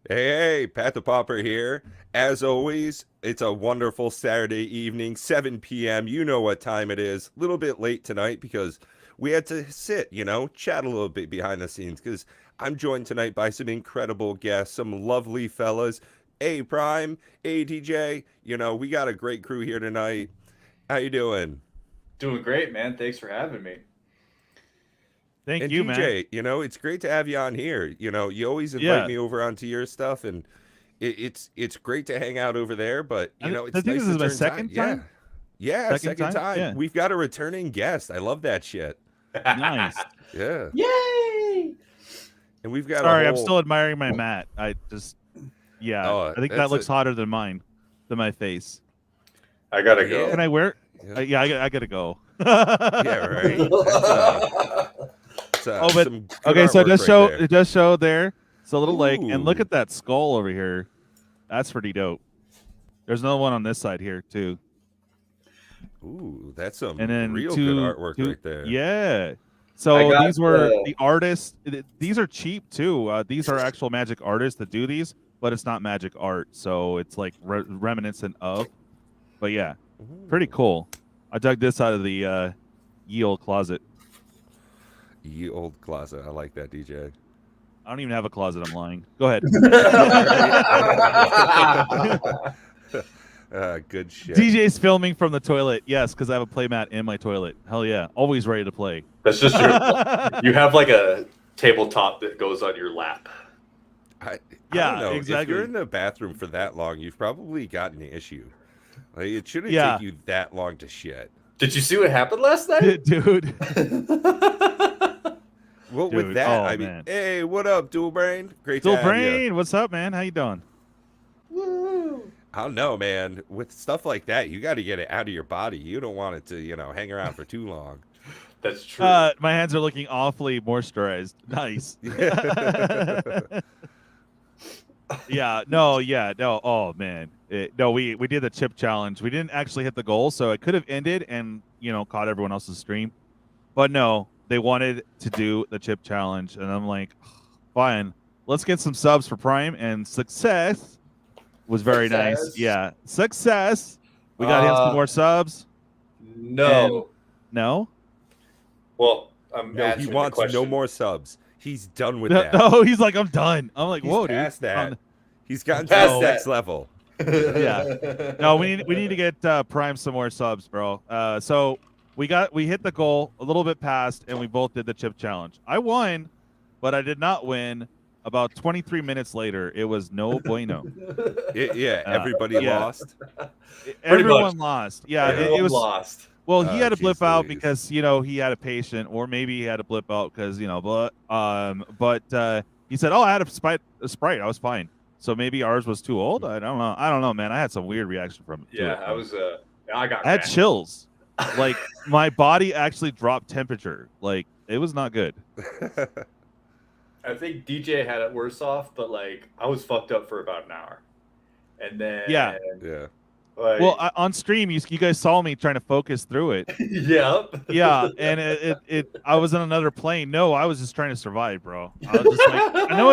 Hey, Pat the Popper here. As always, it's a wonderful Saturday evening, 7 p.m. You know what time it is. A little bit late tonight because we had to sit, chat a little bit behind the scenes because I'm joined tonight by some incredible guests, some lovely fellas. Hey, Prime, hey, DJ. We got a great crew here tonight. How you doing? Doing great, man. Thanks for having me. Thank And you, man. DJ, it's great to have you on here. You always invite Yeah, me over onto your stuff, and it's great to hang out over there. But I it's think nice this to is my turn time. second Yeah, time. yeah, Second second time. time. Yeah, We've got a returning guest. I love that shit. nice. Yeah, Yay! and we've got a Sorry, I'm whole. still admiring my mat. Yeah, Oh, I think that that's a looks hotter than mine, than my face. I gotta yeah, Can I wear? yeah, Yeah, I gotta go. yeah. Right. go. That's Oh, but some good okay. So artwork right there. it does show there. It's a little leg, and look Ooh, at that skull over here. That's pretty dope. There's another one on this side here too, ooh, that's and some then real good artwork two. right there. Yeah. I So got these were the artists. These are cheap too. These are actual magic artists that do these, but it's not magic art, so it's like reminiscent of. But yeah, pretty Ooh. cool. I dug this out of the ye old closet. Ye old closet. I like that, DJ. I don't even have a closet. I'm lying. Go ahead. Yeah, right. Good shit. DJ's filming from the toilet. Yes, because I have a playmat in my toilet. Hell yeah, always ready to play. That's just you have like a tabletop that goes on your lap. I don't Yeah, know. If you're exactly. in the bathroom for that long, you've probably got an issue. Like, it shouldn't take Yeah, you that long to shit. Did you see what happened last night? dude. Well, with Dude. that, Oh I mean, man. hey, what up, Dual Brain? Great to Still have you. brain. What's up, man? How you doing? Woo. I don't know, man. With stuff like that, you got to get it out of your body. You don't want it to, hang around for too long. That's true. My hands are looking awfully moisturized. Nice. Yeah. No. Yeah. No. Oh man. No. We did the chip challenge. We didn't actually hit the goal, so it could have ended and caught everyone else's stream. But no, they wanted to do the chip challenge, and I'm like, fine. Let's get some subs for Prime, and success was very nice. Success. Yeah, success. We got him some more subs. No. No. Well, I'm No, he answering the wants no question. more subs. He's done with No, that. no, he's like, I'm done. I'm like, He's whoa, dude. past that. He's gotten to Past the No, next that. level. yeah. No, we need to get Prime some more subs, bro. So we hit the goal a little bit past, and we both did the chip challenge. I won, but I did not win. About 23 minutes later, it was no bueno. Yeah, Uh, everybody yeah. lost. Pretty much. Everyone lost. Yeah, Everyone it was. lost. Well, he had to Jeez blip out Louise. because he had a patient, or maybe he had to blip out because but he said, "Oh, I had a sprite. I was fine." So maybe ours was too old. I don't know. I don't know, man. I had some weird reaction from it. Yeah, I was. I got. I had wrecked. chills. Like my body actually dropped temperature. Like it was not good. I think DJ had it worse off, but like I was fucked up for about an hour, and then Yeah. Yeah. like Well, on stream, you guys saw me trying to focus through it. yep, Yeah, and it I was in another plane. No, I was just trying to survive, bro. I was just like, I know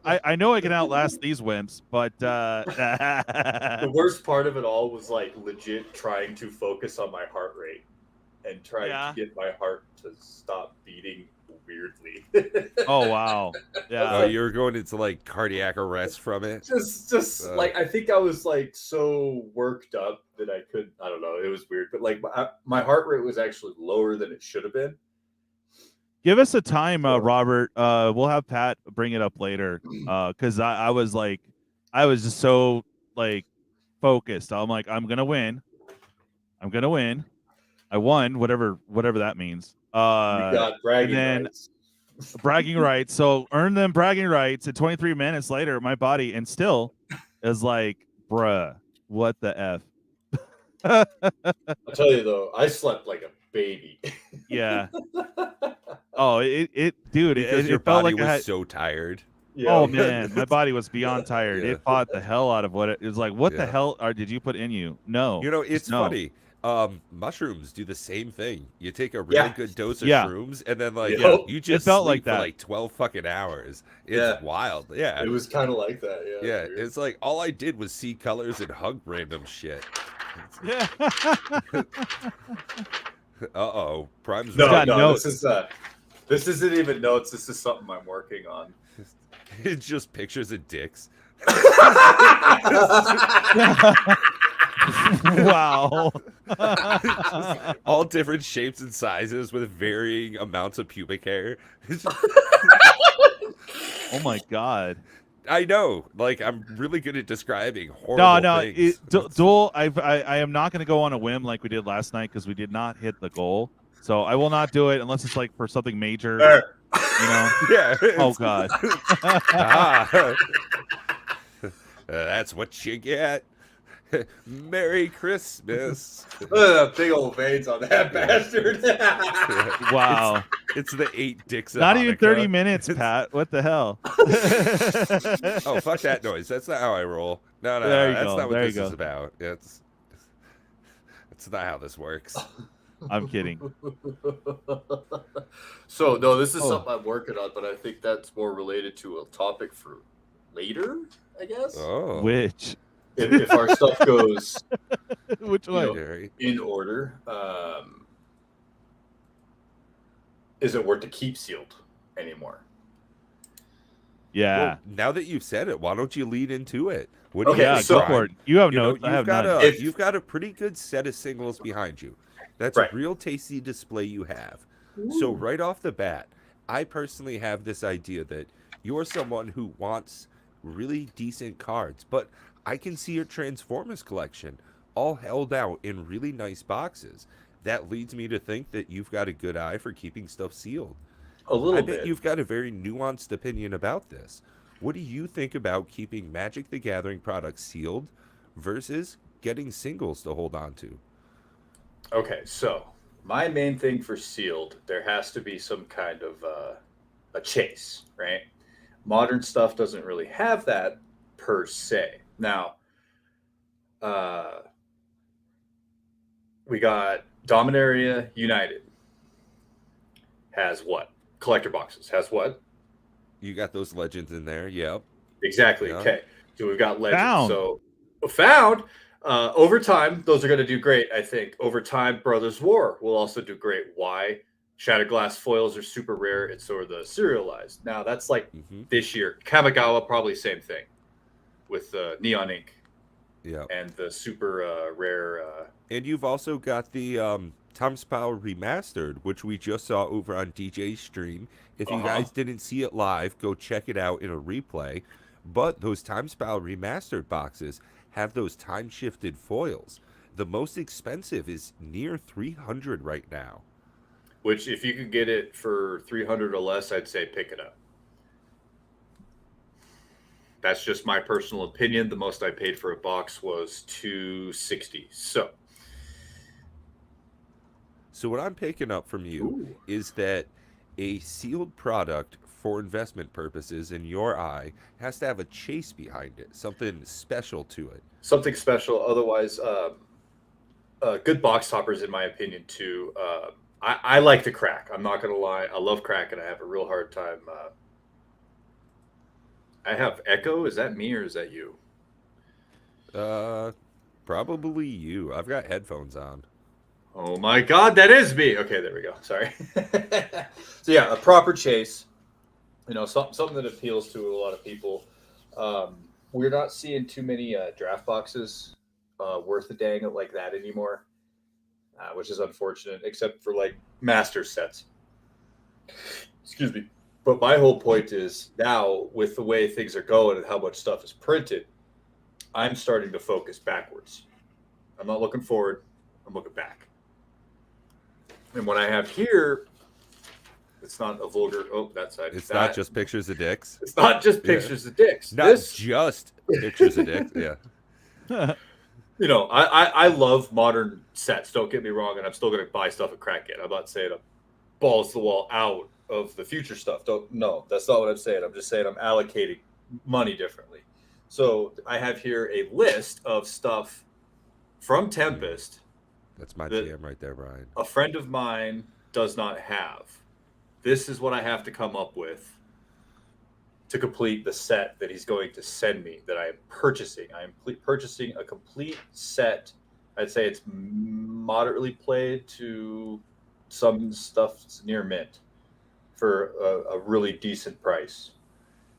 I know I can outlast these wimps, but The worst part of it all was like legit trying to focus on my heart rate and trying Yeah. to get my heart to stop beating weirdly. oh wow, Oh, yeah, you were going into like cardiac arrest from it. just like I think I was like so worked up that I couldn't. I don't know. It was weird, but like my heart rate was actually lower than it should have been. give us a time, Robert. We'll have Pat bring it up later, because I was like, I was just so like focused. I'm like, I'm gonna win. I'm gonna win. I won, whatever that means. You got bragging then- rights. Bragging rights. So earn them bragging rights. And 23 minutes later, my body and still is like, bruh, what the f? I'll tell you though, I slept like a baby. Yeah. Oh, dude, Because your it felt body like I was had. so tired. Yeah. Oh man, my body was beyond tired. Yeah. It fought the hell out of what it was like. What the Yeah. hell did you put in you? No, It's no. funny. Mushrooms do the same thing. You take a real Yeah. good dose of Yeah. shrooms, and then like Yeah. you just felt sleep like for that. like 12 fucking hours. It's Yeah. wild. Yeah. It was kind of like that. Yeah. Yeah, Weird. it's like all I did was see colors and hug random shit. Yeah. Uh-oh. Prime's No, got right. no, notes. this isn't even notes. This is something I'm working on. It's just pictures of dicks. Wow. All different shapes and sizes with varying amounts of pubic hair. Oh my god. I know, like I'm really good at describing horrible No, things. Duel. I am not going to go on a whim like we did last night because we did not hit the goal. So I will not do it unless it's like for something major. You know. Yeah. Oh it's- god. Ah. That's what you get. Merry Christmas. Big old veins on that bastard. Wow. It's the 8 dicks of Not even Hanukkah. 30 minutes, Pat. What the hell? Oh, fuck that noise. That's not how I roll. No, There you that's go, not what there you this is go. about. It's not how this works. I'm kidding. So no, this is Oh. something I'm working on, but I think that's more related to a topic for later, I guess. Oh. Which? If our stuff goes Which You one? know, Very- in order, is it worth to keep sealed anymore? Yeah. Well, now that you've said it, why don't you lead into it? What do Okay, you Yeah, think, so- go Brian? for it. You have You know, notes. I have none. If- you've got a pretty good set of singles behind you. That's Right. a real tasty display you have. So right off the bat, I personally have this idea that you're someone who wants really decent cards, but I can see your Transformers collection all held out in really nice boxes. That leads me to think that you've got a good eye for keeping stuff sealed. a little I bit. bet you've got a very nuanced opinion about this. What do you think about keeping Magic the Gathering products sealed versus getting singles to hold on to? Okay, so my main thing for sealed, there has to be some kind of a chase, right? Modern stuff doesn't really have that per se. Now, we got Dominaria United has what? Collector boxes has what? You got those legends in there, yep. Exactly. Yeah. Okay. So we've got legends. Found. So found. Over time, those are going to do great. I think over time, Brothers War will also do great. Why? Shattered glass foils are super rare, and so are the serialized. Now that's like Mm-hmm. this year. Kamigawa probably same thing with Neon Ink Yeah. and the super rare. And you've also got the Time Spiral Remastered, which we just saw over on DJ's stream. If you Uh-huh. guys didn't see it live, go check it out in a replay. But those Time Spiral Remastered boxes have those time-shifted foils. The most expensive is near 300 right now. Which, if you could get it for 300 or less, I'd say pick it up. That's just my personal opinion. The most I paid for a box was $260. So what I'm picking up from you is that a sealed product for investment purposes, in your eye, has to have a chase behind it, something special to it. Something special. Otherwise, good box toppers, in my opinion, too. I like the crack. I'm not going to lie. I love crack, and I have a real hard time. I have echo. Is that me or is that you? Probably you. I've got headphones on. Oh my God, that is me. Okay, there we go. Sorry. So yeah, a proper chase. You know, something that appeals to a lot of people. We're not seeing too many draft boxes worth a dang like that anymore, which is unfortunate, except for like master sets. Excuse me. But my whole point is now, with the way things are going and how much stuff is printed, I'm starting to focus backwards. I'm not looking forward. I'm looking back. And what I have here, it's not a vulgar. Oh, that side. It's not just pictures of dicks. It's not just Yeah. pictures of dicks. Not This, just pictures of dicks. Yeah. you know, I love modern sets. Don't get me wrong, and I'm still going to buy stuff at Crackit. I'm not saying I'm balls to the wall out of the future stuff. No, that's not what I'm saying. I'm just saying I'm allocating money differently. So I have here a list of stuff from Tempest That's my The- jam right there, Brian. A friend of mine does not have. This is what I have to come up with to complete the set that he's going to send me that I am purchasing. I am purchasing a complete set. I'd say it's moderately played to some stuff near mint for a really decent price.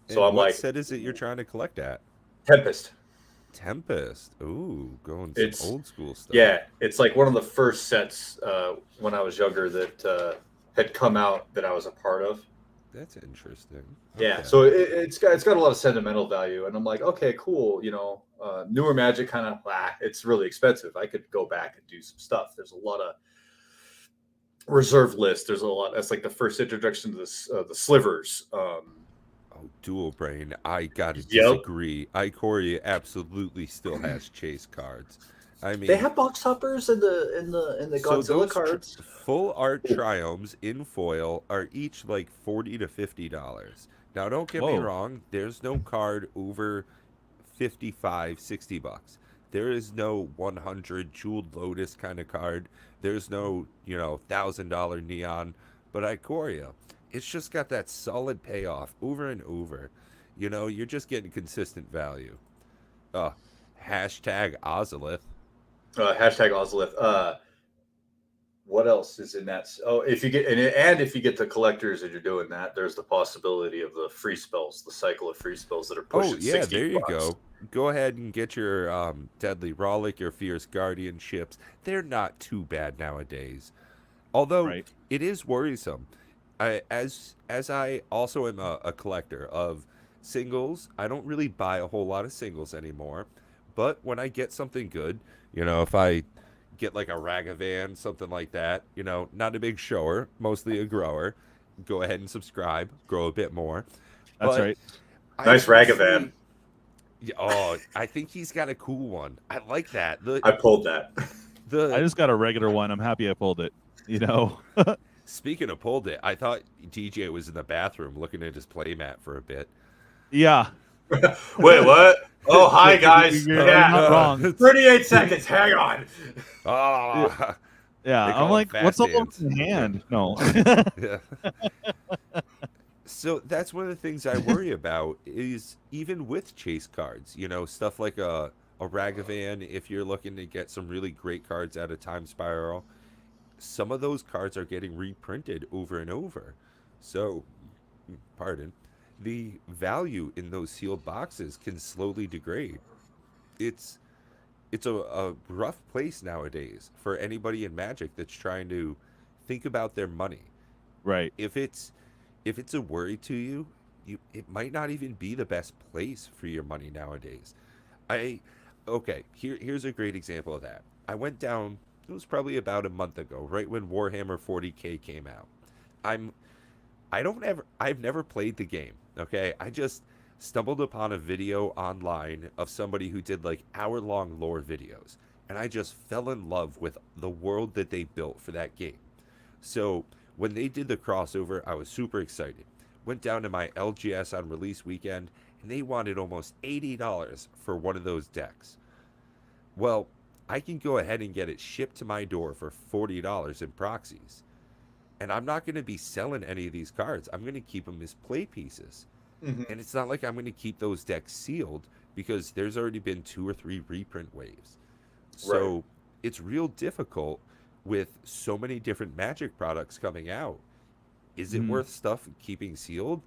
So And I'm what like, set is it you're trying to collect at? Tempest. Tempest. Ooh, going some It's old school stuff. Yeah, it's like one of the first sets when I was younger that had come out that I was a part of. That's interesting. Yeah, Okay. so it's got a lot of sentimental value, and I'm like, okay, cool. Newer Magic kind of it's really expensive. I could go back and do some stuff. There's a lot of reserve lists. There's a lot. That's like the first introduction to the slivers. Oh, Dual Brain. I gotta Yep. disagree. Ikoria absolutely still has chase cards. I mean, They have box toppers in the so Godzilla those cards. full art triomes in foil are each like $40 to $50. Now, don't get me Whoa. wrong. There's no card over 55, $60. There is no 100 Jeweled Lotus kind of card. There's no, $1,000 neon. But Ikoria, it's just got that solid payoff over and over. You're just getting consistent value. Hashtag Ozolith. Hashtag Ozolith. What else is in that? Oh, if you get if you get the collectors and you're doing that, there's the possibility of the free spells, the cycle of free spells that are pushing. Oh, yeah, 60 there you bucks. go. Go ahead and get your Deadly Rollick, your Fierce Guardian ships. They're not too bad nowadays. Although Right. it is worrisome. As I also am a collector of singles, I don't really buy a whole lot of singles anymore. But when I get something good, if I get like a Ragavan, something like that, not a big shower, mostly a grower, go ahead and subscribe, grow a bit more. That's But right. Nice Ragavan. Yeah, oh, I think he's got a cool one. I like that. I pulled that. I just got a regular one. I'm happy I pulled it. Speaking of pulled it, I thought DJ was in the bathroom looking at his playmat for a bit. Yeah. Wait, what? Oh, hi guys. You're Yeah, not wrong. 38 seconds. Hang on. Ah, Yeah. They call I'm it like, fast what's up hands. with your hand? No. yeah. So that's one of the things I worry about is even with chase cards, stuff like a Ragavan, if you're looking to get some really great cards out of Time Spiral, some of those cards are getting reprinted over and over. So, pardon, the value in those sealed boxes can slowly degrade. It's a rough place nowadays for anybody in Magic that's trying to think about their money. Right. If it's a worry to you, it might not even be the best place for your money nowadays. Here's a great example of that. I went down, it was probably about a month ago, right when Warhammer 40K came out. I've never played the game, okay? I just stumbled upon a video online of somebody who did like hour-long lore videos, and I just fell in love with the world that they built for that game. So when they did the crossover, I was super excited. Went down to my LGS on release weekend, and they wanted almost $80 for one of those decks. Well, I can go ahead and get it shipped to my door for $40 in proxies. And I'm not going to be selling any of these cards. I'm going to keep them as play pieces. Mhm. And it's not like I'm going to keep those decks sealed because there's already been 2 or 3 reprint waves. So Right. it's real difficult with so many different Magic products coming out. Is it Mhm. worth stuff keeping sealed?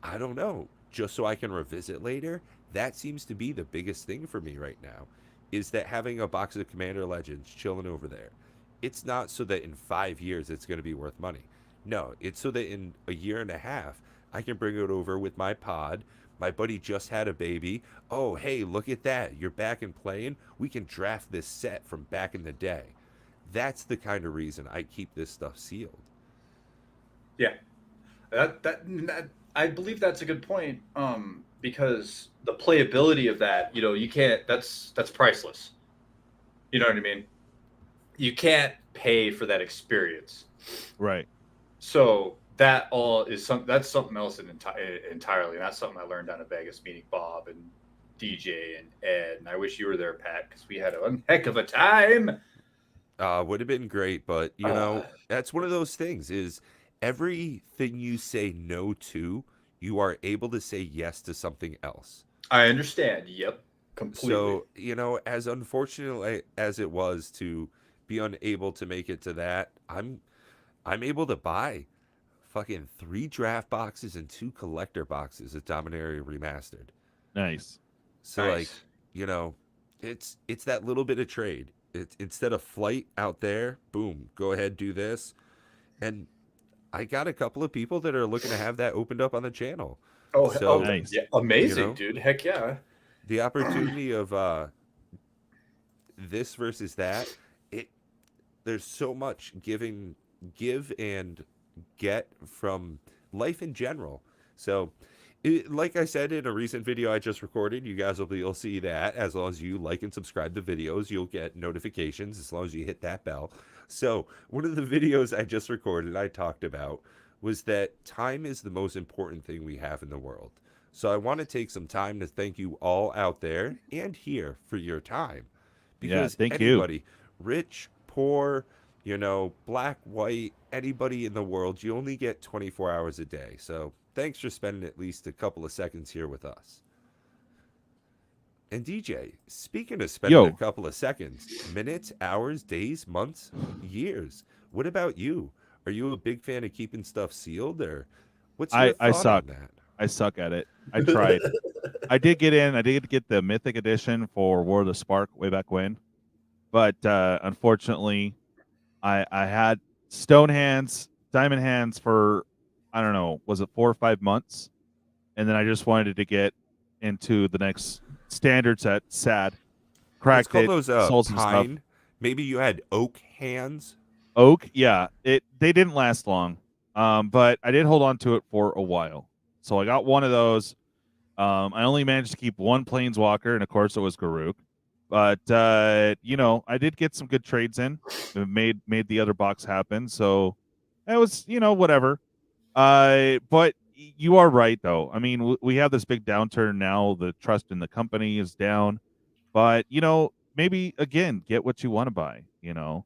I don't know. Just so I can revisit later? That seems to be the biggest thing for me right now, is that having a box of Commander Legends chilling over there. It's not so that in 5 years it's going to be worth money. No, it's so that in a year and a half, I can bring it over with my pod. My buddy just had a baby. Oh, hey, look at that. You're back and playing. We can draft this set from back in the day. That's the kind of reason I keep this stuff sealed. Yeah, that I believe that's a good point. Because the playability of that, you can't. That's priceless. You know what I mean? You can't pay for that experience. Right. So that all is that's something else entirely. And that's something I learned down at Vegas meeting Bob and DJ and Ed. And I wish you were there, Pat, because we had a heck of a time. Would have been great, but you know, that's one of those things is everything you say no to, you are able to say yes to something else. I understand. Yep, completely. So, you know, as unfortunate as it was to be unable to make it to that, I'm able to buy fucking 3 draft boxes and 2 collector boxes of Dominaria Remastered. Nice. So like, Nice. you know, it's that little bit of trade. It's instead of flight out there, boom, go ahead, do this. And I got a couple of people that are looking to have that opened up on the channel. Oh, So, Nice. yeah, you amazing, know, dude. Heck yeah. the opportunity of this versus that, it there's so much give and get from life in general. So like I said in a recent video I just recorded, you guys you'll see that as long as you like and subscribe to videos, you'll get notifications as long as you hit that bell. So one of the videos I just recorded, I talked about was that time is the most important thing we have in the world. So I want to take some time to thank you all out there and here for your time, Yeah, because thank you. anybody, rich, poor, you know, black, white, anybody in the world, you only get 24 hours a day. So thanks for spending at least a couple of seconds here with us. And DJ, speaking of spending a Yo, couple of seconds, minutes, hours, days, months, years, what about you? Are you a big fan of keeping stuff sealed, or what's your I thought suck. on that? I suck at it. I tried. I did get in. I did get the Mythic Edition for War of the Spark way back when, but unfortunately, I had stone hands, diamond hands for I don't know, was it 4 or 5 months, and then I just wanted to get into the next standard set. Sad, Let's cracked call it, those sold some stuff. pine. Maybe you had oak hands. Oak, yeah, they didn't last long, but I did hold on to it for a while. So I got one of those. I only managed to keep one planeswalker, and of course it was Garuk. But you know, I did get some good trades in. It made the other box happen. So it was, you know, whatever. But you are right though. I mean, we have this big downturn now. The trust in the company is down. But you know, maybe again, get what you want to buy. You know,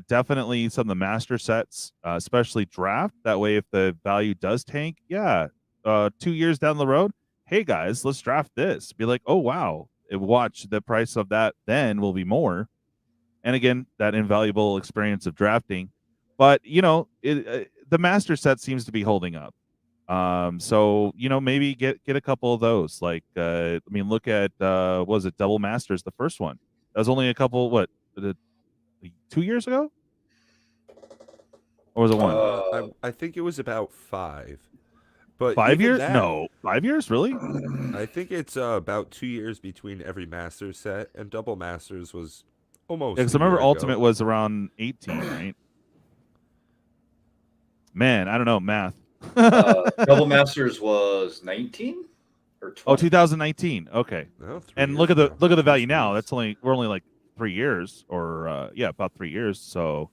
definitely some of the master sets, especially draft. That way, if the value does tank, yeah, 2 years down the road, hey guys, let's draft this. Be like, oh wow, watch the price of that then will be more. And again, that invaluable experience of drafting. But you know, the master set seems to be holding up. So you know, maybe get a couple of those. Like, I mean, look at what was it Double Masters, the first one? That was only a couple. What, 2 years ago, or was it one? I think it was about 5. But 5 years? that, No, 5 years, really? I think it's about 2 years between every Masters set, and Double Masters was almost Because a I remember year Ultimate ago. was around 18, right? Man, I don't know math. Double Masters was 19 or 20. Oh, 2019. Okay. No, 3 And years look at the ago. value Jeez now. Louise. That's we're only like 3 years, or yeah, about 3 years. So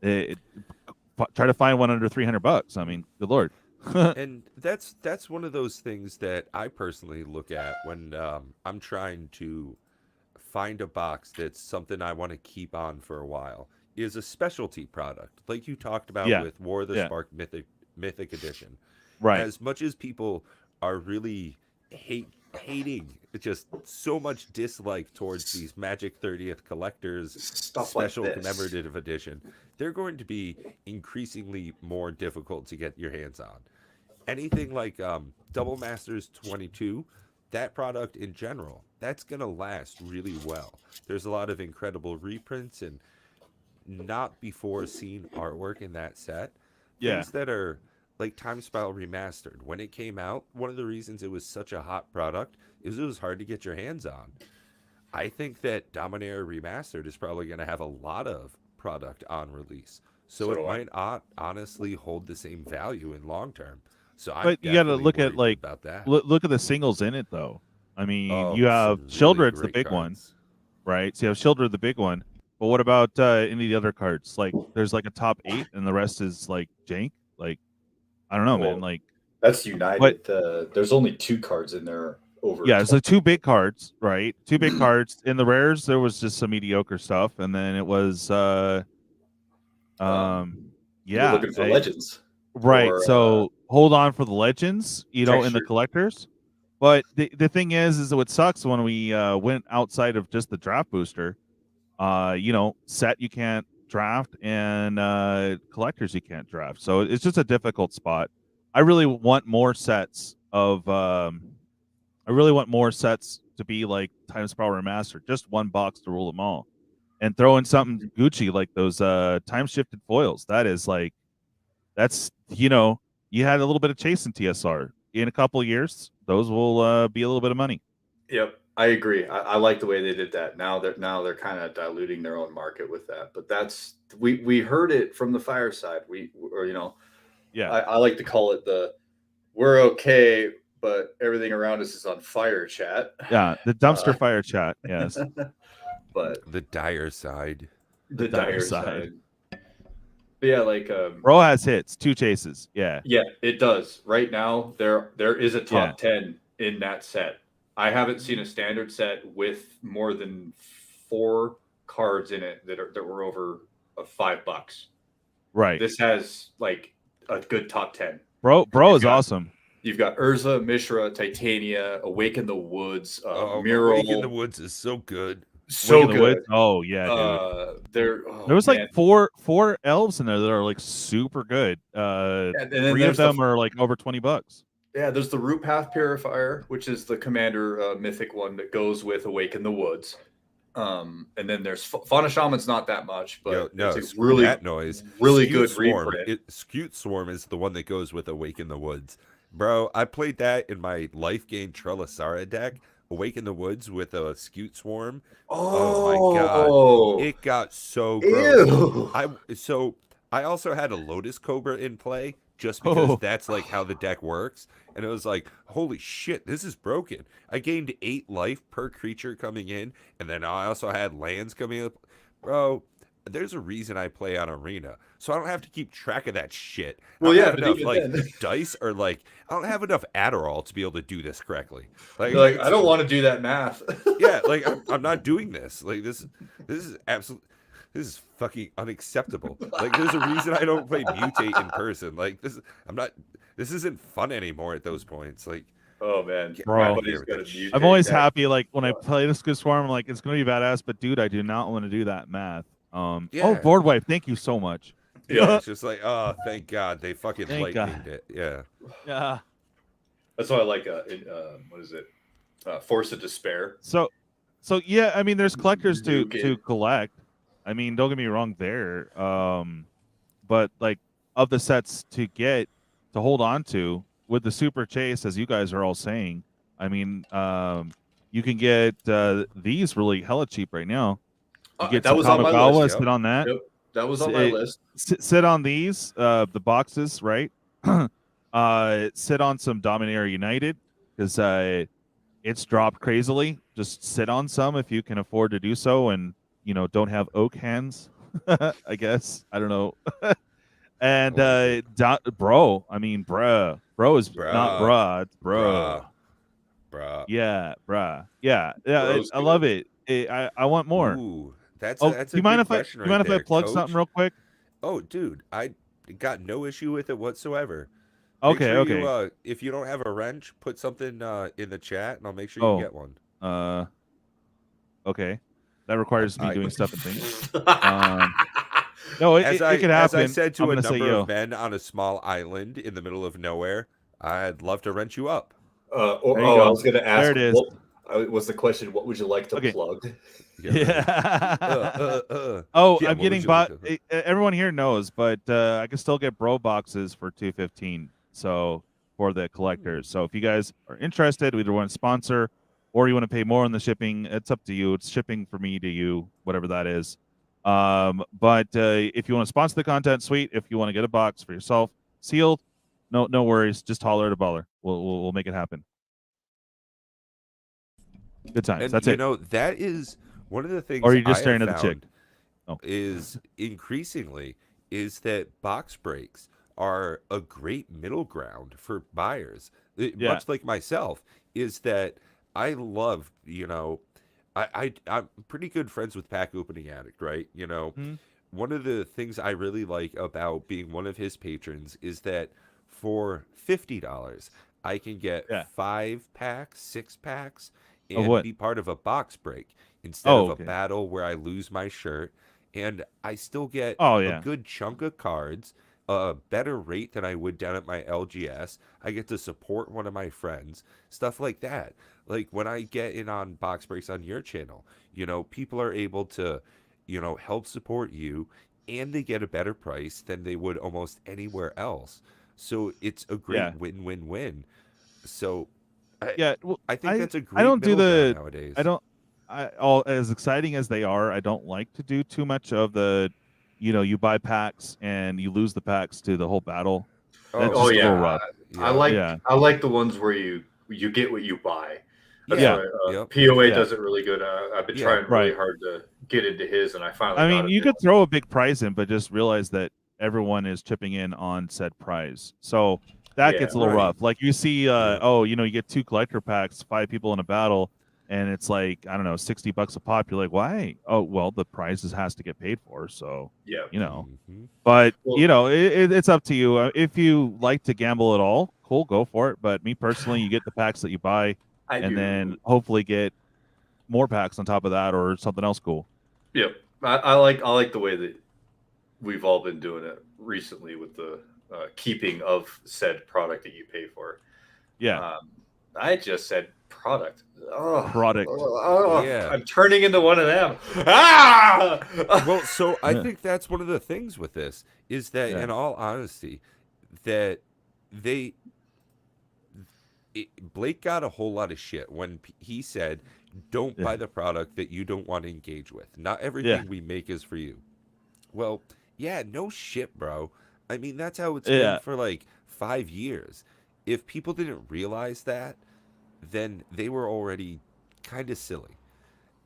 try to find one under $300. I mean, good lord. And that's one of those things that I personally look at when I'm trying to find a box that's something I want to keep on for a while, is a specialty product like you talked about Yeah. with War of the Yeah. Spark Mythic Edition. Right. As much as people are really hating just so much dislike towards these Magic 30th collectors Stuff special like this. commemorative edition, they're going to be increasingly more difficult to get your hands on. Anything like Double Masters 22, that product in general, that's going to last really well. There's a lot of incredible reprints and not before seen artwork in that set. Yeah. Things that are like Time Spiral Remastered. When it came out, one of the reasons it was such a hot product is it was hard to get your hands on. I think that Dominaria Remastered is probably going to have a lot of product on release. So So it do I. might not honestly hold the same value in long term. So I'm But you got to definitely look at worried like about that. look at the singles in it though. I mean, Oh, you have some really Shieldred's the great big one, cards. right? So you have Shieldred, the big one. But what about any of the other cards? Like, there's like a top 8, and the rest is like jank. Like, I don't know, man. Well, Like, That's United. What? There's only 2 cards in there over. Yeah, it's like 2 big cards, right? 2 big cards. In the rares, there was just some mediocre stuff, and then it was You were looking for legends. right. Or, So hold on for the legends, in the textured. collectors. But the thing is what sucks when we went outside of just the draft booster, set you can't draft and collectors you can't draft. So it's just a difficult spot. I really want more sets to be like Time Spiral Remastered, just one box to rule them all. And throw in something Gucci like those time shifted foils. That's you had a little bit of chase in TSR. In a couple of years, those will be a little bit of money. Yep, I agree. I like the way they did that. Now they're kind of diluting their own market with that. But that's we heard it from the fireside. Yeah. I like to call it the "we're okay, but everything around us is on fire" chat. Yeah, the dumpster fire chat. Yes. But the dire side. The dire side. But yeah, Bro has hits, 2 chases. Yeah. Yeah, it does. Right now, there is a top 10 in that set. I haven't seen a standard set with more than 4 cards in it that were over $5. Right. This has like a good top 10. Bro is awesome. You've got Urza, Mishra, Titania, Awaken the Woods, Mural. Awaken the Woods is so good. So good. Woods? Oh yeah, dude. There was like four elves in there that are like super good. And 3 of them are like over $20. Yeah, there's the Root Path Purifier, which is the commander mythic one that goes with Awaken the Woods. And then there's Fauna Shaman's not that much, but it's a really that noise. Really Skewed good Swarm. reprint. Skewed Swarm is the one that goes with Awaken the Woods. Bro, I played that in my Life Gain Trelasara deck. Awaken the Woods with a Skewed Swarm. Oh my god. It got so gross. I also had a Lotus Cobra in play just because that's like how the deck works. And it was like, holy shit, this is broken. I gained 8 life per creature coming in, and then I also had lands coming up. Bro, there's a reason I play on Arena, so I don't have to keep track of that shit. Well, I don't have enough dice, or I don't have enough Adderall to be able to do this correctly. I don't want to do that math. Yeah, I'm not doing this. This is absolutely. This is fucking unacceptable. There's a reason I don't play Mutate in person. This isn't fun anymore at those points. Oh man, bro, I'm always happy when I play this Skewed Swarm. I'm like, it's gonna be badass, but dude, I do not want to do that math. Board Wife, thank you so much. Yeah, it's just oh, thank God they fucking lightninged it. Yeah. Yeah. That's why I like what is it? Force of Despair. So yeah, I mean, there's collectors to collect. I mean, don't get me wrong there. But of the sets to hold on to with the Super Chase, as you guys are all saying, I mean, you can get these really hella cheap right now. You get that was on my list. Sit on that. Yep. That was on my list. Sit on these, the boxes, right? Sit on some Dominaria United because it's dropped crazily. Just sit on some if you can afford to do so, and don't have oak hands. I guess I don't know. And bro is not bruh, it's bro. Bruh. Yeah, bruh. Yeah. I love it. I want more. Ooh, that's do a you mind if question I there, plug Coach. something real quick? Oh, dude, I got no issue with it whatsoever. Okay, make sure okay. You, if you don't have a wrench, put something in the chat, and I'll make sure you get one. Okay. That requires me doing stuff and things. No, it could happen. As I said to a number of men on a small island in the middle of nowhere, I'd love to wrench you up. I was going to ask. There it is. Was the question? What would you like to plug? Yeah. I'm getting everyone here knows, but I can still get bro boxes for $2.15. So for the collectors. So if you guys are interested, either want to sponsor or you want to pay more on the shipping, it's up to you. It's shipping for me to you, whatever that is. But if you want to sponsor the content, sweet. If you want to get a box for yourself, sealed, no worries. Just holler at a baller. We'll make it happen. Good times. And that's it. That is one of the things. Or are you just staring at the chick? Is increasingly is that box breaks are a great middle ground for buyers. Much like myself, is that I love, I'm pretty good friends with Pack Opening Addict, right? Mhm. One of the things I really like about being one of his patrons is that for $50, I can get Yeah. 5 packs, 6 packs, Of and what? be part of a box break instead Oh, of a okay. battle where I lose my shirt. And I still get Oh, a yeah. good chunk of cards, a better rate than I would down at my LGS. I get to support one of my friends, stuff like that. Like when I get in on box breaks on your channel, people are able to, help support you and they get a better price than they would almost anywhere else. So it's a great Yeah. win-win-win. So I Yeah. Well, I think I that's a I great don't do middle ground the I nowadays. don't I all as exciting as they are, I don't like to do too much of the, you buy packs and you lose the packs to the whole battle. That's Oh, Oh just a little yeah, rough. I yep, like Yeah. I like the ones where you get what you buy. That's yeah, Yeah. what yep, POA Yeah. does it really good. I've been yeah, trying really Right. hard to get into his, and I finally I got mean, a you new could one. throw a big prize in, but just realize that everyone is chipping in on said prize. So that Yeah, gets a little right, rough. Like you see, yep, you get 2 collector packs, 5 people in a battle, and it's like, I don't know, $60 a pop. You're like, why? Oh, well, the prizes has to get paid for. So, yeah. you know, hmm but Well, it's up to you. If you like to gamble at all, cool, go for it. But me personally, you get the packs that you buy, I and then do. hopefully get more packs on top of that or something else cool. Yep. I like the way that we've all been doing it recently with the keeping of said product that you pay for. Yeah, Um, I just said product. Oh, product. yeah. I'm turning into one of them. Ah! Well, so I Yeah, think that's one of the things with this is that, yeah, in all honesty, that they Blake got a whole lot of shit when he said, "Don't yeah, buy the product that you don't want to engage with. Not yeah, everything we make is for you." Well, yeah, no shit, bro. I mean, that's how it's been yeah. for like 5 years. If people didn't realize that, then they were already kind of silly.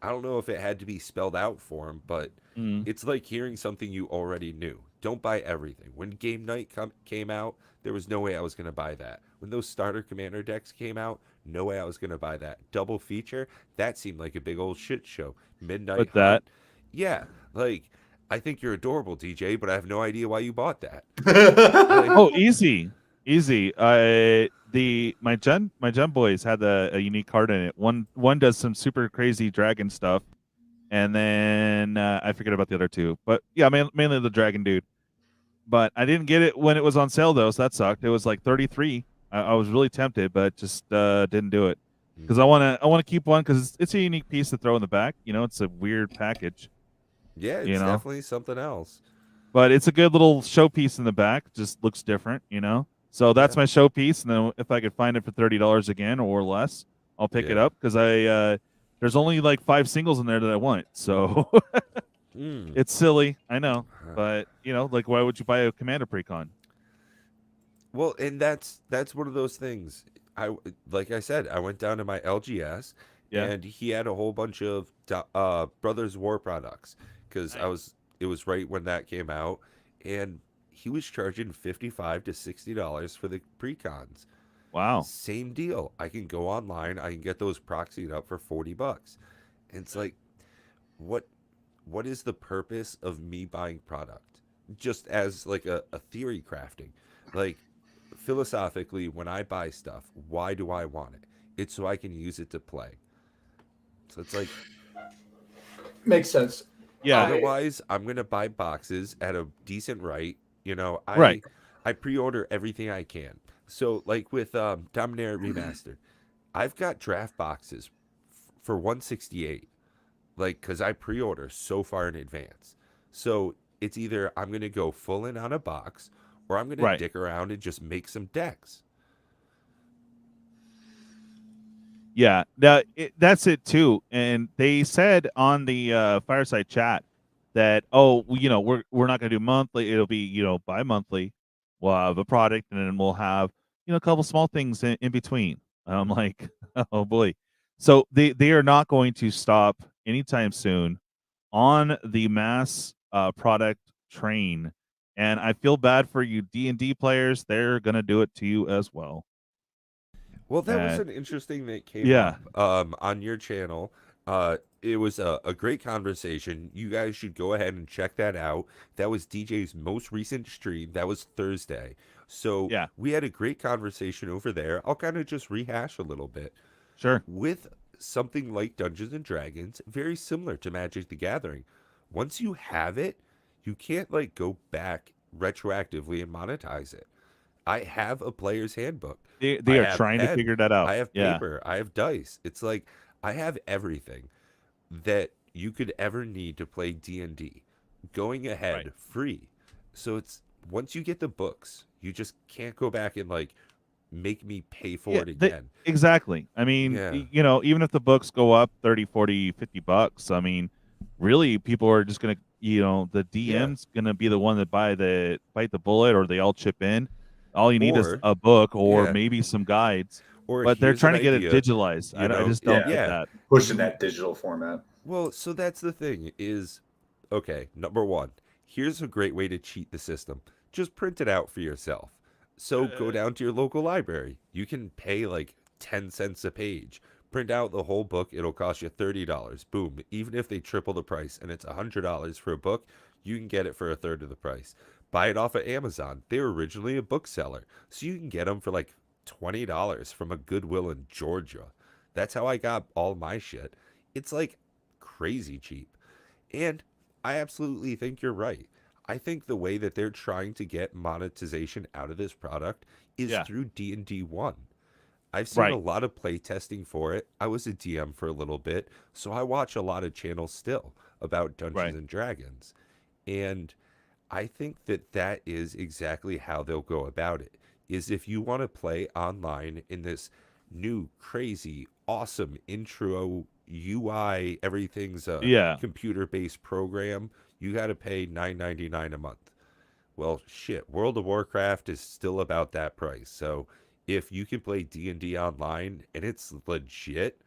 I don't know if it had to be spelled out for them, but Mm. it's like hearing something you already knew. Don't buy everything. When Game Night came out, there was no way I was going to buy that. When those starter commander decks came out, no way I was going to buy that. Double feature, that seemed like a big old shit show. Midnight But that. Hunt, yeah, like I think you're adorable, DJ, but I have no idea why you bought that. Like, Oh, easy, easy. My gen boys had a unique card in it. One does some super crazy dragon stuff, and then I forget about the other two. But yeah, mainly the dragon dude. But I didn't get it when it was on sale though, so that sucked. It was like 33. I was really tempted, but just didn't do it because I mm, want to. I want to keep one because it's a unique piece to throw in the back. It's a weird package. yeah, You it's know, definitely something else. but it's a good little showpiece in the back. Just looks different. So Yeah, that's my showpiece, and then if I could find it for $30 again or less, I'll pick it yeah. up because there's only like 5 singles in there that I want. So Mm. it's silly, I know, but like why would you buy a commander precon? Well, and that's one of those things. Like I said, I went down to my LGS, Yeah, and he had a whole bunch of Brothers War products because nice. it was right when that came out, and he was charging $55 to $60 for the precons. Wow. Same deal. I can go online. I can get those proxied up for $40. And it's like, what what is the purpose of me buying product? Just as like a theory crafting. Like philosophically, when I buy stuff, why do I want it? It's so I can use it to play. So it's like Makes sense. Yeah, I otherwise I'm gonna buy boxes at a decent rate. right. I pre-order everything I can. So like with Dominaria Remastered, I've got draft boxes for 168. Like because I pre-order so far in advance. So it's either I'm gonna go full in on a box, or I'm gonna Right. dick around and just make some decks. Yeah, that's it too. And they said on the fireside chat that we're not going to do monthly. It'll be bi-monthly. We'll have a product, and then we'll have a couple small things in between. I'm like, oh boy. So they are not going to stop anytime soon on the mass product train. And I feel bad for you D&D players. They're going to do it to you as well. Well, that was And an interesting that came yeah, up on your channel. It was a great conversation. You guys should go ahead and check that out. That was DJ's most recent stream. That was Thursday. So yeah, we had a great conversation over there. I'll kind of just rehash a little bit. sure. With something like Dungeons and Dragons, very similar to Magic the Gathering. Once you have it, you can't like go back retroactively and monetize it. I have a player's handbook. They I are have trying to pen. figure that out. I have Yeah, paper. I have dice. It's like I have everything that you could ever need to play D&D. Going right. ahead free. So it's once you get the books, you just can't go back and like make me pay for Yeah, it again. exactly. I mean, Yeah. you know, even if the books go up 30, 40, $50, I mean, really people are just going to, you know, the Yeah. DM's going to be the one that bite the bullet, or they all chip in. All you need is Or a book or yeah. maybe some guides, Or but they're here's an trying to get it idea, digitalized. you I know. just don't Yeah. get Yeah. that. Pushing that digital format. Well, so that's the thing is, okay, number one, here's a great way to cheat the system. Just print it out for yourself. So go down to your local library. You can pay like 10 cents a page. Print out the whole book. It'll cost you $30. Boom. Even if they triple the price and it's $100 for a book, you can get it for a third of the price. Buy it off of Amazon. They were originally a bookseller. So you can get them for like $20 from a Goodwill in Georgia. That's how I got all my shit. It's like crazy cheap. And I absolutely think you're right. I think the way that they're trying to get monetization out of this product is Yeah, through D&D 1. I've seen a right. lot of play testing for it. I was a DM for a little bit, so I watch a lot of channels still about Dungeons Right. and Dragons. And I think that that is exactly how they'll go about it. Is if you want to play online in this new crazy awesome intro UI, everything's a Yeah. computer-based program, you got to pay $9.99 a month. Well, shit, World of Warcraft is still about that price. So if you can play D&D online and it's legit,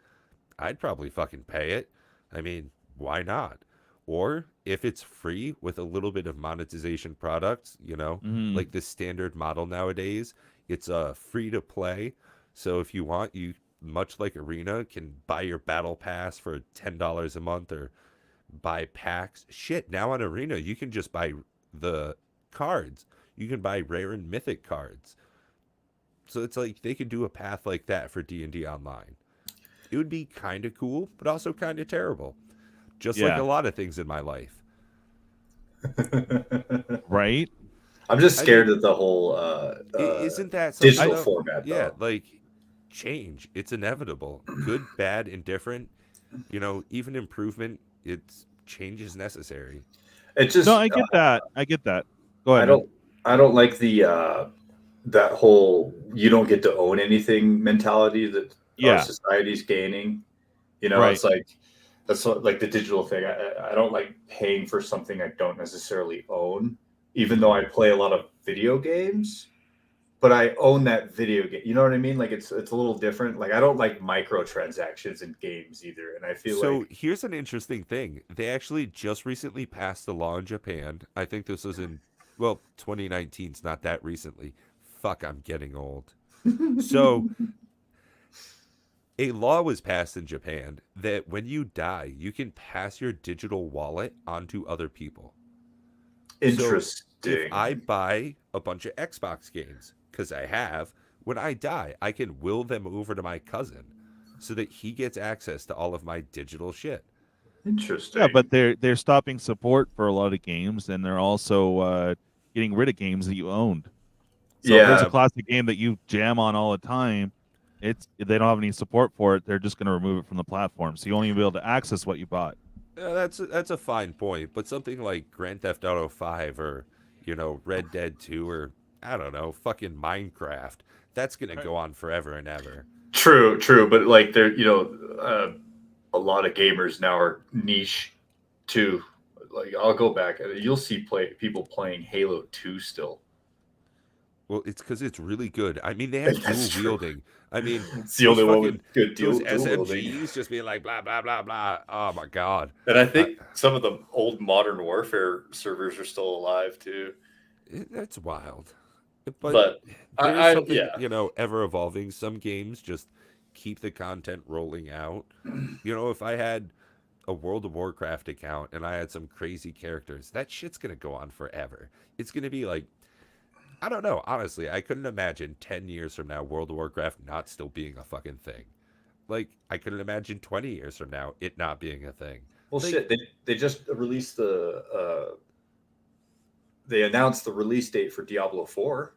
I'd probably fucking pay it. I mean, why not? Or if it's free with a little bit of monetization products, you know, Mhm. like the standard model nowadays, it's free to play. So if you want, you much like Arena can buy your battle pass for $10 a month or buy packs. Shit, now on Arena you can just buy the cards. You can buy rare and mythic cards. So it's like they could do a path like that for D&D online. It would be kind of cool, but also kind of terrible. Just like a Yeah. lot of things in my life. Right. I'm just I scared mean, of the whole isn't that something digital though? format, Yeah, though. like change. It's inevitable. Good, bad, indifferent. You know, even improvement. It's change is necessary. It just No, I get that. I get that. Go I ahead, man. don't like the that whole you don't get to own anything mentality that our Yeah. society's gaining. You know, Right. it's like that's like the digital thing. I don't like paying for something I don't necessarily own, even though I play a lot of video games. But I own that video game. You know what I mean? Like it's a little different. Like I don't like microtransactions in games either. And I feel So like here's an interesting thing. They actually just recently passed a law in Japan. I think this was in, well, 2019. It's not that recently. Fuck, I'm getting old. So a law was passed in Japan that when you die, you can pass your digital wallet onto other people. So if interesting. I buy a bunch of Xbox games, because I have, when I die, I can will them over to my cousin so that he gets access to all of my digital shit. Yeah, Interesting. but they're stopping support for a lot of games, and they're also getting rid of games that you owned. So if there's a Yeah, classic game that you jam on all the time, if they don't have any support for it, they're just going to remove it from the platform. So you won't even be able to access what you bought. That's a fine point, but something like Grand Theft Auto 5 or, you know, Red Dead 2 or, I don't know, fucking Minecraft, that's going to Right. go on forever and ever. true. But like there, a lot of gamers now are niche too. Like I'll go back and you'll see people playing Halo 2 still. Well, it's because it's really good. I mean, they have dual That's true. wielding. I mean, It's the those only one fucking with good those dual wielding. SMGs just being like blah blah blah blah. Oh my god, And I I, think some of the old Modern Warfare servers are still alive too. that's wild. But there's something, yeah. ever evolving. Some games just keep the content rolling out. If I had a World of Warcraft account and I had some crazy characters, that shit's gonna go on forever. It's gonna be like, I don't know. Honestly, I couldn't imagine 10 years from now World of Warcraft not still being a fucking thing. Like, I couldn't imagine 20 years from now it not being a thing. Well, Like, shit. They just released they announced the release date for Diablo 4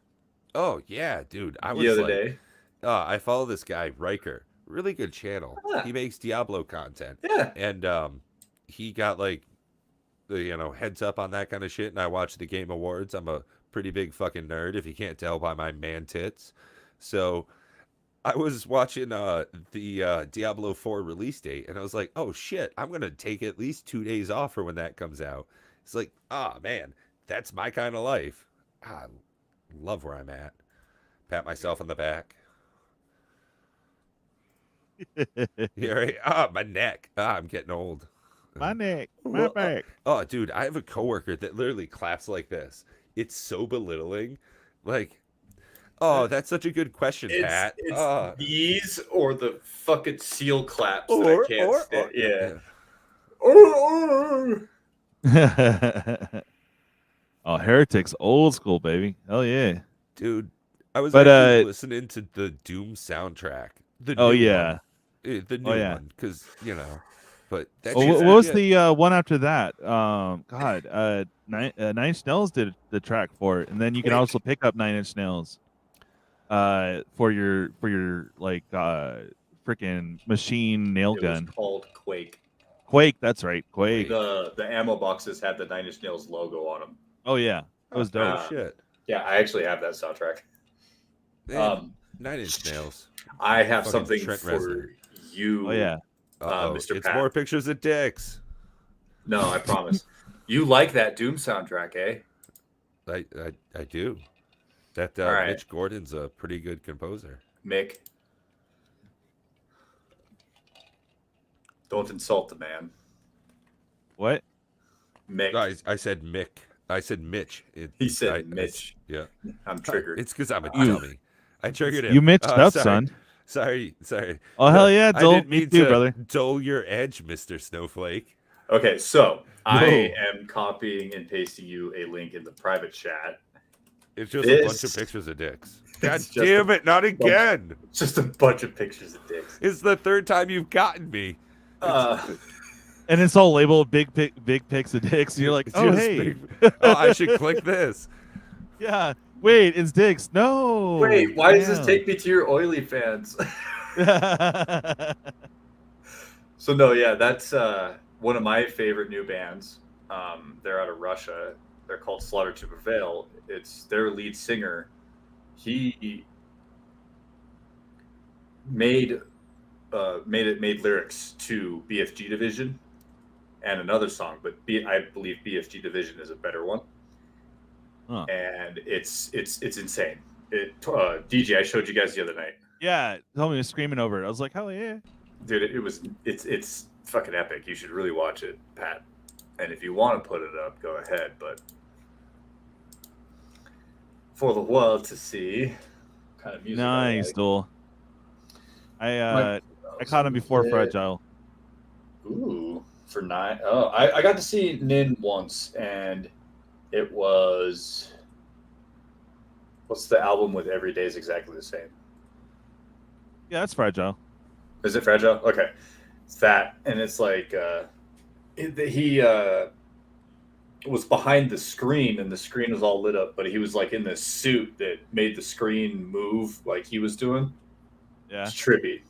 oh yeah, dude. I the was other like, day. I follow this guy, Riker. Really good channel. Yeah. He makes Diablo content. Yeah. And he got like the heads up on that kind of shit, and I watch the Game Awards. I'm a pretty big fucking nerd, if you can't tell by my man tits. So I was watching the Diablo 4 release date, and I was like, oh shit, I'm gonna take at least 2 days off for when that comes out. It's like, man, that's my kind of life. I love where I'm at. Pat myself on the back. Yeah, right. My neck. I'm getting old. My neck, my back. Oh, dude, I have a coworker that literally claps like this. It's so belittling. Like, oh, that's such a good question, Pat. It's these or the fucking seal claps that I can't stand. Yeah. Oh, Heretics, old school, baby. Hell yeah. Dude, I was But, actually listening to the Doom soundtrack. The Oh, new yeah. one. The new yeah. one, because but that Well, shit's what was legit. the one after that? Nine Inch Nails did the track for it, and then you can Quake. also pick up 9 Inch Nails, for your like freaking machine nail It gun. was called Quake. Quake, that's right, Quake. The ammo boxes had the Nine Inch Nails logo on them. Oh yeah, it was dope. Oh shit. Yeah, I actually have that soundtrack. Man, 9 Inch Nails. I have Fucking something Trent for Reznor. you. Oh yeah. Mr. It's Pat. more pictures of dicks. No, I promise. You like that Doom soundtrack, eh? I do. That All right. Mitch Gordon's a pretty good composer. Mick. Don't insult the man. What? Mick. No, I said Mick. I said Mitch. He said Mitch. Yeah. I'm triggered. It's because I'm a You- dummy. I triggered him. You mixed up, sorry. son. Sorry. Oh hell yeah, I Dole. didn't Me mean too, to brother. dull your edge, Mr. Snowflake. Okay, so I No. am copying and pasting you a link in the private chat. It's just a bunch of This- pictures of dicks. God It's just damn it, not again. It's just a bunch of pictures of dicks. It's the third time you've gotten me. And it's all labeled big pics of dicks. And you're like, It's oh just hey, I should click this. yeah. Wait, it's dicks. No. Wait, why does this Damn. take me to your oily fans? So no, yeah, that's one of my favorite new bands. They're out of Russia. They're called Slaughter to Prevail. It's their lead singer. He made lyrics to BFG Division and another song, but I believe BFG Division is a better one. Huh. And it's insane. DJ, I showed you guys the other night. Yeah, homie was screaming over it. I was like, hell yeah. Dude, it's fucking epic. You should really watch it, Pat. And if you want to put it up, go ahead. But for the world to see, what kind of music. Nice, Dole. I caught him before Fragile. Ooh, for 9. Oh, I got to see Nin once, and it was. What's the album with Every Day is Exactly the Same? Yeah, that's Fragile. Is it Fragile? Okay. It's that. And it's like he was behind the screen and the screen was all lit up, but he was like in this suit that made the screen move like he was doing. Yeah, It's trippy.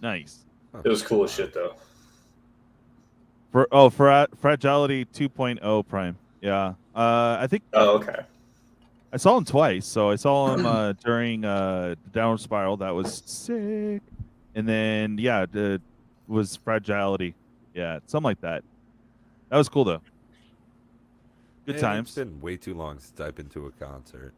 nice. It was cool as shit though. Fragility 2.0 Prime. Yeah. I think Oh, okay. I saw him twice. So I saw him during the Downward Spiral. That was sick. And then it was Fragility. Yeah, something like that. That was cool though. Good Man, times. It's been way too long since I've been to a concert.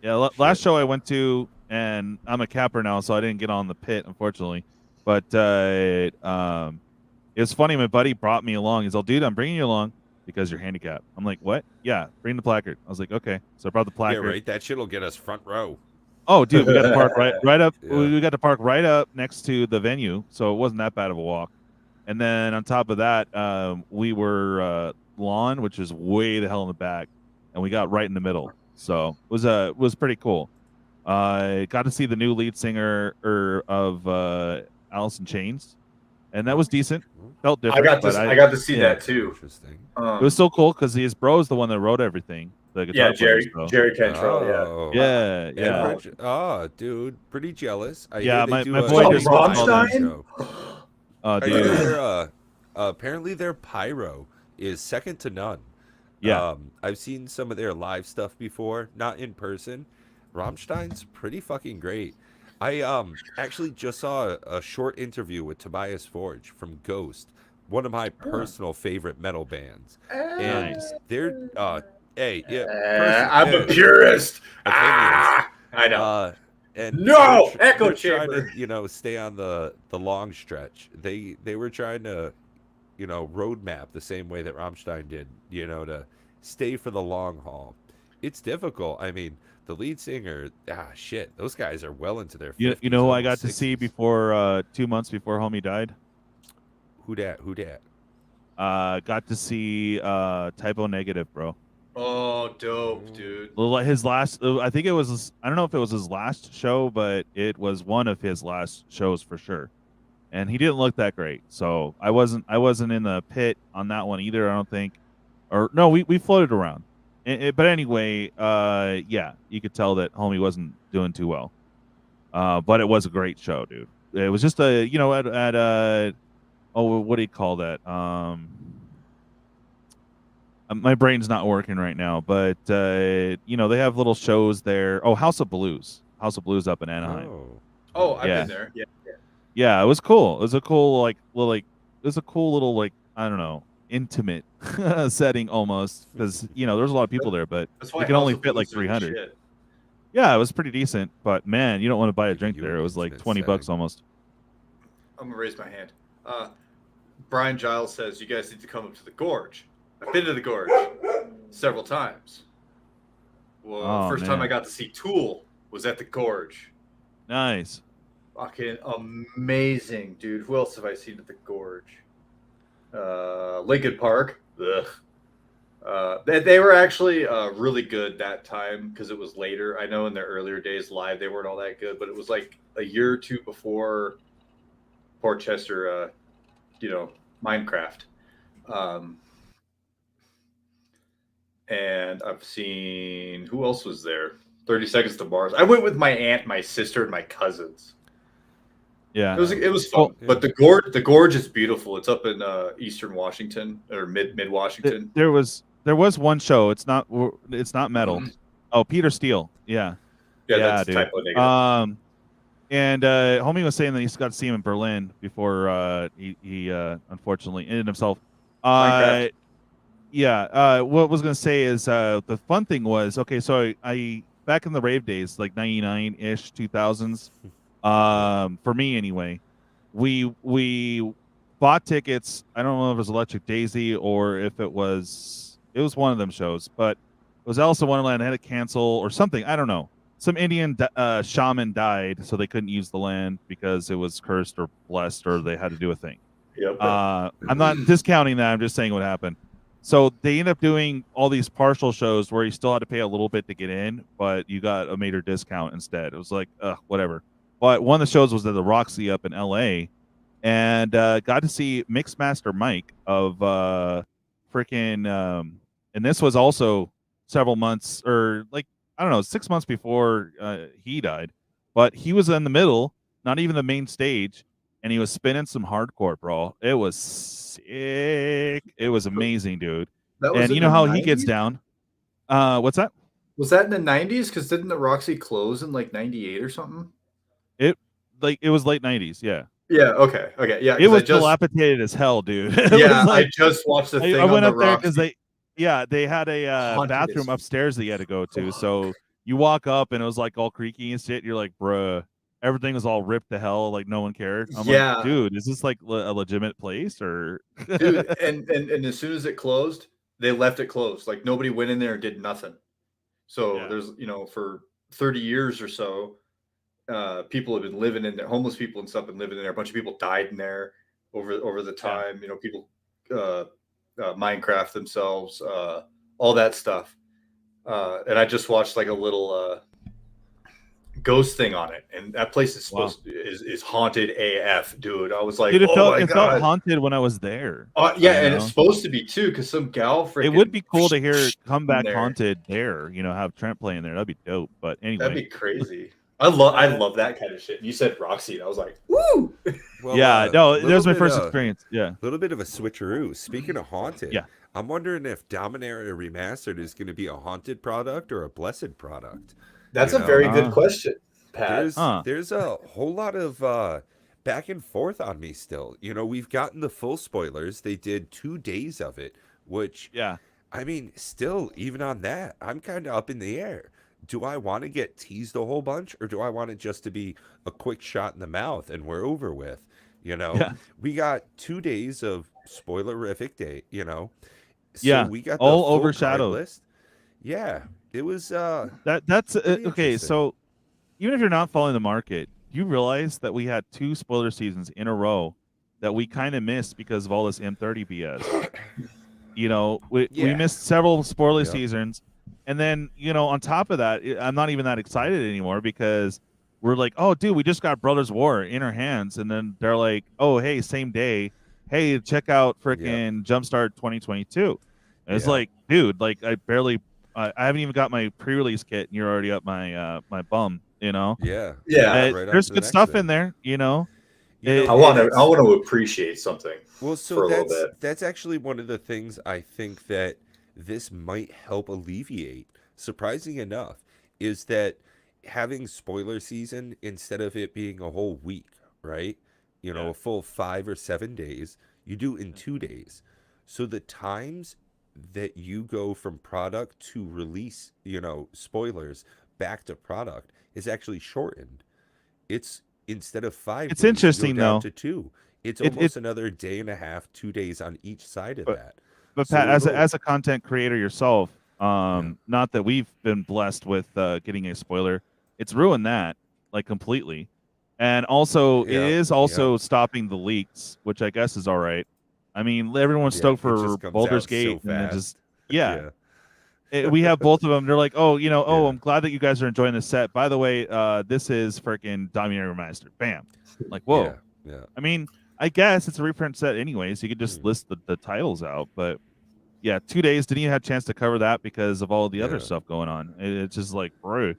Yeah, last show I went to, and I'm a capper now, so I didn't get on the pit, unfortunately. But it was funny. My buddy brought me along. He's all, dude, I'm bringing you along because you're handicapped. I'm like, what? Yeah, bring the placard. I was like, okay. So I brought the Yeah, placard. right. That shit'll get us front row. Oh, dude, we got to park right up. Yeah. We got to park right up next to the venue, so it wasn't that bad of a walk. And then on top of that, we were lawn, which is way the hell in the back, and we got right in the middle. So it was pretty cool. Got to see the new lead singer of Alice in Chains, and that was decent. Felt different. I got to see yeah. that too. Interesting. It was so cool because his bro is the one that wrote everything. The guitar Yeah, Jerry player, so. Jerry Cantrell. Oh. Yeah, yeah. And oh, dude, pretty jealous. I Yeah, hear they my do boy a just Rammstein? show. Oh, I dude. hear their, apparently their pyro is second to none. Yeah. I've seen some of their live stuff before, not in person. Rammstein's pretty fucking great. I actually just saw a short interview with Tobias Forge from Ghost, one of my personal favorite metal bands. And Nice. they're hey, yeah, I'm a purist. Opinions. I know. And No! Echo they're trying chamber. to, stay on the long stretch. They were trying to, roadmap the same way that Rammstein did, to stay for the long haul. It's difficult. I mean, the lead singer, shit, those guys are well into their 50s. You know who I got almost to see 60s. before 2 months before homie died? Who dat? Got to see Typo Negative, bro. Oh, dope, dude. Well, his last, I think it was, I don't know if it was his last show, but it was one of his last shows for sure. And he didn't look that great, so I wasn't in the pit on that one either. I don't think, or no, we floated around. But anyway, yeah, you could tell that homie wasn't doing too well. But it was a great show, dude. It was just a, at what do you call that? My brain's not working right now, but they have little shows there. Oh, House of Blues up in Anaheim. Oh, I've Yeah. been there. Yeah. Yeah, it was cool. It was a cool it was a cool little I don't know, intimate setting almost because there's a lot of people there, but That's you why can only House of fit like Blues are 300. shit. Yeah, it was pretty decent, but man, you don't want to buy a Giving drink you there. an It was like intimate $20 setting. almost. I'm gonna raise my hand. Brian Giles says you guys need to come up to the gorge. I've been to the gorge several times. Well, Oh, the first time man. I got to see Tool was at the gorge. Nice. Fucking amazing, dude. Who else have I seen at the gorge? Lincoln Park. Ugh. They were actually really good that time because it was later. I know in their earlier days live they weren't all that good, but it was like a year or two before Portchester, Minecraft. And I've seen who else was there? 30 Seconds to Mars. I went with my aunt, my sister, and my cousins. Yeah. It was fun. Well, But the gorge is beautiful. It's up in eastern Washington or mid Washington. There was one show. It's not metal. Mm-hmm. Oh, Peter Steele. Yeah. Yeah, Yeah, that's dude. Typo Negative. And homie was saying that he's got to see him in Berlin before he unfortunately ended himself. Minecraft. Yeah. What I was gonna say is the fun thing was so I back in the rave days like 99-ish 2000s. For me anyway, we bought tickets. I don't know if it was Electric Daisy or if it was one of them shows, but it was Alice in Wonderland. I had to cancel or something. I don't know. Some Indian shaman died, so they couldn't use the land because it was cursed or blessed, or they had to do a thing. Yep. I'm not discounting that. I'm just saying what happened. So they ended up doing all these partial shows where you still had to pay a little bit to get in, but you got a major discount instead. It was like, whatever. But one of the shows was at the Roxy up in LA, and got to see Mixmaster Mike of freaking. And this was also several months or like, I don't know, 6 months before he died, but he was in the middle, not even the main stage, and he was spinning some hardcore, bro. It was sick. It was amazing, dude. That was And in you know the how he 90s? gets down. What's that? Was that in the 90s? Because didn't the Roxy close in like 98 or something? It was late 90s, yeah. Yeah. Okay. Yeah. It 'cause was I just, dilapidated as hell, dude. It yeah. was like, I just watched the thing. I went on up the there Roxy. because they had a Haunted bathroom as upstairs that you had to go to. fuck. So you walk up and it was like all creaky and shit. You're like, bruh, everything was all ripped to hell. Like no one cared. I'm Yeah. like, dude, is this like a legitimate place or? Dude, and as soon as it closed, they left it closed. Like nobody went in there and did nothing. So Yeah. there's, for 30 years or so, people have been living in there. Homeless people and stuff have been living in there. A bunch of people died in there over the time. People Minecraft themselves, all that stuff. And I just watched like a little ghost thing on it, and that place is is haunted AF, dude. I was like, Dude, it oh my felt god, haunted when I was there. yeah, and it's supposed to be too, because some gal freaking. It would be cool to hear Comeback there. Haunted there. Have Trent playing there. That'd be dope. But anyway, that'd be crazy. I love that kind of shit. And you said Roxy, and I was like, woo. Well, yeah, no, that was my first experience. Yeah, a little bit of a switcheroo. Speaking of haunted, yeah, I'm wondering if Dominaria Remastered is going to be a haunted product or a blessed product. That's a very good question, Pat. There's a whole lot of back and forth on me still. We've gotten the full spoilers. They did 2 days of it, which, yeah. I mean, still, even on that, I'm kind of up in the air. Do I want to get teased a whole bunch, or do I want it just to be a quick shot in the mouth and we're over with? Yeah. We got 2 days of spoilerific day, So yeah, we got the all full overshadowed list. Yeah, it was that's okay. So even if you're not following the market, you realize that we had 2 spoiler seasons in a row that we kind of missed because of all this M30 BS. We missed several spoiler seasons. And then, on top of that, I'm not even that excited anymore because we're like, oh, dude, we just got Brothers War in our hands. And then they're like, oh, hey, same day. Hey, check out freaking Jumpstart 2022. And it's like, dude, like I haven't even got my pre-release kit and you're already up my my bum, Yeah. Right, there's good stuff in there, I want to appreciate something. Well, so for a little bit. That's actually one of the things I think that this might help alleviate. Surprising enough, is that having spoiler season instead of it being a whole week, right? A full 5 or 7 days, you do in 2 days. So the times that you go from product to release, spoilers back to product is actually shortened. It's instead of 5 It's days, interesting you go down though. to 2. It's almost another day and a half, 2 days on each side of that. But Pat, as a content creator yourself, not that we've been blessed with getting a spoiler, it's ruined that like completely. And also, it is also stopping the leaks, which I guess is all right. I mean, everyone's stoked for Baldur's Gate, and it just we have both of them. They're like, oh, I'm glad that you guys are enjoying the set. By the way, this is freaking Dominaria Remastered. Bam, like whoa. Yeah. I mean, I guess it's a reprint set anyway, so you could just list the titles out. But yeah, 2 days didn't even have a chance to cover that because of all the other stuff going on. It's just like, bro.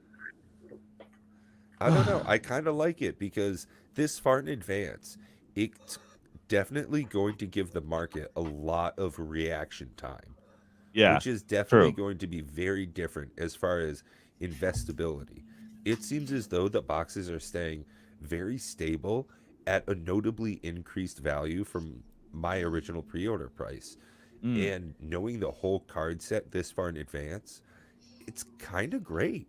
I don't know. I kind of like it because this far in advance, it's definitely going to give the market a lot of reaction time. Yeah, which is definitely going to be very different as far as investability. It seems as though the boxes are staying very stable at a notably increased value from my original pre-order price. And knowing the whole card set this far in advance, it's kind of great.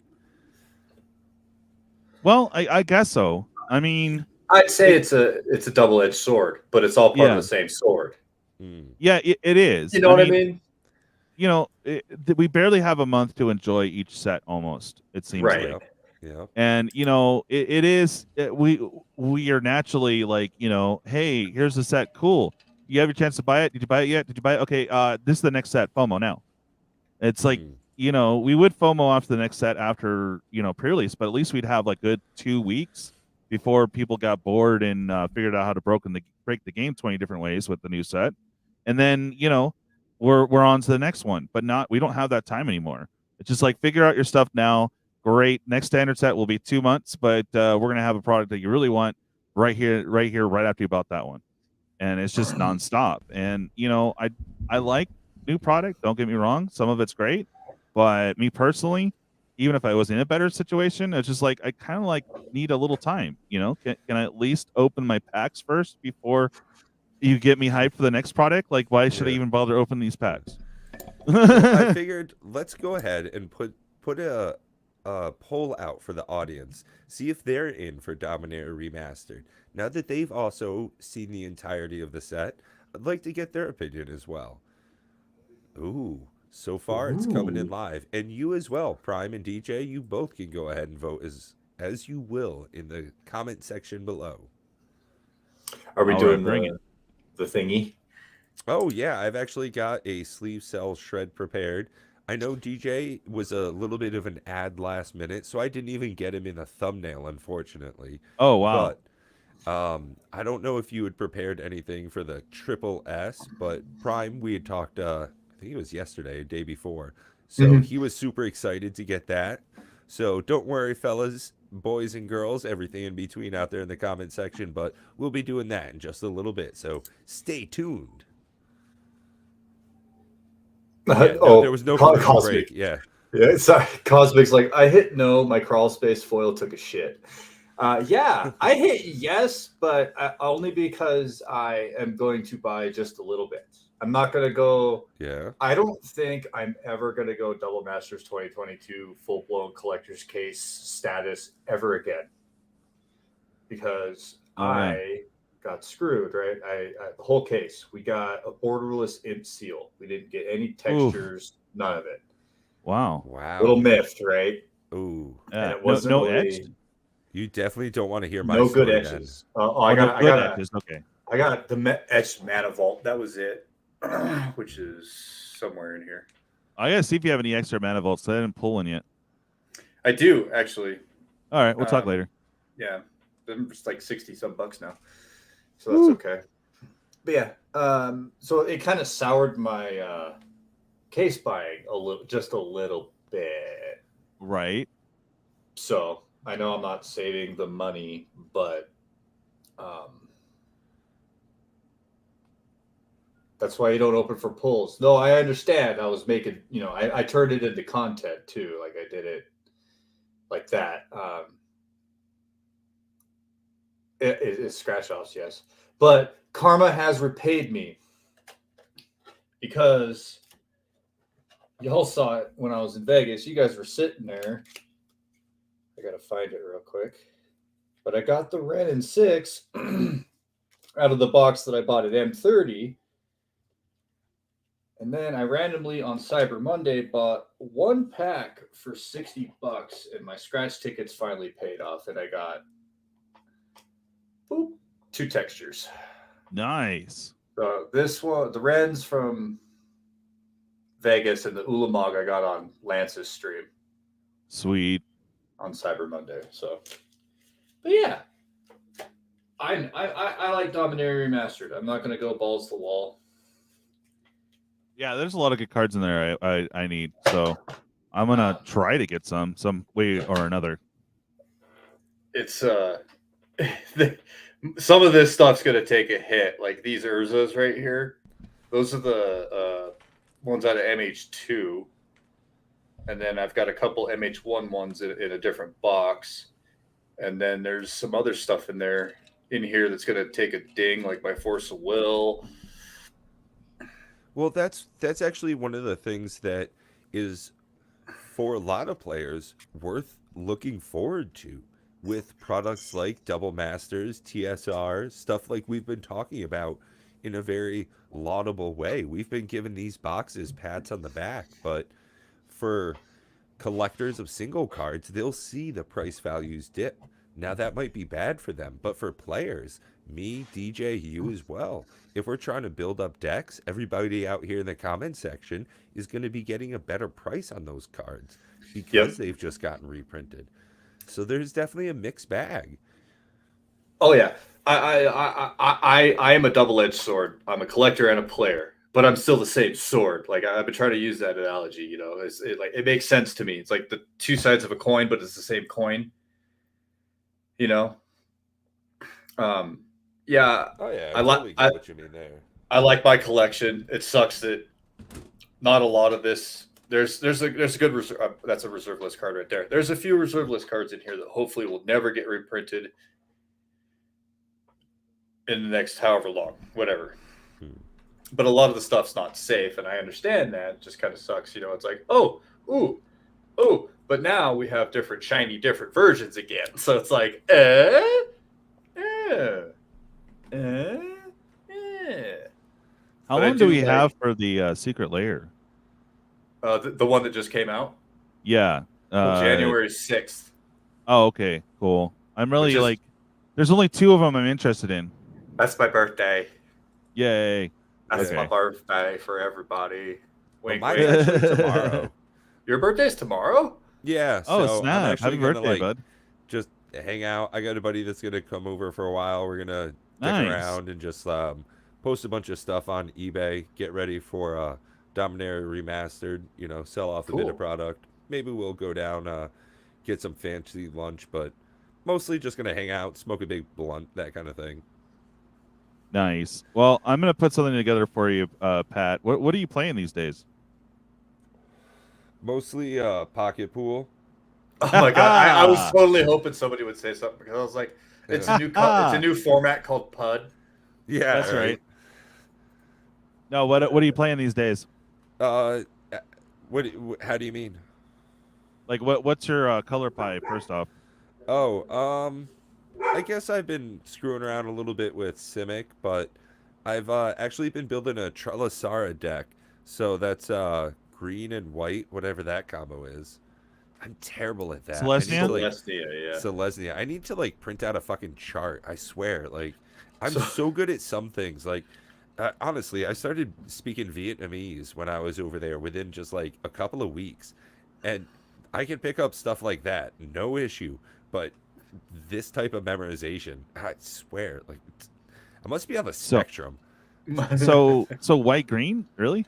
Well, I guess so. I mean, I'd say it's a double-edged sword, but it's all part of the same sword. Yeah, it is. You know what I mean? We barely have a month to enjoy each set almost, it seems like. Yeah. And it is we are naturally like, hey, here's the set, cool. You have your chance to buy it. Did you buy it yet? Did you buy it? Okay, this is the next set, FOMO now. It's like, we would FOMO off the next set after, pre-release, but at least we'd have like good 2 weeks before people got bored and figured out how to break the game 20 different ways with the new set. And then, we're on to the next one, but we don't have that time anymore. It's just like, figure out your stuff now. Great. Next standard set will be 2 months, but we're going to have a product that you really want right here, right after you bought that one. And it's just nonstop. And, I like new product. Don't get me wrong. Some of it's great, but me personally, even if I was in a better situation, it's just like, I kind of like need a little time, can I at least open my packs first before you get me hyped for the next product? Like, why should I even bother opening these packs? I figured let's go ahead and put a poll out for the audience. See if they're in for Dominaria Remastered. Now that they've also seen the entirety of the set, I'd like to get their opinion as well. Ooh, so far it's coming in Ooh. live, and you as well, Prime and DJ. You both can go ahead and vote as you will in the comment section below. Are we All right, doing bring it. the thingy? Oh yeah, I've actually got a sleeve cell shred prepared. I know DJ was a little bit of an ad last minute, so I didn't even get him in a thumbnail, unfortunately. Oh wow. But I don't know if you had prepared anything for the triple S, but Prime, we had talked, I think it was yesterday, day before. So Mhm. he was super excited to get that. So don't worry, fellas, boys and girls, everything in between out there in the comment section, but we'll be doing that in just a little bit. So stay tuned. Yeah, no, there Oh, was no commercial break. Cosmic. Yeah. Yeah, sorry. Cosmic's like, I hit no, my crawl space foil took a shit. Yeah, I hit yes, but only because I am going to buy just a little bit. I'm not going to go. Yeah. I don't think I'm ever going to go Double Masters 2022 full blown collector's case status ever again because Oh yeah. I got screwed, right? The whole case. We got a borderless imp seal. We didn't get any textures, none of it. Wow. Little Wow. myth, right? Ooh. And it No, wasn't no really etched. You definitely don't want to hear my no good story then. etches. Oh, no good edges. Okay. I got the etched Mana Vault. That was it, which is somewhere in here. I gotta see if you have any extra mana vaults. I didn't pull one yet. I do actually. All right, we'll talk later. Yeah, it's like 60 some bucks now, so that's okay. But yeah, so it kind of soured my case buying just a little bit. Right. So I know I'm not saving the money, but that's why you don't open for pulls. No, I understand. I was making, I turned it into content too. Like I did it like that. It's scratch offs, yes. But karma has repaid me because y'all saw it when I was in Vegas. You guys were sitting there. I got to find it real quick. But I got the Ren and 6 out of the box that I bought at M30. And then I randomly on Cyber Monday bought one pack for $60 and my scratch tickets finally paid off and I got two textures. Nice. So this one, the Rens from Vegas and the Ulamog I got on Lance's stream. Sweet. On Cyber Monday. So, but yeah, I like Dominaria Remastered. I'm not going to go balls to the wall. Yeah, there's a lot of good cards in there I need. So I'm gonna try to get some way or another. It's some of this stuff's gonna take a hit. Like these Urzas right here. Those are the ones out of MH2. And then I've got a couple MH1 ones in a different box. And then there's some other stuff in here that's gonna take a ding, like my Force of Will. Well, that's actually one of the things that is, for a lot of players, worth looking forward to with products like Double Masters, TSR, stuff like we've been talking about in a very laudable way. We've been given these boxes pats on the back, but for collectors of single cards, they'll see the price values dip. Now that might be bad for them, but for players, me, DJ, you as well, if we're trying to build up decks, everybody out here in the comment section is going to be getting a better price on those cards because they've just gotten reprinted. So there's definitely a mixed bag. Oh yeah, I am a double-edged sword. I'm a collector and a player, but I'm still the same sword. Like I've been trying to use that analogy. It makes sense to me. It's like the two sides of a coin, but it's the same coin. Yeah. Oh yeah, I totally get what you mean there. I like my collection. It sucks that not a lot of this. There's a good reserve. That's a reserve list card right there. There's a few reserve list cards in here that hopefully will never get reprinted in the next however long, whatever. But a lot of the stuff's not safe, and I understand that. It just kind of sucks, It's like, but now we have different versions again. So it's like, How long do we have for the secret layer? The one that just came out, Yeah. January 6th. Oh, okay, cool. I'm really Which is- like, there's only 2 of them I'm interested in. That's my birthday. Yay. That's Okay. my birthday for everybody. Well, Wink, mine's wink. actually tomorrow. Your birthday's tomorrow? Yeah. Oh, So I'm snap. actually Happy gonna, birthday, like, bud. just hang out. I got a buddy that's gonna come over for a while. We're gonna dick Nice. around and just post a bunch of stuff on eBay. Get ready for Dominaria Remastered. You know, sell off a bit Cool. of product. Maybe we'll go down, get some fancy lunch, but mostly just gonna hang out, smoke a big blunt, that kind of thing. Nice. Well, I'm gonna put something together for you, Pat. What are you playing these days? Mostly pocket pool. Oh my god! I was totally hoping somebody would say something because I was like, it's a new it's a new format called PUD. Yeah, That's right. No, what are you playing these days? How do you mean? Like, what's your color pie? First off. Oh, I guess I've been screwing around a little bit with Simic, but I've actually been building a Trelasara deck. So that's green and white, whatever that combo is. I'm terrible at that. I need Celestia? to, like, Celestia, yeah. Selesnya. I need to like print out a fucking chart. I swear. Like, I'm So- so good at some things. Like, honestly, I started speaking Vietnamese when I was over there within just like a couple of weeks, and I can pick up stuff like that, no issue. But this type of memorization, I swear, like, I must be on the spectrum. So white green, really?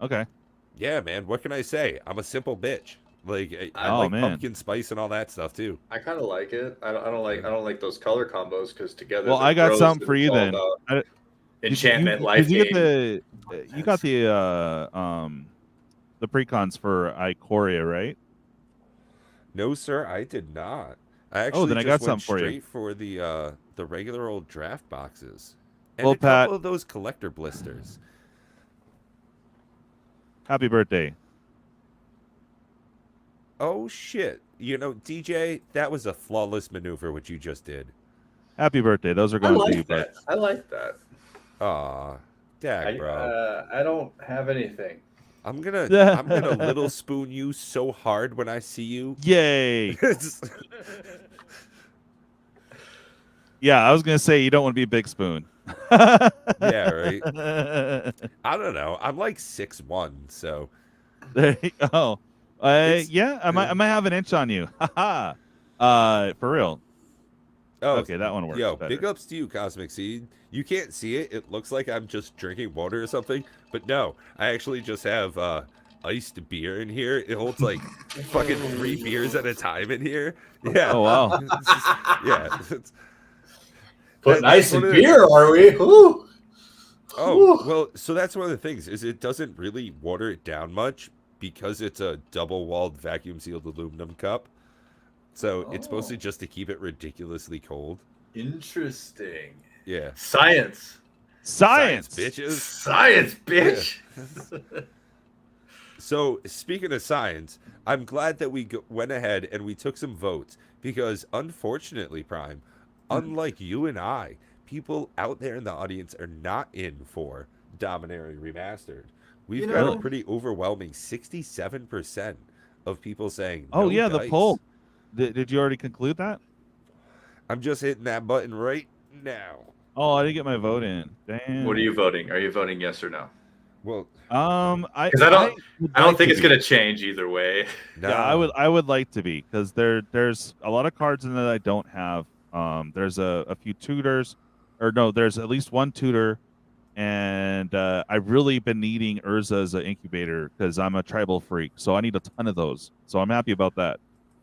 Okay. Yeah, man. What can I say? I'm a simple bitch. Like, I Oh, like man. pumpkin spice and all that stuff too. I kind of like it. I don't like those color combos because together. Well, they're I got gross something and for it's you all then. about I- Enchantment, Did life you get gain. you got the precons for Ikoria, right? No, sir, I did not. I actually then I just got went some for you. straight for the regular old draft boxes and Well, a couple Pat- of those collector blisters. Happy birthday. Oh shit! You know, DJ, that was a flawless maneuver what you just did. Happy birthday. Those are I going to you, like bud. that. I like that. Aw, dag, bro. I don't have anything. I'm gonna little spoon you so hard when I see you. Yay. It's- Yeah, I was going to say you don't want to be Big Spoon. yeah, right. I don't know. I'm like 6'1", so There you go. It's- Yeah, I might have an inch on you. Haha. For real. oh, Okay, that one works Yo, better. big ups to you, Cosmic Seed. You can't see it. It looks like I'm just drinking water or something, but no, I actually just have iced beer in here. It holds like fucking 3 beers at a time in here. Yeah. Oh, wow. It's just- yeah. It's, Putting That's ice in one of the- beer, are we? Woo! oh, Whew. well, so that's one of the things is it doesn't really water it down much because it's a double-walled vacuum-sealed aluminum cup. So it's supposed to Oh. just to keep it ridiculously cold. Interesting. Yeah. Science. Science. bitches. Science, bitch. So, speaking of science, I'm glad that we went ahead and we took some votes because, unfortunately, Prime, unlike you and I, people out there in the audience are not in for Dominaria Remastered. We've You got know- a pretty overwhelming 67% of people saying, Oh, no yeah, the dice. poll. Did you already conclude that? I'm just hitting that button right now. Oh, I didn't get my vote in. Damn. What are you voting? Are you voting yes or no? Well, I 'Cause I don't- would I don't like think to it's be. gonna change either way. no. Yeah, I would like to be because there's a lot of cards in there that I don't have. There's a few tutors, or no, there's at least one tutor, and I've really been needing Urza as an incubator because I'm a tribal freak, so I need a ton of those. So I'm happy about that.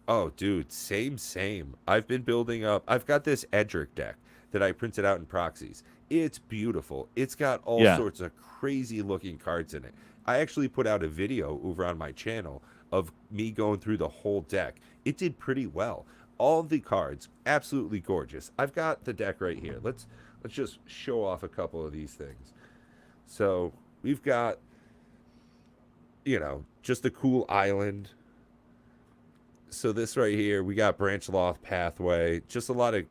Oh, dude, same. I've been building up. I've got this Edric deck that I printed out in proxies. It's beautiful. It's got all Yeah. sorts of crazy looking cards in it. I actually put out a video over on my channel of me going through the whole deck. It did pretty well. All the cards, absolutely gorgeous. I've got the deck right here. Let's just show off a couple of these things. So we've got, just a cool island. So this right here, we got Branch Loft Pathway, just a lot of,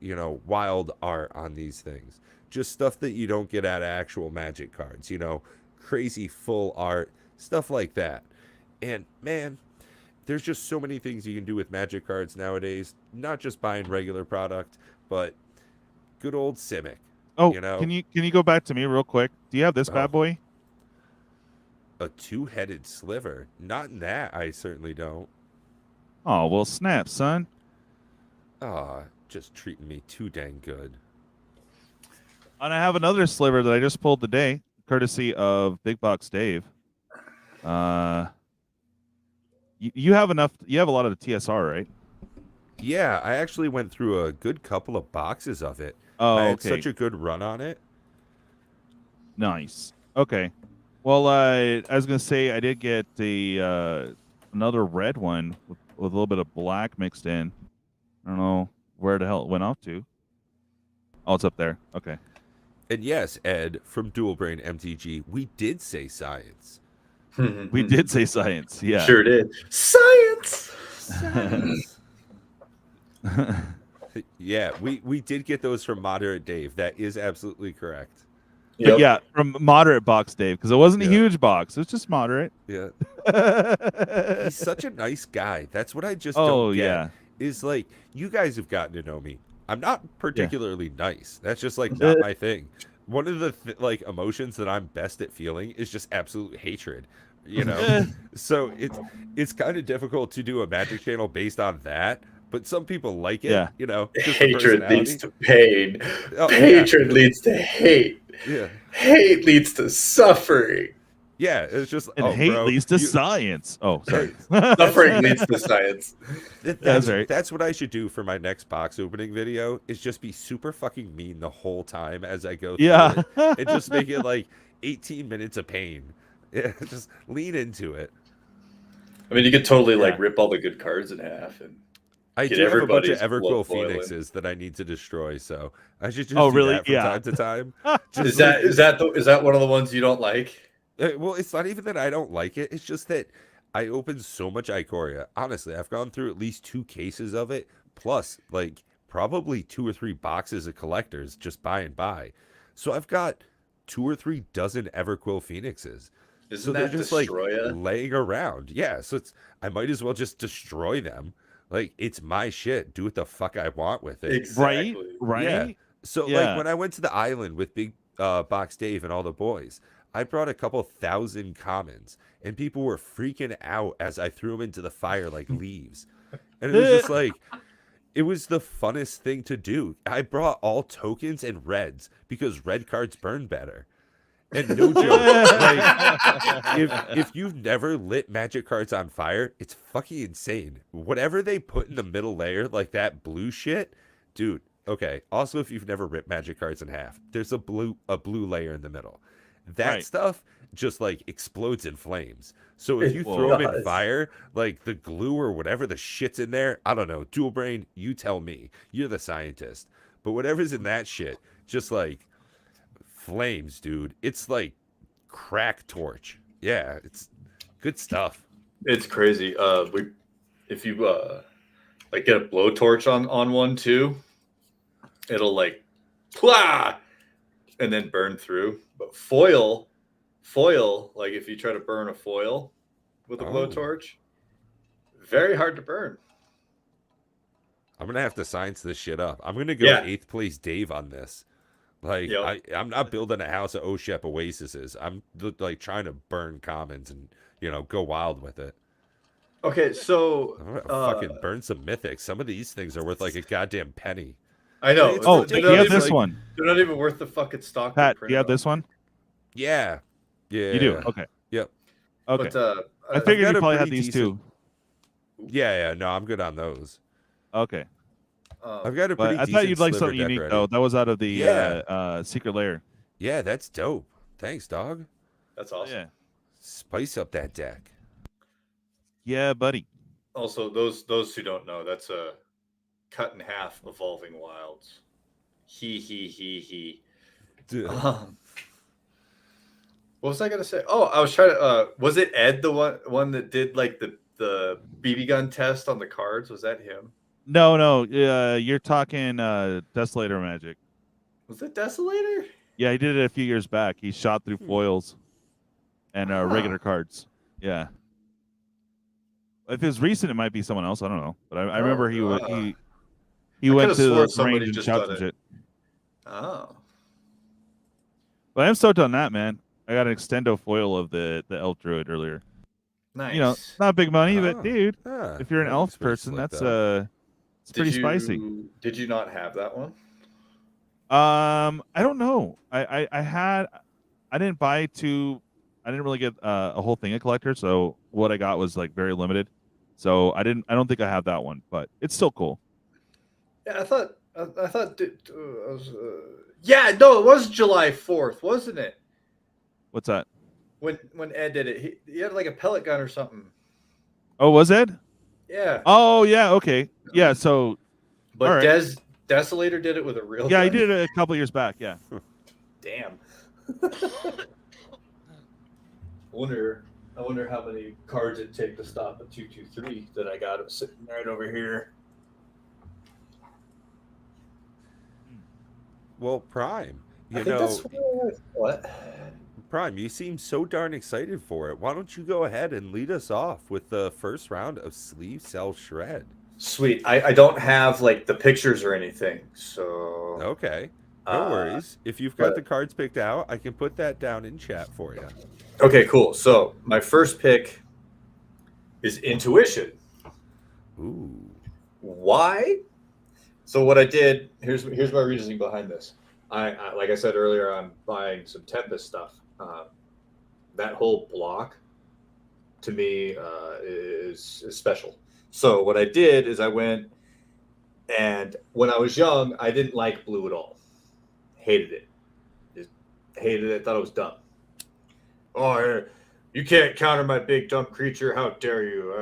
wild art on these things. Just stuff that you don't get out of actual Magic cards, crazy full art, stuff like that. And man, there's just so many things you can do with Magic cards nowadays. Not just buying regular product, but good old Simic. Oh, You know? can you go back to me real quick? Do you have this Oh. bad boy? A two-headed sliver. Not in that, I certainly don't. Oh, well, snap, son. Ah, just treating me too dang good. And I have another sliver that I just pulled today, courtesy of Big Box Dave. You have enough. You have a lot of the TSR, right? Yeah, I actually went through a good couple of boxes of it. Oh, I had okay. such a good run on it. Nice. Okay. Well, I was gonna say I did get the another red one with a little bit of black mixed in. I don't know where the hell it went off to. Oh, it's up there. Okay. And yes, Ed from Dual Brain MTG, we did say science. We did say science. Yeah. Sure did. Science. Yeah, we did get those from Moderate Dave. That is absolutely correct. But yeah, from moderate box Dave, because it wasn't a Yeah. huge box. It was just moderate. Yeah. He's such a nice guy. That's what I just Oh don't get. yeah. Is like, you guys have gotten to know me. I'm not particularly nice. That's just like not my thing. One of the like emotions that I'm best at feeling is just absolute hatred. You know, so it's kind of difficult to do a Magic channel based on that. But some people like it. Yeah. You know, just the Hatred leads personality. to pain. Oh, yeah. Hatred leeds to hate. Yeah, Hate leads to suffering. yeah. It's just And oh, hate bro, leads to you- science. Oh, sorry. Suffering leads to science. That's right. That's what I should do for my next box opening video. Is just be super fucking mean the whole time as I go through Yeah. it, and just make it like 18 minutes of pain. Yeah, just lean into it. I mean, you could totally like Yeah. rip all the good cards in half and I Get do have a bunch of everybody's blood Everquill boiling. Phoenixes that I need to destroy, so I should just Oh, do really? that from Yeah. time to time. Just is that one of the ones you don't like? Well, it's not even that I don't like it. It's just that I opened so much Ikoria. Honestly, I've gone through at least 2 cases of it, plus like probably 2 or 3 boxes of collectors just buy and buy. So I've got 2 or 3 dozen Everquill Phoenixes. Isn't So they're that just Destroya? like laying around. Yeah, so I might as well just destroy them. Like, it's my shit. Do what the fuck I want with it. Exactly. Right. Yeah. So Yeah. like when I went to the island with Big Box Dave and all the boys, I brought a couple thousand commons, and people were freaking out as I threw them into the fire like leaves. And it was just like, it was the funnest thing to do. I brought all tokens and reds because red cards burn better. And no joke, like, if you've never lit Magic cards on fire, it's fucking insane. Whatever they put in the middle layer, like that blue shit, dude. Okay. Also, if you've never ripped Magic cards in half, there's a blue layer in the middle. That Right. stuff just like explodes in flames. So if It you throw them in does. fire, like the glue or whatever the shit's in there, I don't know. Dual Brain, you tell me. You're the scientist. But whatever's in that shit, just like flames, dude. It's like crack torch. Yeah, it's good stuff. It's crazy. If you like get a blowtorch on one too, it'll like plah, and then burn through. But foil, like if you try to burn a foil with a Oh. blowtorch, very hard to burn. I'm gonna have to science this shit up. I'm gonna go Yeah. 8th place Dave on this. Like Yep. I'm not building a house of Oshep Oasises. I'm like trying to burn commons and go wild with it. Okay, so I'm gonna fucking burn some mythics. Some of these things are worth like a goddamn penny. I know. It's Oh, they're, do not you have even, this one? they're not even worth the fucking stock. Pat, they're do you have printed this one? Yeah. Yeah. You do? Okay. Yep. on. Okay. But I figured got you a probably had pretty these decent- too. Yeah. No, I'm good on those. Okay. I've got a pretty But I decent thought you'd like sliver something deck unique ready. though. That was out of the Yeah. secret layer. Yeah, that's dope. Thanks, dog. that's awesome. Yeah. Spice up that deck. Yeah, buddy. Also, those who don't know, that's a cut in half evolving wilds. He. What was I gonna say? Oh, I was trying to. Was it Ed the one that did like the BB gun test on the cards? Was that him? No. You're talking Desolator Magic. Was it Desolator? Yeah, he did it a few years back. He shot through foils and regular cards. Yeah. If it's recent, it might be someone else. I don't know, but I Oh, remember he I went could've to swore the somebody range and just shouted done some it. shit. Oh. But I'm stoked on that, man. I got an extendo foil of the elf druid earlier. Nice. You know, not big money, but Oh, dude, yeah, if you're an that elf looks pretty person, slick, that's though. it's pretty spicy. Did you not have that one? I don't know. I didn't buy two. I didn't really get a whole thing of collector, so what I got was like very limited. So I don't think I have that one, but it's still cool. Yeah, I thought yeah, no, it was July 4th, wasn't it? What's that? When Ed did it, he had like a pellet gun or something. Oh, was it? Yeah, Oh, yeah. Okay. Yeah. So but all right. Desolator did it with a real yeah, gun. he did it a couple years back. Yeah. Damn. I wonder how many cards it'd take to stop a 2/2/3 that I got sitting right over here. Well, Prime, I you think know, that's what. Prime, you seem so darn excited for it. Why don't you go ahead and lead us off with the first round of Sleeve Cell Shred? Sweet. I don't have like the pictures or anything, so Okay, no worries. If you've got the cards picked out, I can put that down in chat for you. Okay, cool. So my first pick is Intuition. Ooh. Why? So what I did, here's my reasoning behind this. I like I said earlier, I'm buying some Tempest stuff. That whole block to me is special. So what I did is I went, and when I was young, I didn't like blue at all. Hated it. Just hated it. Thought it was dumb. Oh, you can't counter my big dumb creature. How dare you?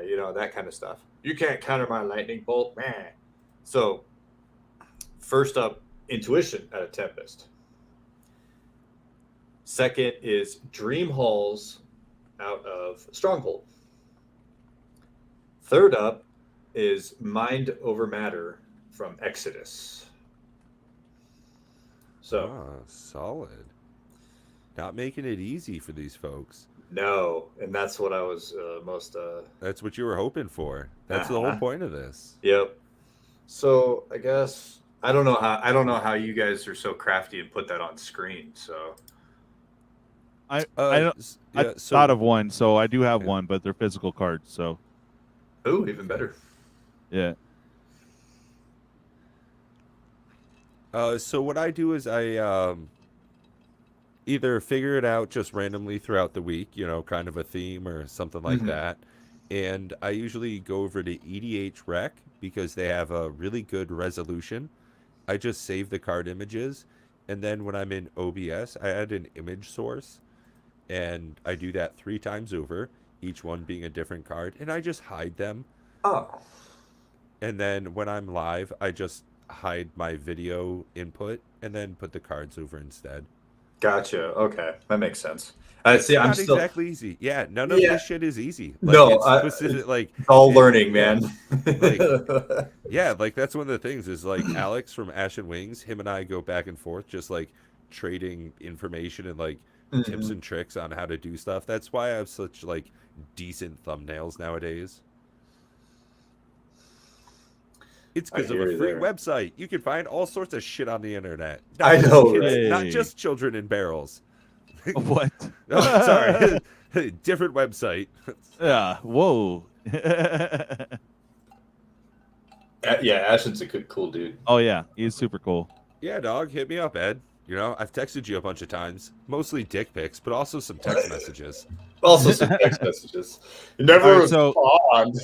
You know, that kind of stuff. You can't counter my lightning bolt. Man. So first up, Intuition out of Tempest. Second is Dream Halls out of Stronghold. Third up is Mind Over Matter from Exodus. So solid. Not making it easy for these folks. No, and that's what I was most. That's what you were hoping for. That's the whole point of this. Yep. So I guess I don't know how you guys are so crafty and put that on screen. So I yeah, thought of one, so I do have one, but they're physical cards. So oh, even better. Yeah. So what I do is I either figure it out just randomly throughout the week, you know, kind of a theme or something like that. And I usually go over to EDH Rec because they have a really good resolution. I just save the card images, and then when I'm in OBS, I add an image source, and I do that 3 times over, each one being a different card, and I just hide them. Oh. And then when I'm live, I just hide my video input and then put the cards over instead. Gotcha. Okay, that makes sense. It's see, not I'm still exactly easy. Yeah, none of this shit is easy. Like, no, it's specific, like it's all learning, man. Like, yeah, like that's one of the things is like Alex from Ashen Wings. Him and I go back and forth, just like trading information and like tips and tricks on how to do stuff. That's why I have such like decent thumbnails nowadays. It's because of a free website. You can find all sorts of shit on the internet. I know, right? Not just children in barrels. What? Oh, sorry. Different website. Yeah. Whoa. Yeah, Ashen's a good, cool dude. Oh, yeah. He's super cool. Yeah, dog. Hit me up, Ed. You know, I've texted you a bunch of times. Mostly dick pics, but also some text messages. Also some text messages. You never respond.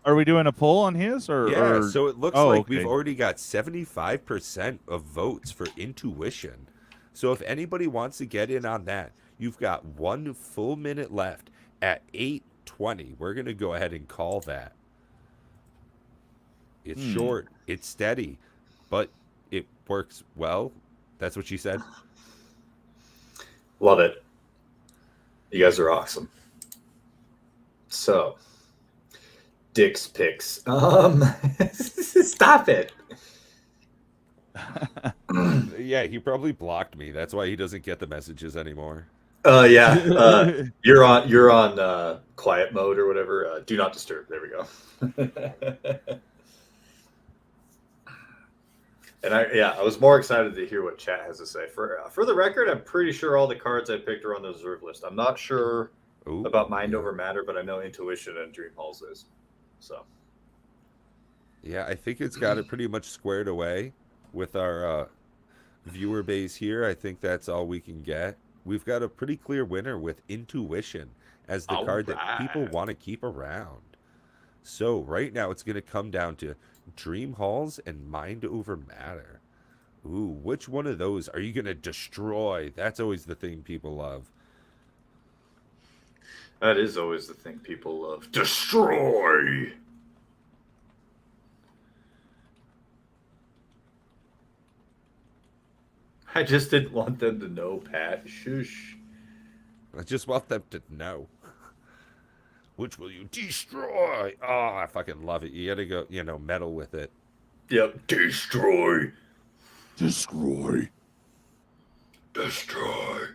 Are we doing a poll on his or? Yeah, or... so it looks like we've already got 75% of votes for Intuition. So if anybody wants to get in on that, you've got 1 full minute left at 8:20. We're going to go ahead and call that. It's short, it's steady, but it works well. That's what she said. Love it. You guys are awesome. So, Dick's picks. Stop it. Yeah, he probably blocked me. That's why he doesn't get the messages anymore. Yeah. You're on quiet mode or whatever. Do not disturb. There we go. And I was more excited to hear what chat has to say. For the record, I'm pretty sure all the cards I picked are on the reserve list. I'm not sure Ooh, about Mind Over Matter, but I know Intuition and Dream Halls is. So yeah, I think it's got it pretty much squared away with our viewer base here. I think that's all we can get. We've got a pretty clear winner with Intuition as the all card that people right. want to keep around. So right now it's going to come down to Dream Halls and Mind Over Matter. Ooh, which one of those are you going to destroy? That's always the thing people love. That is always the thing people love. Destroy. I just didn't want them to know, Pat. Shush. I just want them to know. Which will you destroy? Oh, I fucking love it. You gotta go, meddle with it. Yep. Destroy. Destroy. Destroy.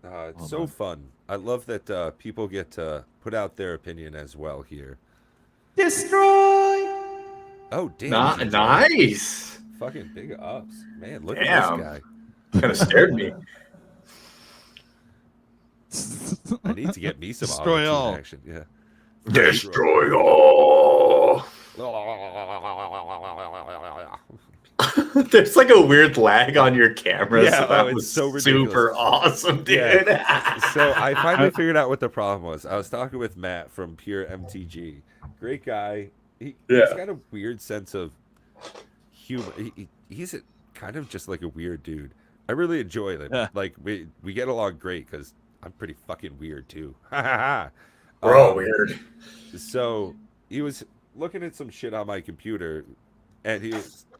It's Hold so on. fun. I love that people get to put out their opinion as well here. Destroy. Oh, damn. Not TJ. nice. Fucking big ups. Man, look Damn. at this guy. Kind of scared me. I need to get me some Destroy Auto-Tune all. action. Yeah. Destroy all. There's like a weird lag on your camera. Yeah, so that it's was so super ridiculous. awesome, dude. Yeah. So I finally figured out what the problem was. I was talking with Matt from Pure MTG. Great guy. He's Yeah. got a weird sense of humor. He's kind of just like a weird dude. I really enjoy him. Yeah. Like we get along great because I'm pretty fucking weird too. Ha ha ha. We're all weird. So he was looking at some shit on my computer, and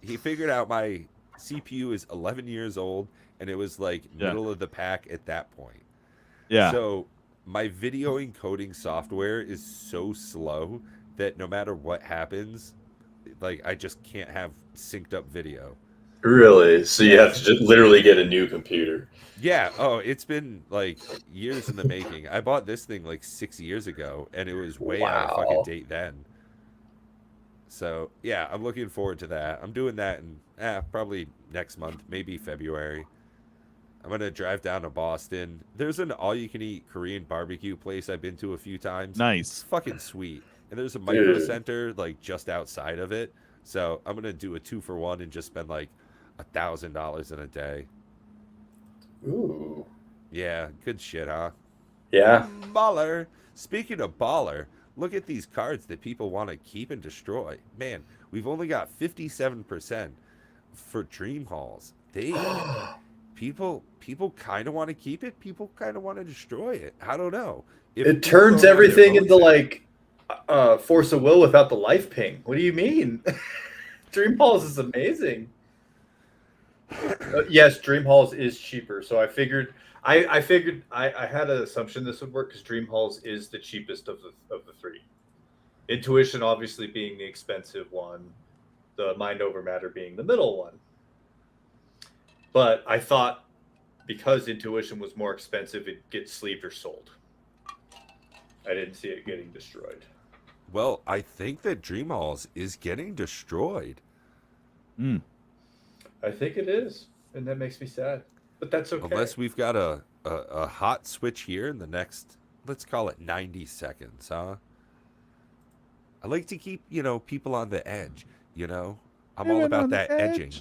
he figured out my CPU is 11 years old, and it was like Yeah. middle of the pack at that point. Yeah. So my video encoding software is so slow that no matter what happens, like I just can't have synced up video. Really? So you have to just literally get a new computer. Yeah. Oh, it's been like years in the making. I bought this thing like 6 years ago, and it was way out of fucking Wow. date then. So yeah, I'm looking forward to that. I'm doing that in probably next month, maybe February. I'm gonna drive down to Boston. There's an all-you-can-eat Korean barbecue place I've been to a few times. It's Nice. fucking sweet. And there's a micro Dude. center like just outside of it. So I'm gonna do a 2-for-1 and just spend like $1,000 in a day. Ooh. Yeah, good shit, huh? Yeah. Baller. Speaking of baller, look at these cards that people want to keep and destroy. Man, we've only got 57% for Dream Halls. People kind of want to keep it. People kind of want to destroy it. I don't know. If It people turns don't have their everything votes into in- like Force of Will without the life ping. What do you mean? Dream Halls is amazing. Yes, Dream Halls is cheaper. So I figured I had an assumption this would work because Dream Halls is the cheapest of the three. Intuition obviously being the expensive one, the Mind Over Matter being the middle one. But I thought because Intuition was more expensive, it'd get sleeved or sold. I didn't see it getting destroyed. Well, I think that Dream Halls is getting destroyed. Mm. I think it is, and that makes me sad. But that's okay. Unless we've got a hot switch here in the next, let's call it 90 seconds, huh? I like to keep, people on the edge, I'm all Living about on the that edging.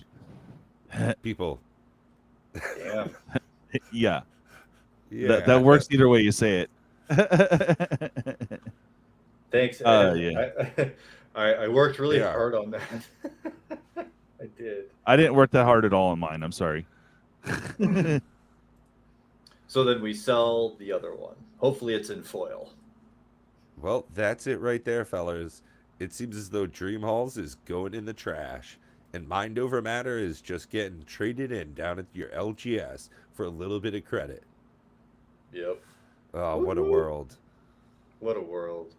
edge. People. Yeah. Yeah. Yeah. That works either way you say it. Thanks. Yeah. I worked really Yeah. hard on that. I did. I didn't work that hard at all on mine. I'm sorry. So then we sell the other one. Hopefully it's in foil. Well, that's it right there, fellas. It seems as though Dream Halls is going in the trash, and Mind Over Matter is just getting traded in down at your LGS for a little bit of credit. Yep. Oh, what a Woo-hoo. world. What a world.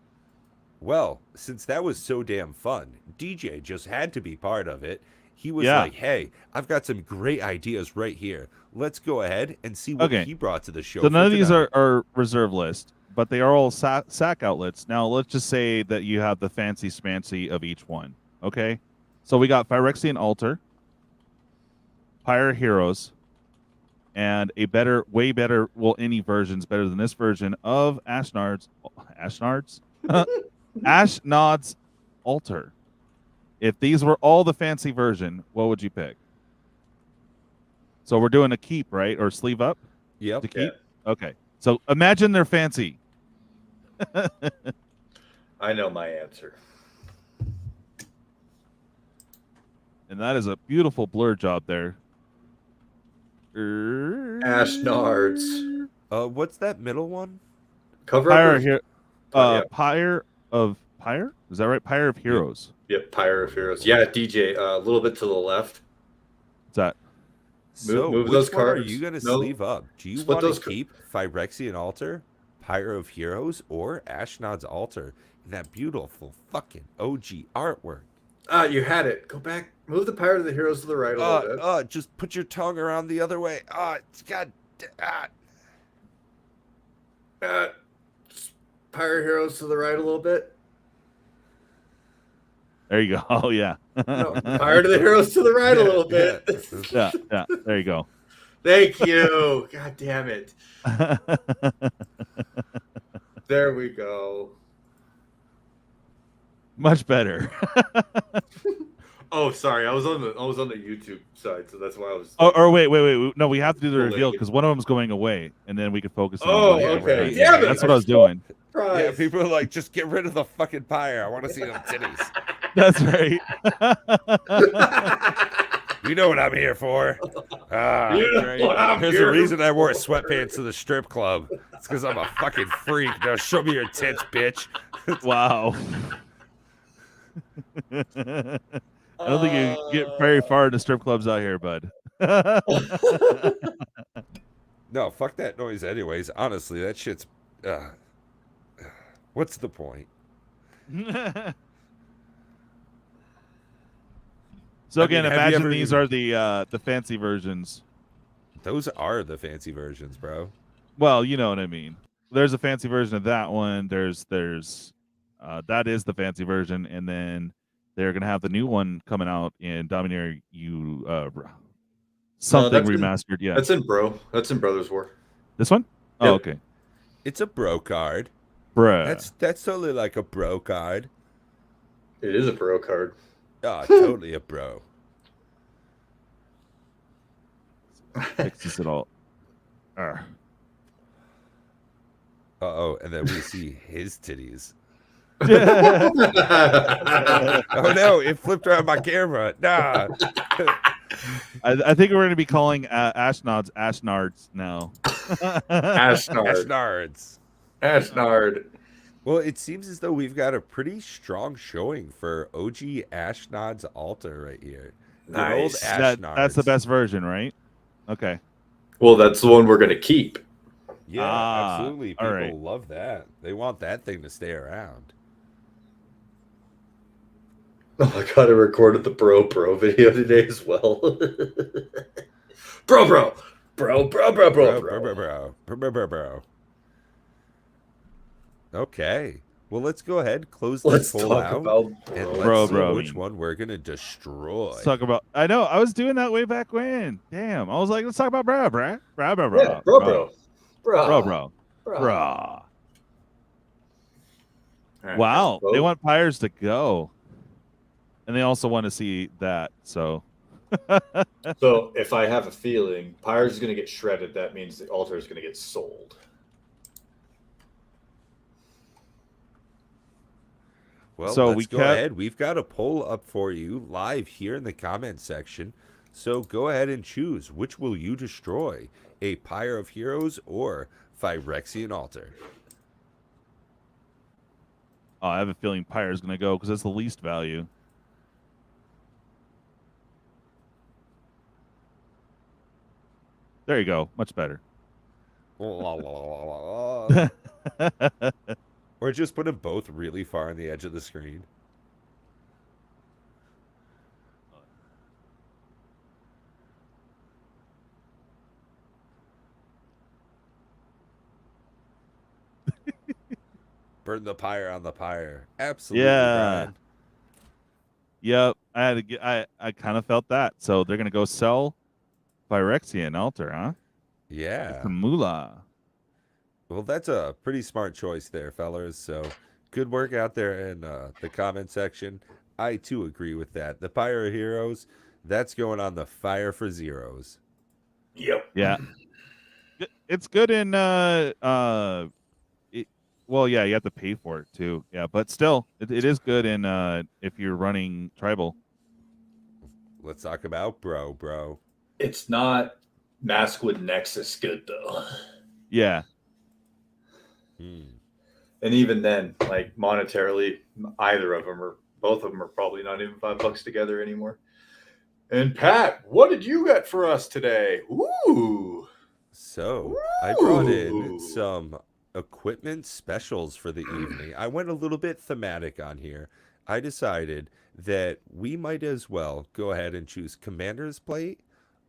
Well, since that was so damn fun, DJ just had to be part of it. He was Yeah. like, "Hey, I've got some great ideas right here. Let's go ahead and see what Okay. he brought to the show." So none for of these tonight. are reserve list, but they are all sack outlets. Now let's just say that you have the fancy smancy of each one. Okay, so we got Phyrexian Altar, Pyre Heroes, and a better, way better. Well, any version's better than this version of Ashnod's Altar. If these were all the fancy version, what would you pick? So we're doing a keep, right, or sleeve up Yep. to keep. Okay, so imagine they're fancy. I know my answer. And that is a beautiful blur job there. Ashnards. What's that middle one? Cover Pyre up. here. Yep. Pyre of Pyre? Is that right? Pyre of Heroes. Yep. Pyre of Heroes. Yeah, DJ. A little bit to the left. Is that So move which those one are cards. you gonna No. sleeve up? Do you Split want to those keep Phyrexian Altar, Pyre of Heroes, or Ashnod's Altar in that beautiful fucking OG artwork? You had it. Go back. Move the Pyre of the Heroes to the right a little bit. Just put your tongue around the other way. God. Pyre Heroes to the right a little bit. there you go. Oh yeah. No, Pyre to the Heroes to the right a little bit. yeah. There you go. Thank you. God damn it. There we go. Much better. Oh, sorry. I was on the YouTube side, so that's why I was. Or wait. No, we have to do the Well, reveal like- because one of them's going away, and then we could focus. Oh, on the other. okay. Yeah, Damn it. That's what I was doing. Yeah, Surprise. people are like, just get rid of the fucking pyre. I want to see them titties. That's right. You know what I'm here for. You know what I'm There's here a reason I wore sweatpants to the strip club. It's because I'm a fucking freak. Now show me your tits, bitch. Wow. I don't think you get very far into strip clubs out here, bud. No, fuck that noise anyways. Honestly, that shit's... what's the point? So I again, mean, have you imagine ever these even- are the fancy versions. Those are the fancy versions, bro. Well, you know what I mean. There's a fancy version of that one. There's that is the fancy version, and then they're gonna have the new one coming out in Dominaria something that's in- remastered. Yeah, That's in Bro. That's in Brothers War. this one. Oh, Yep. okay, It's a bro card. bruh. That's totally like a bro card. It is a Bro card. Totally a bro. Fixes it all. Arr. Uh-oh, and then we see his titties. Yeah. Oh no, it flipped around my camera. Nah. I think we're going to be calling Ashnod's Ashnards now. Ashnard. Ashnards. Ashnard. Well, it seems as though we've got a pretty strong showing for OG Ashnod's Altar right here. Good old Nice. That's the Ashnards. best version, right? Okay. Well, that's the one we're going to keep. Yeah, Ah, absolutely. all People right. love that. They want that thing to stay around. Oh my god, I recorded the Bro video today as well. Bro. Bro. Okay. Well, let's go ahead, close Let's this poll talk out, about and Bro. let's see Bro. which one we're gonna destroy. Let's talk about. I know. I was doing that way back when. Damn. I was like, let's talk about bro. Yeah, bro. Bro. All right, Wow. vote. They want Pyres to go. And they also want to see that. So So if I have a feeling Pyres is going to get shredded, that means the altar is going to get sold. Well, So let's we go kept- ahead. We've got a poll up for you live here in the comment section. So go ahead and choose. Which will you destroy? A Pyre of Heroes or Phyrexian Altar? I have a feeling Pyre's going to go because that's the least value. There you go. Much better. Or just put them both really far on the edge of the screen. Burn the pyre on the pyre. Absolutely, Yeah. Brian. Yep. I had to get, I kind of felt that. So they're gonna go sell Phyrexian Altar, huh? Get Yeah. some moolah. Well, that's a pretty smart choice there, fellas. So good work out there in the comment section. I too agree with that. The Pyro Heroes, that's going on the Fire for Zeros. Yep. Yeah. It's good in well, yeah, you have to pay for it too. Yeah, but still, it is good in if you're running tribal. Let's talk about bro. It's not Maskwood Nexus good though. Yeah. Hmm. And even then, like monetarily, both of them are probably not even $5 together anymore. And Pat, what did you get for us today? Ooh. So I brought in Ooh. some equipment specials for the evening. I went a little bit thematic on here. I decided that we might as well go ahead and choose Commander's Plate,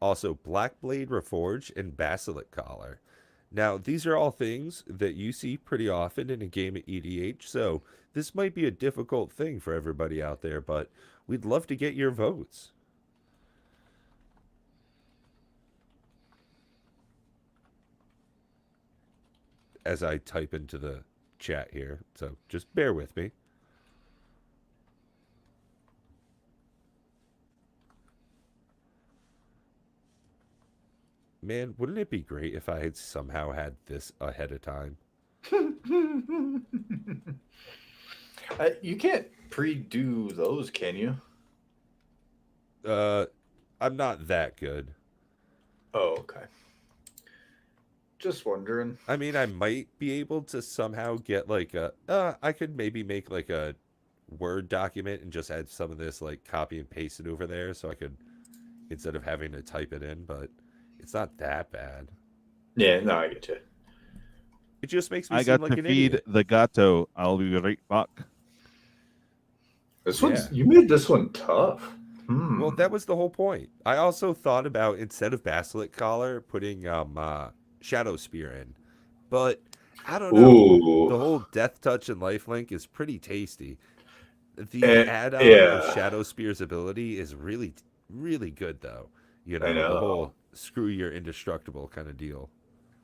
also Black Blade Reforged, and Basilic Collar. Now, these are all things that you see pretty often in a game of EDH, so this might be a difficult thing for everybody out there, but we'd love to get your votes. As I type into the chat here, so just bear with me. Man, wouldn't it be great if I had somehow had this ahead of time? You can't pre-do those, can you? I'm not that good. Oh, okay. Just wondering. I mean, I might be able to somehow get like I could maybe make like a Word document and just add some of this, like copy and paste it over there so I could, instead of having to type it in, but it's not that bad. Yeah, no, I get you. It just makes me I seem got like to an feed idiot. the gato. I'll be right back. This Yeah. one's you made this one tough. Well, that was the whole point. I also thought about, instead of Basilic Collar, putting Shadow Spear in. But I don't know. Ooh. The whole Death Touch and Lifelink is pretty tasty. The add-on yeah. of Shadow Spear's ability is really, really good, though. You know, I know. the whole screw you're indestructible kind of deal.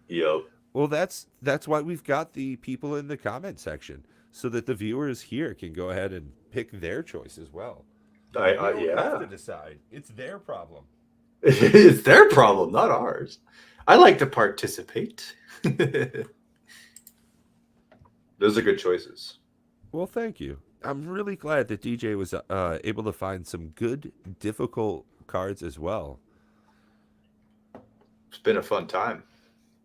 Yep. Well, that's why we've got the people in the comment section, so that the viewers here can go ahead and pick their choice as well. We don't have to Yeah. decide. It's their problem. It's their problem, not ours. I like to participate. Those are good choices. Well, thank you. I'm really glad that DJ was able to find some good, difficult cards as well. It's been a fun time.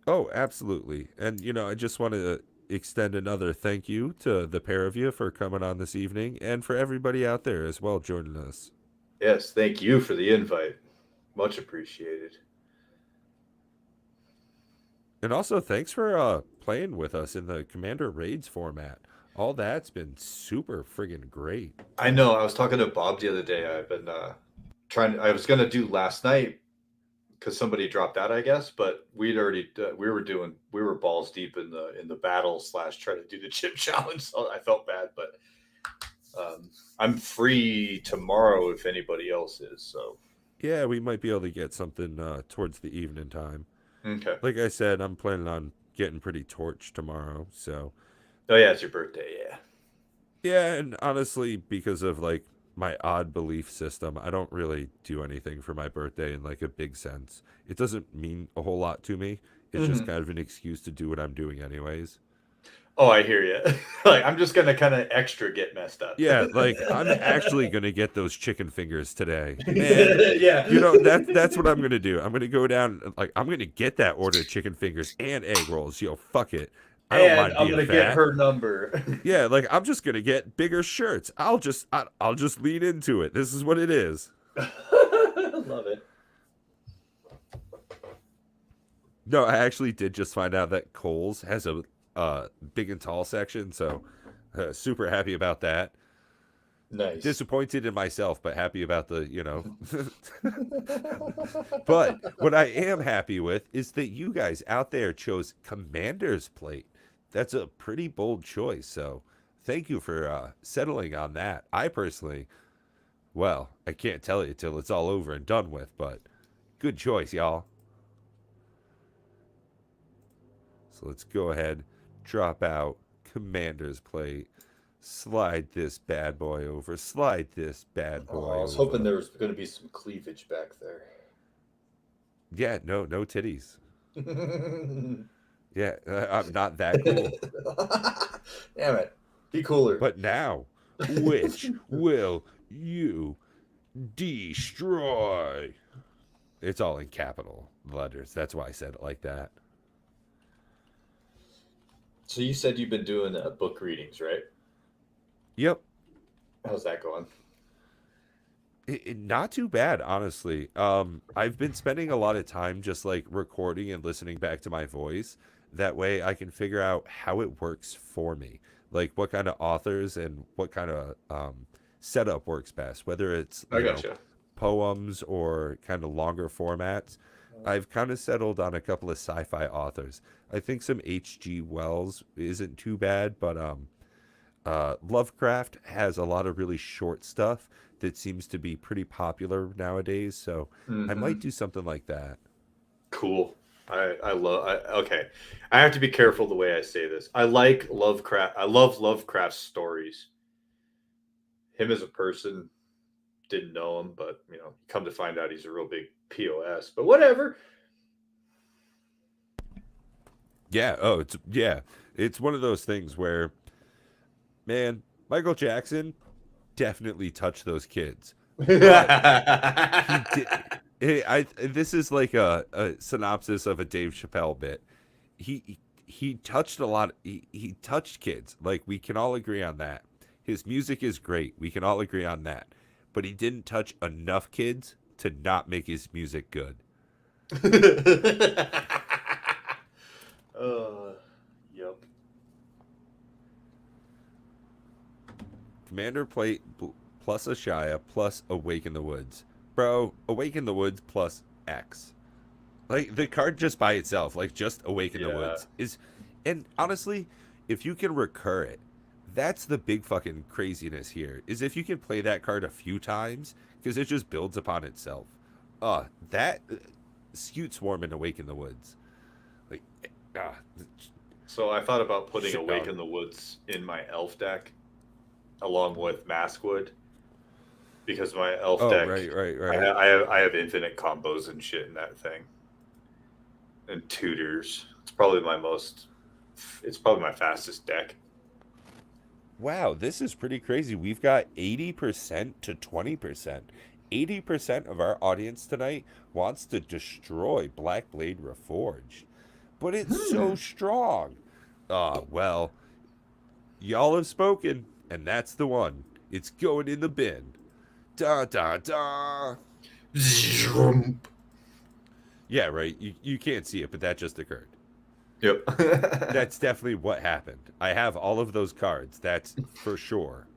Oh, absolutely. And, you know, I just want to extend another thank you to the pair of you for coming on this evening, and for everybody out there as well joining us. Yes, thank you for the invite. Much appreciated. And also, thanks for playing with us in the Commander Raids format. All that's been super friggin' great. I know. I was talking to Bob the other day. I've been I was going to do last night because somebody dropped out, I guess. But we'd already we were balls deep in the battle / try to do the chip challenge. So I felt bad, but I'm free tomorrow if anybody else is. So Yeah, we might be able to get something towards the evening time. okay. Like I said, I'm planning on getting pretty torched tomorrow, so. Oh yeah, it's your birthday. Yeah. Yeah, and honestly, because of like my odd belief system, I don't really do anything for my birthday in like a big sense. It doesn't mean a whole lot to me. It's just kind of an excuse to do what I'm doing anyways. Oh, I hear you. Like I'm just gonna kind of extra get messed up. Yeah, like I'm actually gonna get those chicken fingers today. Man, Yeah. you know that's what I'm gonna do. I'm gonna go down, like I'm gonna get that order of chicken fingers and egg rolls. Yo, fuck it. I don't mind I'm being gonna fat. get her number. Yeah, like I'm just gonna get bigger shirts. I'll just lean into it. This is what it is. Love it. No, I actually did just find out that Kohl's has a big and tall section, so super happy about that. Nice. Disappointed in myself, but happy about the, you know. But what I am happy with is that you guys out there chose Commander's Plate. that's a pretty bold choice. So thank you for settling on that. I personally, well, I can't tell you till it's all over and done with, but good choice, y'all. So let's go ahead, drop out Commander's plate, slide this bad boy over, slide this bad boy Oh, I was over. hoping there was going to be some cleavage back there. Yeah, no titties. Damn Yeah, I'm not that cool. it. Be cooler. But now, which will you destroy? It's all in capital letters. That's why I said it like that. So you said you've been doing book readings, right? Yep. How's that going? Not too bad, honestly. I've been spending a lot of time just like recording and listening back to my voice. That way I can figure out how it works for me. Like what kind of authors and what kind of setup works best, whether it's I gotcha. poems or kind of longer formats. I've kind of settled on a couple of sci-fi authors. I think some H.G. Wells isn't too bad, but Lovecraft has a lot of really short stuff that seems to be pretty popular nowadays. So I might do something like that. Cool. Okay. I have to be careful the way I say this. I like Lovecraft. I love Lovecraft's stories. Him as a person, didn't know him, but come to find out he's a real big POS. But whatever. Yeah. Oh, it's one of those things where, man, Michael Jackson definitely touched those kids. This is like a synopsis of a Dave Chappelle bit. He touched a lot. He touched kids. Like we can all agree on that. His music is great. We can all agree on that. But he didn't touch enough kids to not make his music good. Yep. Commander plate plus Ashaya plus Awake in the Woods. Bro, Awake in the Woods plus X. Like the card just by itself, like just Awake in the Woods is, and honestly, if you can recur it, that's the big fucking craziness here. Is if you can play that card a few times, because it just builds upon itself. That Scute Swarm and Awake in the Woods, like, So I thought about putting Shit, Awake dog. in the Woods in my elf deck, along with Maskwood, because my elf deck. Right. I have infinite combos and shit in that thing, and tutors. It's probably my fastest deck. Wow, this is pretty crazy. We've got 80% to 20%. 80% of our audience tonight wants to destroy Blackblade Reforged. But it's so strong. Well, y'all have spoken, and that's the one. It's going in the bin. Da da da. Yeah, right. You can't see it, but that just occurred. Yep. That's definitely what happened. I have all of those cards. That's for sure.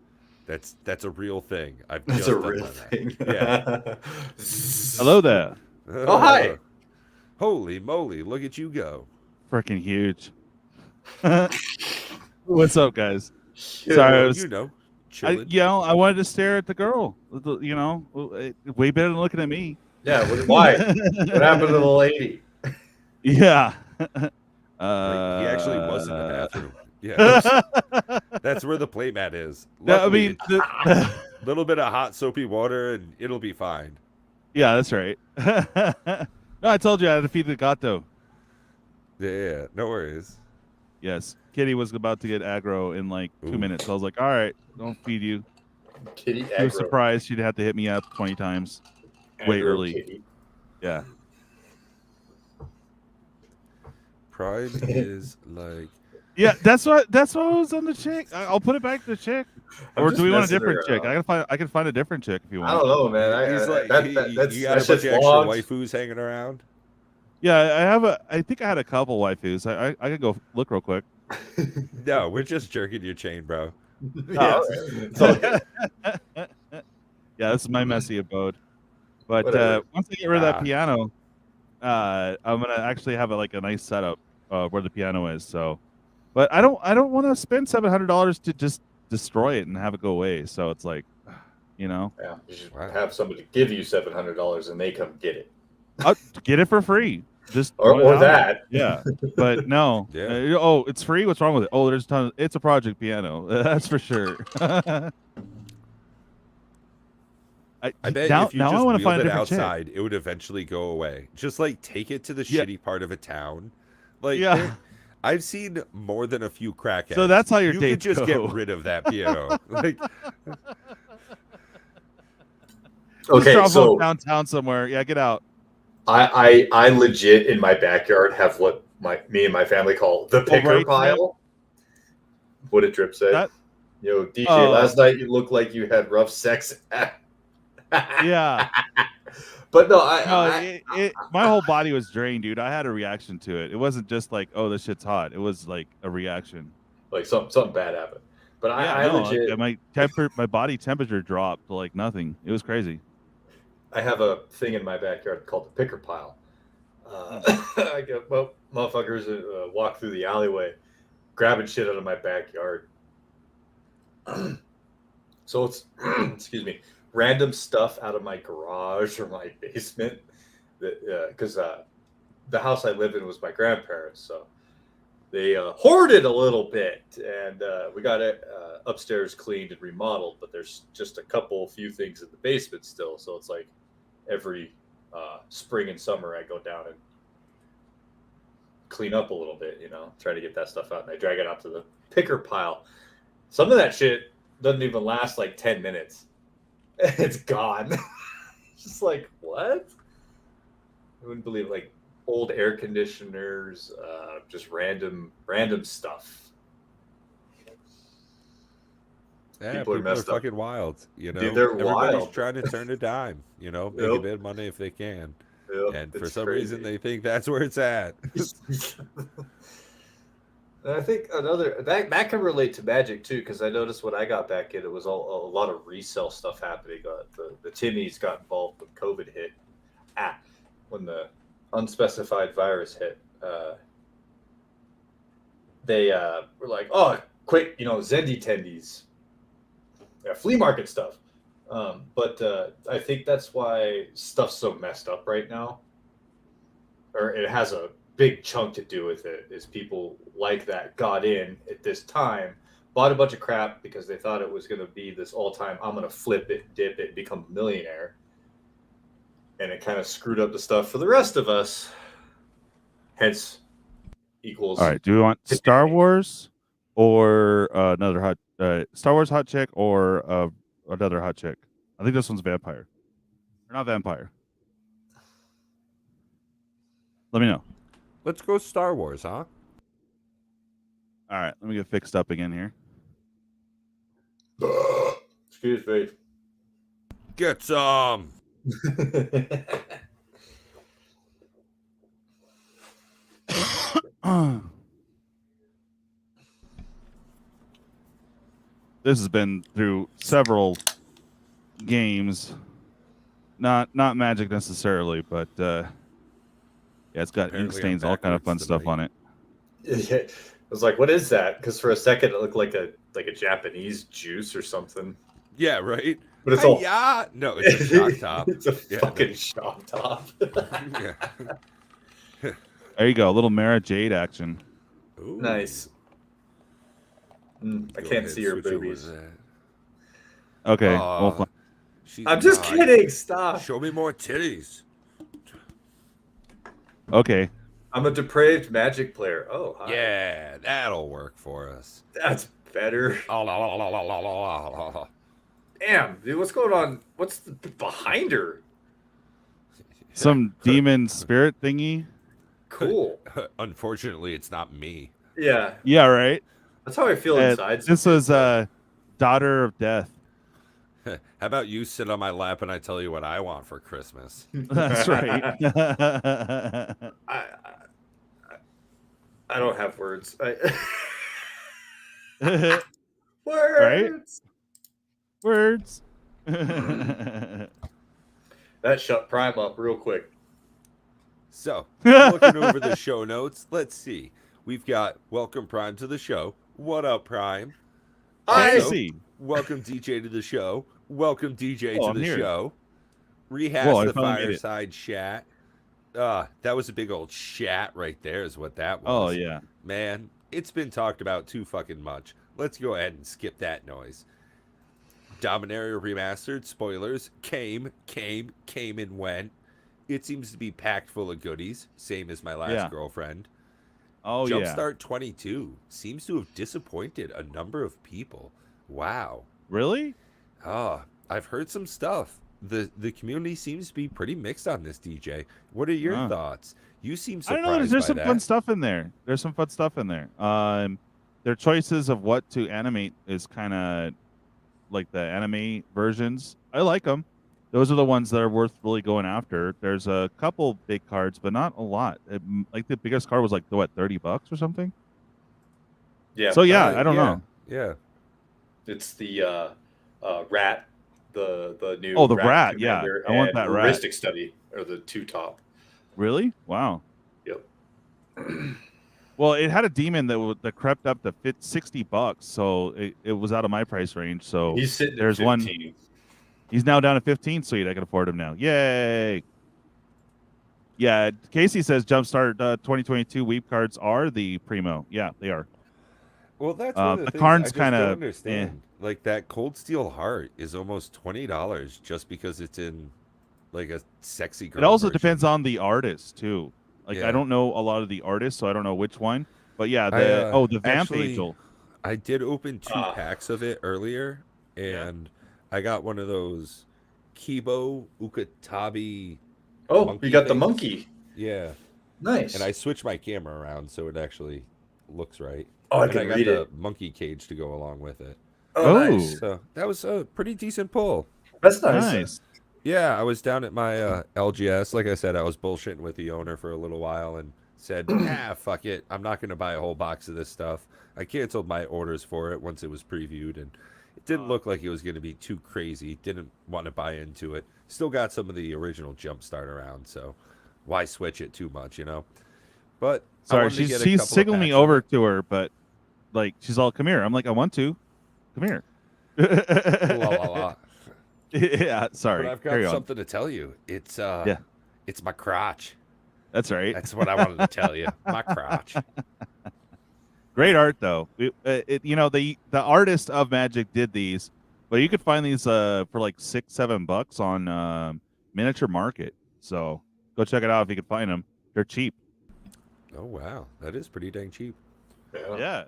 That's a real thing. That's just a done real that. thing. Yeah. Hello there. Oh, hi. Holy moly, look at you go. Freaking huge. What's up, guys? Yeah. Sorry, I was, Chilling. I wanted to stare at the girl. Way better than looking at me. Yeah. Why? What happened to the lady? Yeah. Like, he actually was in the bathroom. Yeah, that's where the playmat is. I Luckily, mean, a little bit of hot soapy water and it'll be fine. yeah, that's right. No, I told you I defeated Gato. Yeah, no worries. Yes, Kitty was about to get aggro in like 2 minutes. So I was like, all right, don't feed you. Kitty She was aggro. surprised she'd have to hit me up 20 times. Way Aggro early. kitty. Yeah. Prime is like, Yeah, that's what was on the chick. I'll put it back to the chick. I'm Or just do we want a messing different chick? around. I can find a different chick if you I want. don't know, man. he's like, That's you got a bunch of extra waifus hanging around. Yeah, I think I had a couple waifus. I could go look real quick. No, we're just jerking your chain, bro. Yeah. It's all good. Yeah, this is my messy abode. But Whatever. once I get rid of that Ah. piano, I'm gonna actually have a nice setup where the piano is. So But I don't want to spend $700 to just destroy it and have it go away. So it's like, you know, Yeah, you should Wow. have somebody give you $700 and they come get it, I'll get it for free. Just or put it out. that. Yeah, but no. Yeah. Oh, it's free. What's wrong with it? Oh, there's a ton. It's a Project Piano. That's for sure. I bet now, if you now I just want to wheeled find a it different chick. outside, it would eventually go away. Just like take it to the Yeah. shitty part of a town. Like Yeah. I've seen more than a few crackheads. So that's how your you dates could just go. get rid of that piano. Like Just Okay, drop so off downtown somewhere. Yeah, get out. I legit in my backyard have what me and my family call the picker right, pile. What did Drip say? That- Yo, DJ, Oh. last night you looked like you had rough sex. Yeah. But no, My whole body was drained, dude. I had a reaction to it. It wasn't just like, oh, this shit's hot. It was like a reaction. like something bad happened. But I no, legit my body temperature dropped to like nothing. It was crazy. I have a thing in my backyard called the picker pile. I go, well, motherfuckers walk through the alleyway, grabbing shit out of my backyard. So it's, excuse me, random stuff out of my garage or my basement. Because the house I live in was my grandparents, so they hoarded a little bit, and we got it upstairs cleaned and remodeled. But there's just a few things in the basement still, so it's like every spring and summer I go down and clean up a little bit, try to get that stuff out, and I drag it out to the picker pile. Some of that shit doesn't even last like 10 minutes. It's gone. Just like, what? I wouldn't believe it. Like old air conditioners, just random stuff. yeah, People are people are messed up. fucking wild. Dude, they're everybody's wild. trying to turn a dime. Make a Yep. bit of money if they can. Yep, And for it's some crazy. reason, they think that's where it's at. And I think another that can relate to Magic too, because I noticed when I got back in, it was a lot of resale stuff happening. The Timmies got involved when COVID hit. When the unspecified virus hit, they were like, "Oh, quick, Zendy tendies, flea market stuff." But I think that's why stuff's so messed up right now, or it has a big chunk to do with it. Is people like that got in at this time, bought a bunch of crap because they thought it was going to be this all-time, I'm going to flip it, dip it, become a millionaire, and it kind of screwed up the stuff for the rest of us. Hence, equals. All right. Do we want Star Wars or another Star Wars hot chick or another hot chick? I think this one's vampire. Or not vampire. Let me know. Let's go Star Wars, huh? All right. Let me get fixed up again here. Excuse me. Get some. This has been through several games. Not Magic necessarily, but yeah, it's got ink Apparently I'm stains, all kind of fun backwards stuff tonight. Yeah, on it. I was like, "What is that?" Because for a second it looked like a Japanese juice or something. Yeah, right. But it's all Yeah. No, it's a shock top. It's a Yeah, fucking shock top. Yeah. There you go, a little Mara Jade action. Ooh. Nice. I Go can't ahead, see your switch over boobies. that. Okay, Aw, well, she's I'm just not. kidding. Stop. Show me more titties. okay. I'm a depraved Magic player. Oh, hi. Yeah, that'll work for us. That's better. Oh, la, la, la, la, la, la, la, la. Damn, dude, what's going on? What's behind her? Some demon spirit thingy. Cool. Unfortunately, it's not me. Yeah, Yeah, right. that's how I feel inside. This was Daughter of Death. How about you sit on my lap and I tell you what I want for Christmas? That's right. I don't have words. Right? Words. Words. That shut Prime up real quick. So, looking over the show notes, let's see. we've got Welcome Prime to the show. What up, Prime? Hi. Also, Casey. welcome DJ to the show. Welcome DJ Oh, to I'm the here. show. Rehash Whoa, I the finally made it. fireside chat. That was a big old chat right there is what that Oh was. yeah. Man, it's been talked about too fucking much. Let's go ahead and skip that noise. Dominaria Remastered, spoilers, came and went. It seems to be packed full of goodies, same as my last Yeah. girlfriend. Oh yeah. Jumpstart 22 seems to have disappointed a number of people. Wow. Really? I've heard some stuff. The community seems to be pretty mixed on this, DJ. What are your thoughts? You seem I surprised don't know. There's by some that. fun stuff in there. There's some fun stuff in there. Their choices of what to animate is kind of like the anime versions. I like them. Those are the ones that are worth really going after. There's a couple big cards, but not a lot. Like the biggest card was like what, $30 or something. Yeah. So yeah, I don't know. Yeah. It's the rat, the new. Oh, the rat, yeah. Commander I want and that rat. Heuristic Study are the two top. Really? Wow. Yep. Well, it had a demon that crept up to $60, so it was out of my price range. So He's sitting there's at one. 15. He's now down to 15. Sweet, I can afford him now. Yay! Yeah, Casey says Jumpstart 2022 Weep cards are the primo. Yeah, they are. Well, that's one of the the things Karn's I just kinda, don't understand. Like that Cold Steel Heart is almost $20 just because it's in like a sexy girl. It also version. depends on the artist too. Like Yeah. I don't know a lot of the artists, so I don't know which one. But yeah, the the Vamp actually, Angel. I did open 2 packs of it earlier, and I got one of those Kibo Ukatabi. Oh, monkey you got the things. monkey. Yeah, Nice. and I switched my camera around so it actually looks right. I and I can got read the it. monkey cage to go along with it. Oh, Oh. nice. So that was a pretty decent pull. That's nice. Nice. Yeah, I was down at my LGS. Like I said, I was bullshitting with the owner for a little while and said, fuck it. I'm not going to buy a whole box of this stuff. I canceled my orders for it once it was previewed, and it didn't look like it was going to be too crazy. Didn't want to buy into it. Still got some of the original Jumpstart around, so why switch it too much, you know? But I Sorry, wanted to get a she's couple of signaling me packs of over it. to her, but like she's all, "Come here." I'm like, "I want to." Come here. La, la, la. Yeah, sorry. But I've got Carry on. something to tell you. It's Yeah. it's my crotch. That's right. That's what I wanted to tell you. My crotch. Great art though. You know, the artist of Magic did these, but you could find these for like $6-7 on Miniature Market. So go check it out if you can find them. They're cheap. Oh wow, that is pretty dang cheap. Yeah.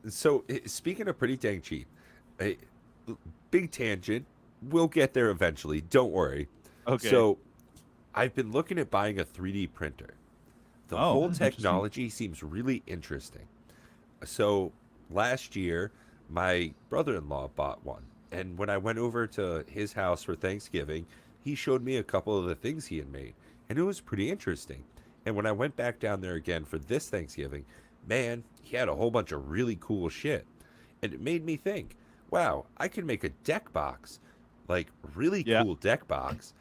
So speaking of pretty dang cheap, a big tangent. We'll get there eventually. Don't worry. Okay. So I've been looking at buying a 3D printer. The Oh, whole that's interesting. technology seems really interesting. So last year, my brother-in-law bought one, and when I went over to his house for Thanksgiving, he showed me a couple of the things he had made, and it was pretty interesting. And when I went back down there again for this Thanksgiving, man, he had a whole bunch of really cool shit. And it made me think, wow, I could make a deck box, like really Yeah. cool deck box,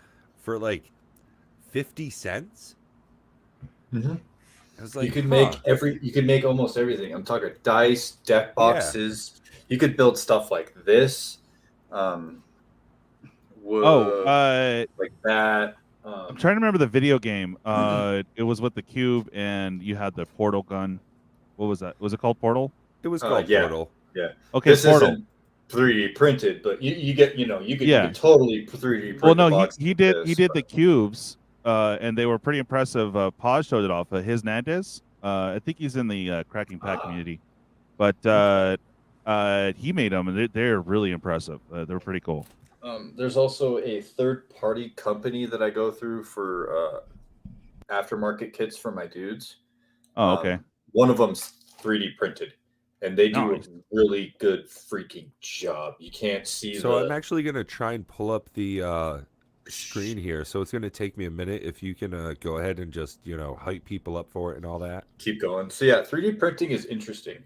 for like 50 cents. Mhm. I was like, You could huh. make almost everything. I'm talking dice, deck boxes. You could build stuff like this. Wood, like that. I'm trying to remember the video game. It was with the cube, and you had the portal gun. What was that? Was it called Portal? It was called yeah. Portal. Okay, This Portal. isn't 3D printed, but you get you could Yeah. totally 3D print. Well, a no, box he like did. this, He did but- the cubes, and they were pretty impressive. Paz showed it off. His Nandes. I think he's in the Cracking Pack community, but he made them, and they're really impressive. They're pretty cool. There's also a third-party company that I go through for aftermarket kits for my dudes. Oh, okay. One of them's 3D printed, and they do Nice. a really good freaking job. You can't see So I'm the. actually gonna try and pull up the screen here. So it's gonna take me a minute. If you can go ahead and just hype people up for it and all that. Keep going. So yeah, 3D printing is interesting.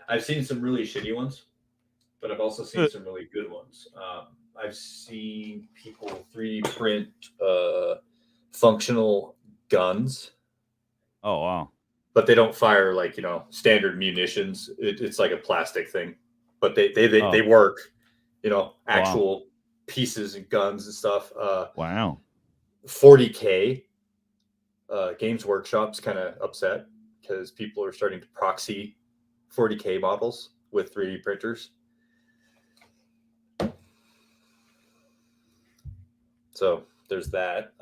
I've seen some really shitty ones, but I've also seen some really good ones. I've seen people 3D print functional guns. Oh wow. but they don't fire like standard munitions. It's like a plastic thing, but they work. Actual pieces and guns and stuff. Wow. 40K. Games Workshop's kind of upset because people are starting to proxy 40K models with 3D printers. So there's that.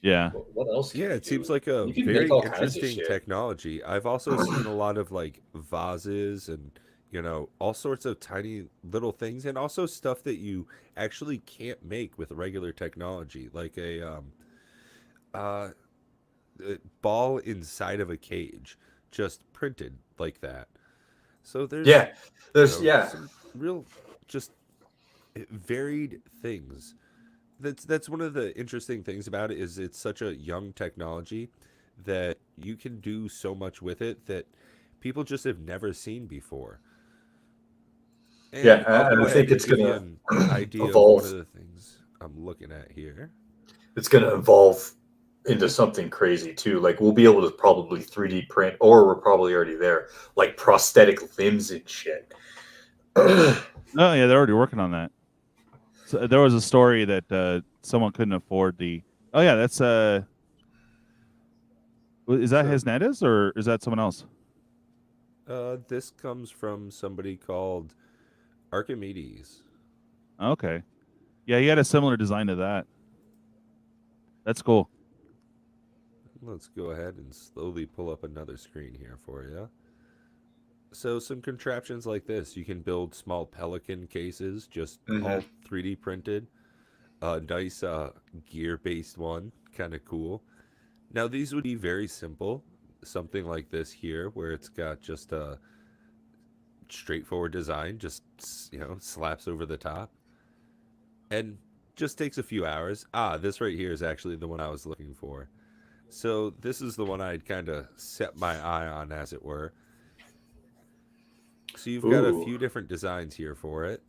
Yeah. What else? Yeah, it seems like a You can very make all kinds of interesting shit. technology. I've also seen a lot of like vases and all sorts of tiny little things, and also stuff that you actually can't make with regular technology, like a ball inside of a cage, just printed like that. So there's There's some real just varied things. That's one of the interesting things about it, is it's such a young technology that you can do so much with it that people just have never seen before. And I'll and go I think ahead and it's give you gonna an idea of one evolve. of the things I'm looking at here. It's gonna evolve into something crazy too. Like we'll be able to probably 3D print, or we're probably already there, like prosthetic limbs and shit. Oh yeah, they're already working on that. So there was a story that someone couldn't afford the. Oh yeah, that's is that So, Hesnetis or is that someone else? this comes from somebody called Archimedes. Okay. Yeah, he had a similar design to that. That's cool. Let's go ahead and slowly pull up another screen here for you. So some contraptions like this, you can build small pelican cases, just all 3D printed. A nice gear-based one, kind of cool. Now these would be very simple, something like this here, where it's got just a straightforward design, just slaps over the top, and just takes a few hours. This right here is actually the one I was looking for. So this is the one I'd kind of set my eye on, as it were. So you've got a few different designs here for it.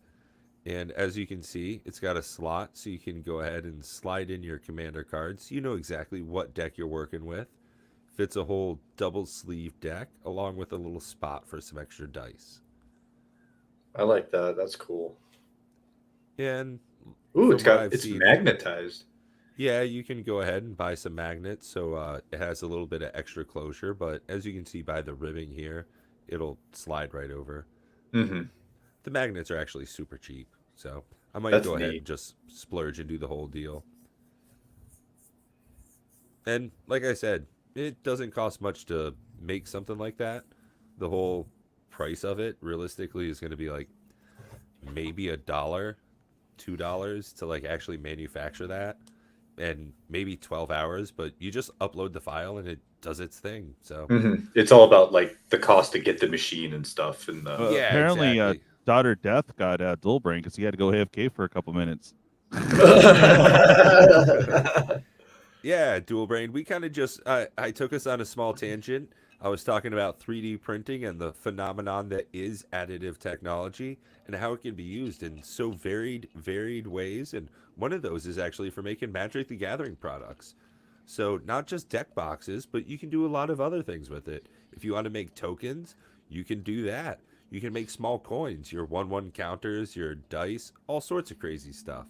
And as you can see, it's got a slot, so you can go ahead and slide in your commander cards. You know exactly what deck you're working with. Fits a whole double sleeve deck, along with a little spot for some extra dice. I like that. That's cool. And it's magnetized. Yeah, you can go ahead and buy some magnets, so it has a little bit of extra closure. But as you can see by the ribbing here, it'll slide right over. Mm-hmm. The magnets are actually super cheap, so I might That's go ahead neat. and just splurge and do the whole deal. And like I said, it doesn't cost much to make something like that. The whole price of it realistically is going to be like maybe $1, $2 to like actually manufacture that, and maybe 12 hours, but you just upload the file and it does its thing. So It's all about like the cost to get the machine and stuff. And yeah, Apparently, exactly. Daughter Death got dual brain because he had to go AFK for a couple minutes. Yeah, dual brain. We kind of just I took us on a small tangent. I was talking about 3D printing and the phenomenon that is additive technology, and how it can be used in so varied ways. And one of those is actually for making Magic the Gathering products. So not just deck boxes, but you can do a lot of other things with it. If you want to make tokens, you can do that. You can make small coins, your 1/1 counters, your dice, all sorts of crazy stuff.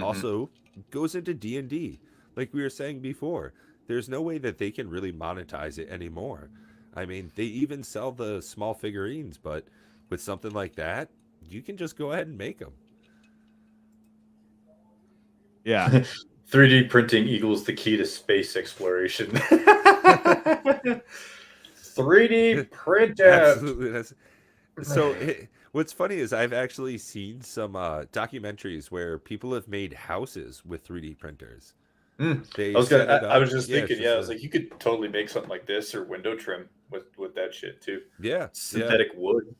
Also goes into D&D. Like we were saying before, there's no way that they can really monetize it anymore. I mean, they even sell the small figurines, but with something like that, you can just go ahead and make them. Yeah. 3D printing equals the key to space exploration. 3D printer. Absolutely. What's funny is I've actually seen some documentaries where people have made houses with 3D printers. I They was set it I up. was just thinking, it's I was a- like, you could totally make something like this or window trim with that shit too. yeah, Synthetic wood.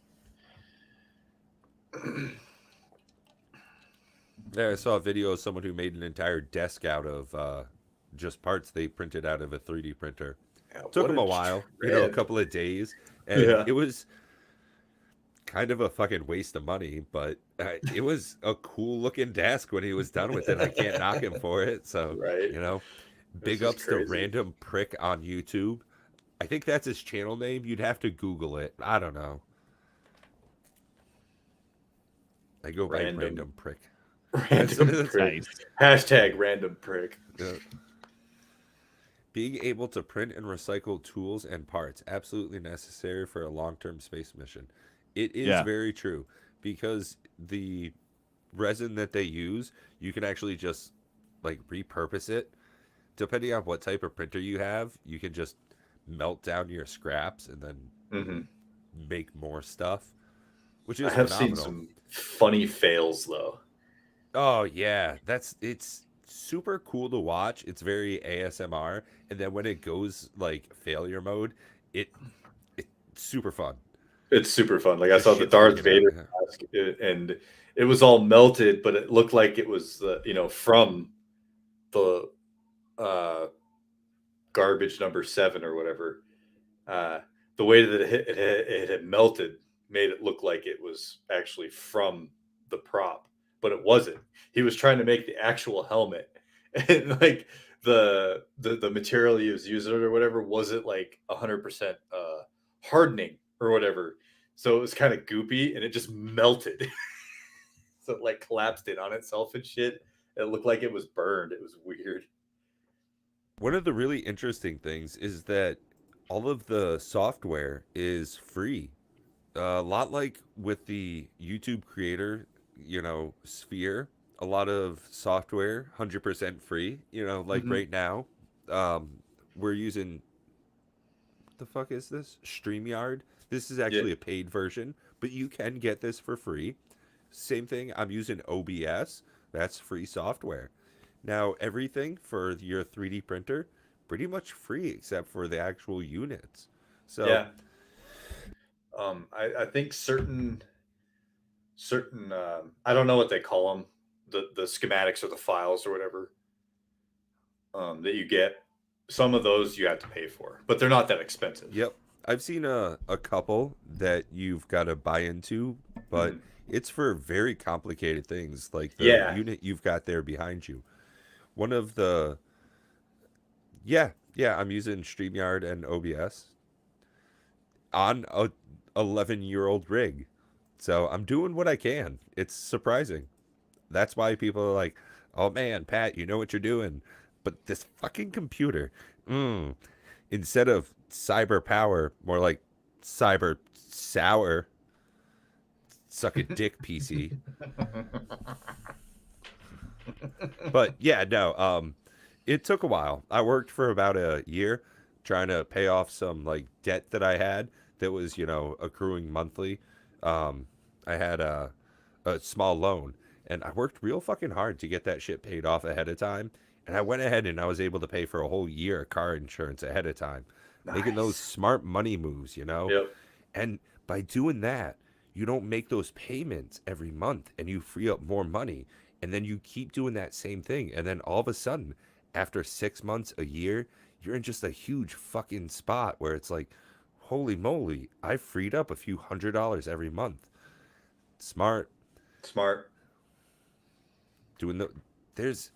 yeah. I saw a video of someone who made an entire desk out of just parts they printed out of a 3D printer. Yeah, Took what them a while, a trend. couple of days, and Yeah. it was kind of a fucking waste of money, but it was a cool looking desk when he was done with it. I can't knock him for it. So, Right. big is ups to crazy. random prick on YouTube. I think that's his channel name. You'd have to Google it. I don't know. I go by random prick. That's what it Random is. prick. Nice. Hashtag random prick. Yeah. Being able to print and recycle tools and parts absolutely necessary for a long-term space mission. It is Yeah. very true because the resin that they use, you can actually just like repurpose it. Depending on what type of printer you have, you can just melt down your scraps and then Mm-hmm. make more stuff, which I is have seen phenomenal. some funny fails though. Oh yeah, it's super cool to watch. It's very ASMR, and then when it goes like failure mode, it's super fun. It's super fun. Like I Just saw the shit Darth flying around. Vader mask, and it was all melted, but it looked like it was from the uh, garbage number 7 or whatever. The way that it had melted made it look like it was actually from the prop, but it wasn't. He was trying to make the actual helmet, and like the material he was using or whatever wasn't like 100% hardening or whatever. So it was kind of goopy, and it just melted. So it like collapsed in on itself and shit. It looked like it was burned. It was weird. One of the really interesting things is that all of the software is free. A lot like with the YouTube creator, sphere, a lot of software 100% free, like Mhm. right now. Um we're using what the fuck is this? StreamYard. This is Yeah. actually a paid version, but you can get this for free. Same thing, I'm using OBS. That's free software. Now, everything for your 3D printer, pretty much free except for the actual units. So, Yeah. I think certain I don't know what they call them, the schematics or the files or whatever, that you get. Some of those you have to pay for, but they're not that expensive. yep. I've seen a couple that you've got to buy into, but Mhm. it's for very complicated things like the Yeah. unit you've got there behind you. One of the, yeah, yeah, I'm using StreamYard and OBS on a 11-year-old rig. So I'm doing what I can. It's surprising. That's why people are like, "Oh man, Pat, you know what you're doing." But this fucking computer, instead of cyber power, more like cyber sour, suck a dick PC. But yeah, no, it took a while. I worked for about a year trying to pay off some like debt that I had that was, accruing monthly. I had a small loan, and I worked real fucking hard to get that shit paid off ahead of time. And I went ahead and I was able to pay for a whole year of car insurance ahead of time, making those Nice. smart money moves. Yep. And by doing that, you don't make those payments every month and you free up more money. And then you keep doing that same thing. And then all of a sudden, after 6 months, a year, you're in just a huge fucking spot where it's like, holy moly, I freed up a few $100s every month. Smart. Smart. Doing there's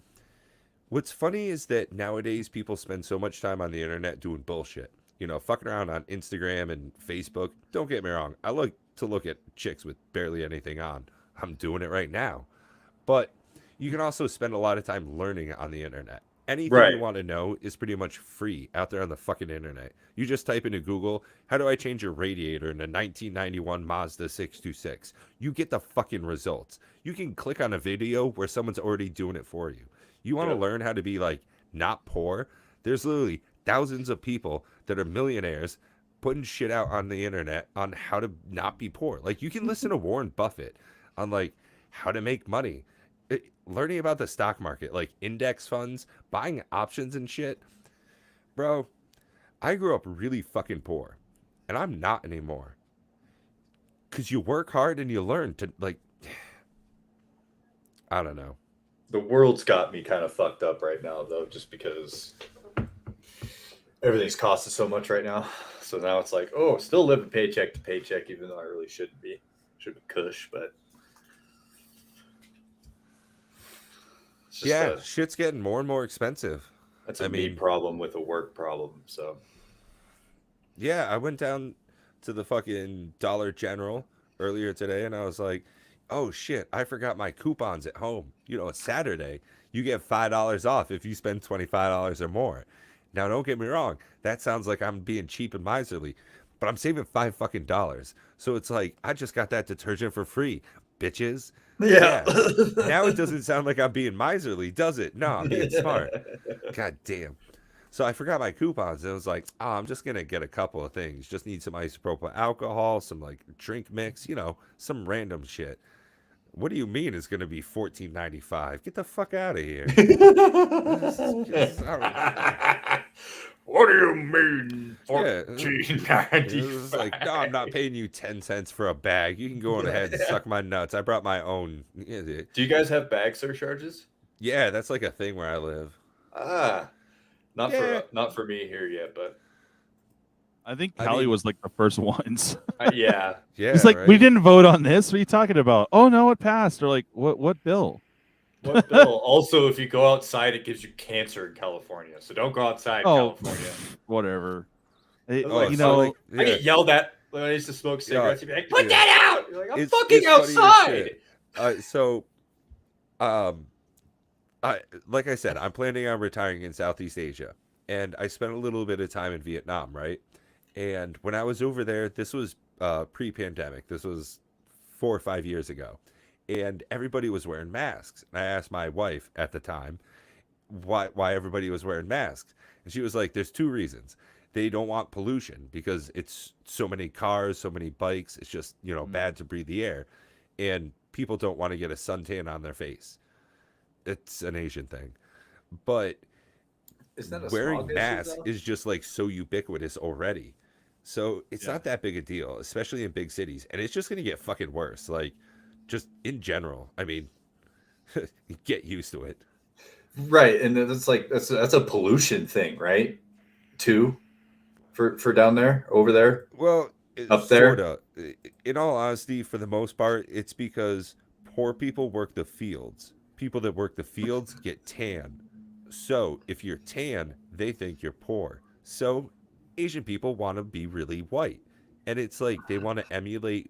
What's funny is that nowadays people spend so much time on the internet doing bullshit. Fucking around on Instagram and Facebook. Don't get me wrong. I like to look at chicks with barely anything on. I'm doing it right now. But you can also spend a lot of time learning on the internet. Anything you Right. want to know is pretty much free out there on the fucking internet. You just type into Google, how do I change a radiator in a 1991 Mazda 626? You get the fucking results. You can click on a video where someone's already doing it for you. You want to Yep. learn how to be like not poor? There's literally thousands of people that are millionaires putting shit out on the internet on how to not be poor. Like you can listen to Warren Buffett on like how to make money. Learning about the stock market, like index funds, buying options and shit. Bro, I grew up really fucking poor, and I'm not anymore. Cause you work hard and you learn to like, I don't know. The world's got me kind of fucked up right now, though, just because everything's costing so much right now. So now it's like, oh, still living paycheck to paycheck, even though I really shouldn't be. Should be cush, but it's just Yeah, shit's getting more and more expensive. that's I a me mean, problem with a work problem. So Yeah, I went down to the fucking Dollar General earlier today and I was like, oh shit, I forgot my coupons at home. You know, a Saturday, you get $5 off if you spend $25 or more. Now, don't get me wrong, that sounds like I'm being cheap and miserly, but I'm saving $5 fucking. So it's like, I just got that detergent for free, bitches. Yeah. Yeah. Now it doesn't sound like I'm being miserly, does it? No, I'm being smart. God damn. So I forgot my coupons. And I was like, oh, I'm just gonna get a couple of things. Just need some isopropyl alcohol, some like drink mix, you know, some random shit. What do you mean it's gonna be $14.95? Get the fuck out of here. What do you mean Yeah. $14.95? It was like, no, I'm not paying you 10 cents for a bag. You can go on ahead and suck my nuts. I brought my own. Do you guys have bag surcharges? Yeah, that's like a thing where I live. Ah, not Yeah. for me here yet, but I think I Cali mean- was like the first ones. yeah. Yeah. It's like right? we didn't vote on this. What are you talking about? Oh no, it passed. Or like what bill? What bill? Also, if you go outside, it gives you cancer in California. So don't go outside, Oh, California. whatever. It- Oh, you so, know, like, I get yelled at when I used to smoke cigarettes. You'd be like, "Put yeah. that out!" You're like, "I'm It's fucking funny as outside." shit. So, I like I said, I'm planning on retiring in Southeast Asia, and I spent a little bit of time in Vietnam, right? And when I was over there, this was pre-pandemic. This was 4 or 5 years ago, and everybody was wearing masks. And I asked my wife at the time why everybody was wearing masks, and she was like, "There's two reasons. They don't want pollution because it's so many cars, so many bikes. It's just bad to breathe the air, and people don't want to get a suntan on their face. It's an Asian thing, but." Isn't that a Wearing smog issue, masks though? is just like so ubiquitous already. So it's Yeah. not that big a deal, especially in big cities. And it's just going to get fucking worse. Like, just in general. I mean, get used to it. Right, and that's like that's a pollution thing, right? Too, for down there, over there. Well, Up there? sorta. In all honesty, for the most part, it's because poor people work the fields. People that work the fields get tan. So if you're tan, they think you're poor. So Asian people want to be really white. And it's like they want to emulate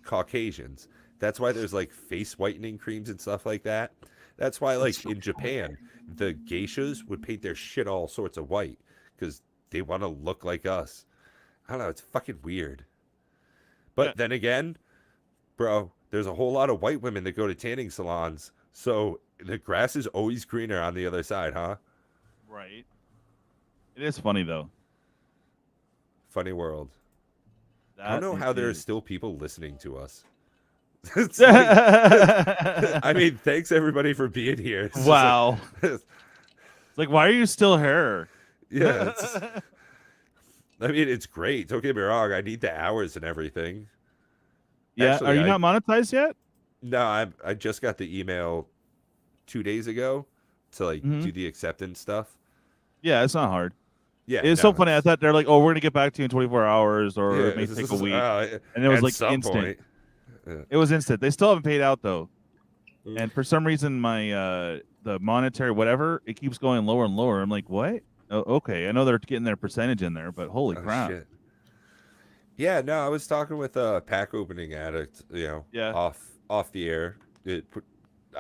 Caucasians. That's why there's like face whitening creams and stuff like that. That's why, like in Japan, the geishas would paint their shit all sorts of white because they want to look like us. I don't know. It's fucking weird. But Yeah. then again, bro, there's a whole lot of white women that go to tanning salons. So the grass is always greener on the other side, huh? right. It is funny though. Funny world. I That don't know it how there's is. still people listening to us. It's like- I mean, thanks everybody for being here. It's just like- wow. It's like, why are you still here? yeah. I mean, it's great. Don't get me wrong. I need the hours and everything. Yeah. Actually, Are you I- not monetized yet? No, I just got the email 2 days ago to like Mhm. do the acceptance stuff. Yeah, it's not hard. Yeah, It's no, so funny. I thought they're like, oh, we're gonna get back to you in 24 hours, or yeah, it may it's take just, a week. and it was, at like, some instant. point. It was instant. They still haven't paid out though, Mm. and for some reason, my the monetary whatever it keeps going lower and lower. I'm like, what? Oh, okay, I know they're getting their percentage in there, but holy Oh, crap! shit. Yeah, no, I was talking with a pack opening addict, Yeah. off the air. I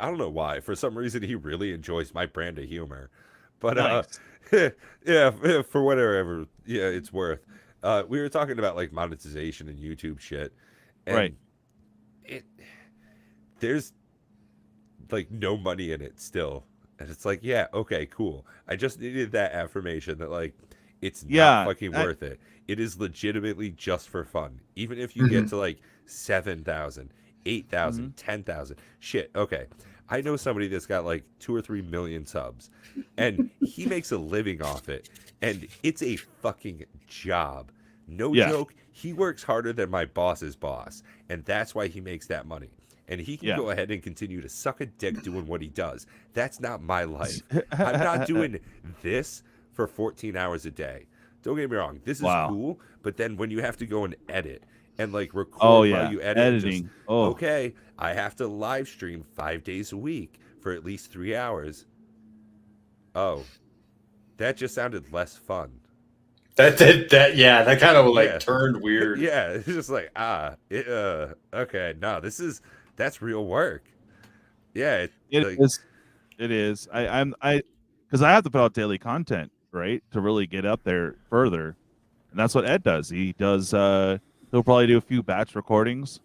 don't know why. For some reason, he really enjoys my brand of humor. But Nice. yeah, for whatever, yeah, it's worth. We were talking about like monetization and YouTube shit, and Right. there's like no money in it still, and it's like, yeah, okay, cool. I just needed that affirmation that like it's not Yeah, fucking I- worth it. It is legitimately just for fun. Even if you get to like 7,000, 8,000, 10,000, shit. Okay, I know somebody that's got like 2 or 3 million subs, and he makes a living off it, and it's a fucking job. No Yeah. joke. He works harder than my boss's boss, and that's why he makes that money. And he can Yeah. go ahead and continue to suck a dick doing what he does. That's not my life. I'm not doing this for 14 hours a day. Don't get me wrong. This is Wow. cool, but then when you have to go and edit and like record Oh yeah, while you edit, and just, editing. Oh, okay, I have to live stream 5 days a week for at least 3 hours. Oh, that just sounded less fun. That kind of like Yeah. turned weird. Yeah, it's just like okay, no, that's real work. Yeah, It like is. It is. Because I have to put out daily content, right, to really get up there further, and that's what Ed does. He does. He'll probably do a few batch recordings,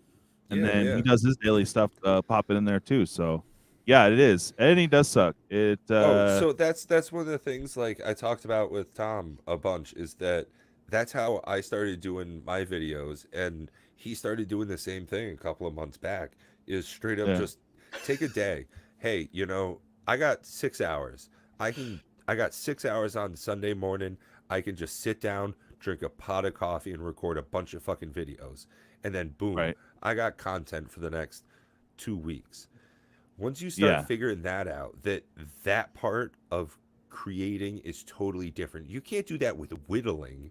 and yeah, then yeah. he does his daily stuff, popping in there too. So, yeah, it is. Editing does suck. It. So that's one of the things like I talked about with Tom a bunch is that that's how I started doing my videos, and he started doing the same thing a couple of months back. Is straight up Yeah. just take a day. Hey, I got 6 hours. I got 6 hours on Sunday morning. I can just sit down, drink a pot of coffee, and record a bunch of fucking videos, and then boom, Right. I got content for the next 2 weeks. Once you start Yeah. figuring that out, that part of creating is totally different. You can't do that with whittling.